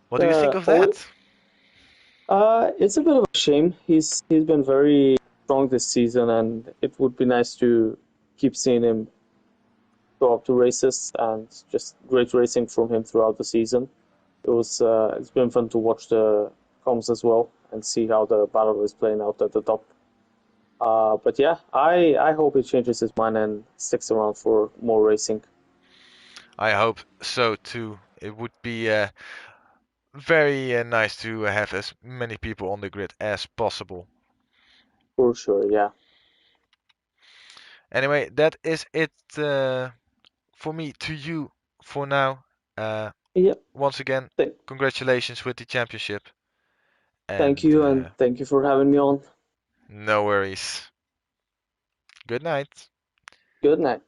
What do you think of Well, that? it's a bit of a shame. He's been very strong this season, and it would be nice to keep seeing him go up to races and just great racing from him throughout the season. It's been fun to watch the comms as well and see how the battle is playing out at the top. But yeah, I hope he changes his mind and sticks around for more racing. I hope so too. It would be very nice to have as many people on the grid as possible. For sure, yeah. Anyway, that is it for me to you for now. Yep. Once again, Th- congratulations with the championship. Thank And you, and thank you for having me on. no worries. Good night. Good night.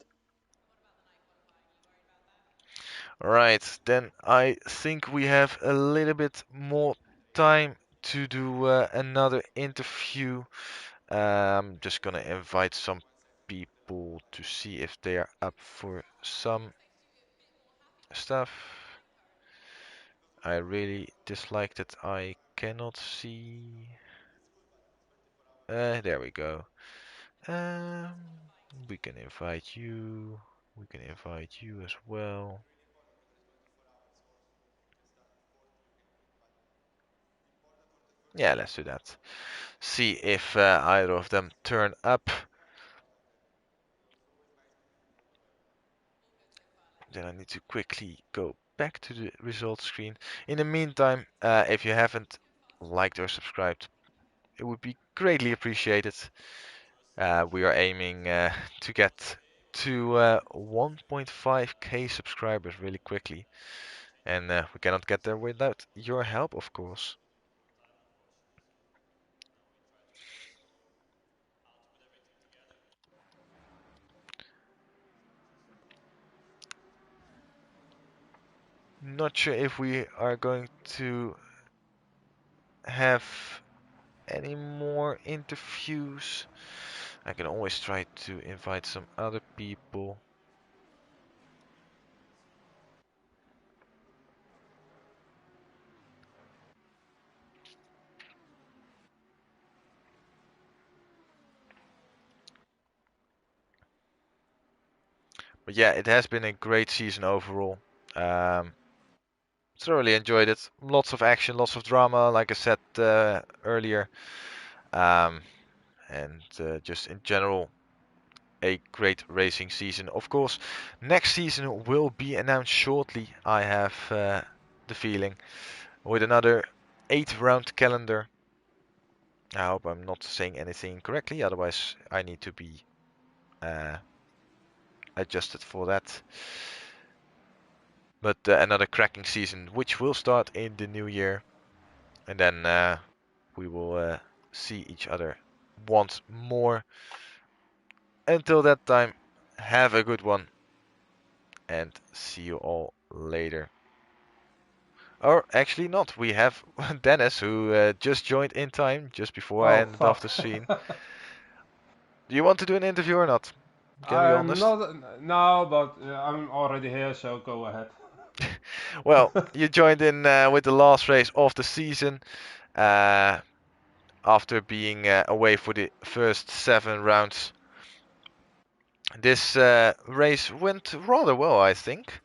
Right, then I think we have a little bit more time to do another interview. I'm just gonna invite some people to see if they are up for some stuff. I really dislike that I cannot see. There we go. Um, we can invite you. We can invite you as well. Yeah, let's do that. See if either of them turn up. Then I need to quickly go back to the results screen. In the meantime, if you haven't liked or subscribed, it would be greatly appreciated. We are aiming to get to 1.5k subscribers really quickly, and we cannot get there without your help, of course. Not sure if we are going to have any more interviews. I can always try to invite some other people. But yeah, it has been a great season overall. Um, Thoroughly enjoyed it. Lots of action, lots of drama, like I said earlier. Um, and just in general, a great racing season. Of course, next season will be announced shortly, I have the feeling, with another 8-round calendar. I hope I'm not saying anything incorrectly, otherwise I need to be uh, adjusted for that. But another cracking season, which will start in the new year. And then we will see each other once more. Until that time, have a good one. And see you all later. Or actually not. We have Dennis who just joined in time, just before I Oh ended off fuck. the scene. Do you want to do an interview or not? Can be I'm honest. not no, but I'm already here, so go ahead. Well, you joined in with the last race of the season. after being away for the first 7 rounds. This race went rather well, I think.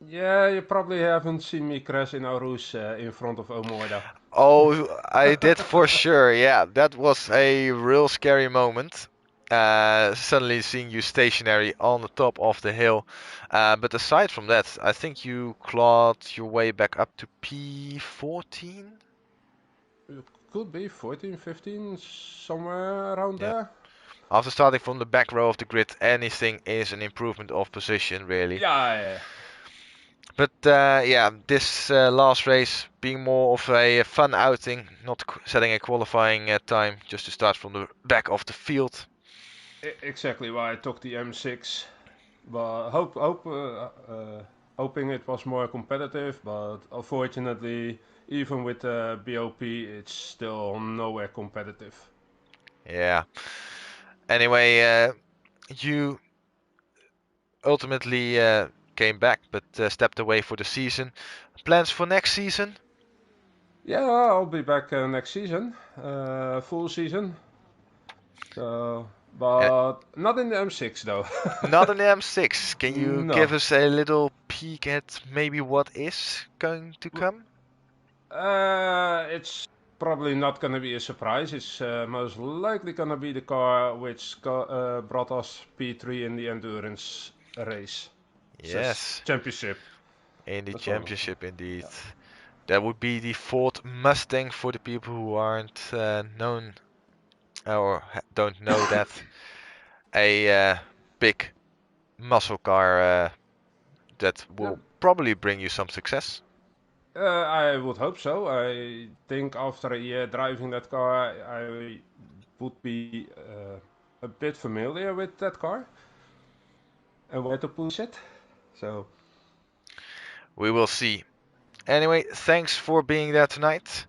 Yeah, you probably haven't seen me crash in Aarhus in front of Omoida. Oh, I did for sure. Yeah, that was a real scary moment. Suddenly seeing you stationary on the top of the hill. But aside from that, I think you clawed your way back up to P14. It could be 14, 15, somewhere around Yeah. there. After starting from the back row of the grid, anything is an improvement of position, really. Yeah. But yeah, this last race being more of a fun outing, not setting a qualifying time, just to start from the back of the field. Exactly why I took the M6. But hoping it was more competitive, but unfortunately, even with the BOP, it's still nowhere competitive. Yeah. Anyway, you ultimately came back, but stepped away for the season. Plans for next season? Yeah, I'll be back next season, full season. So, Uh, but not in the M6 though. Not an M6. Can you give No. us a little peek at maybe what is going to come? It's probably not going to be a surprise. It's most likely going to be the car which brought us P3 in the endurance race. Yes, Championship. in the That's all. championship indeed. Yeah. That would be the Ford Mustang for the people who aren't known or don't know that. A big muscle car that Yeah. will probably bring you some success. I would hope so. I think after a year driving that car, I would be a bit familiar with that car and where to push it. So, We will see. Anyway, thanks for being there tonight,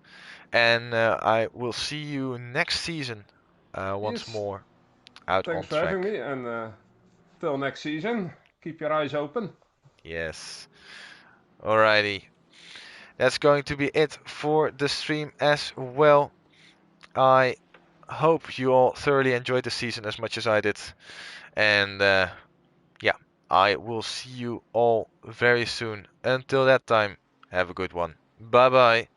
and I will see you next season once yes, more out thanks on for having track. me, and till next season, keep your eyes open. Yes. Alrighty. That's going to be it for the stream as well. I hope you all thoroughly enjoyed the season as much as I did. And yeah, I will see you all very soon. Until that time, have a good one. Bye bye.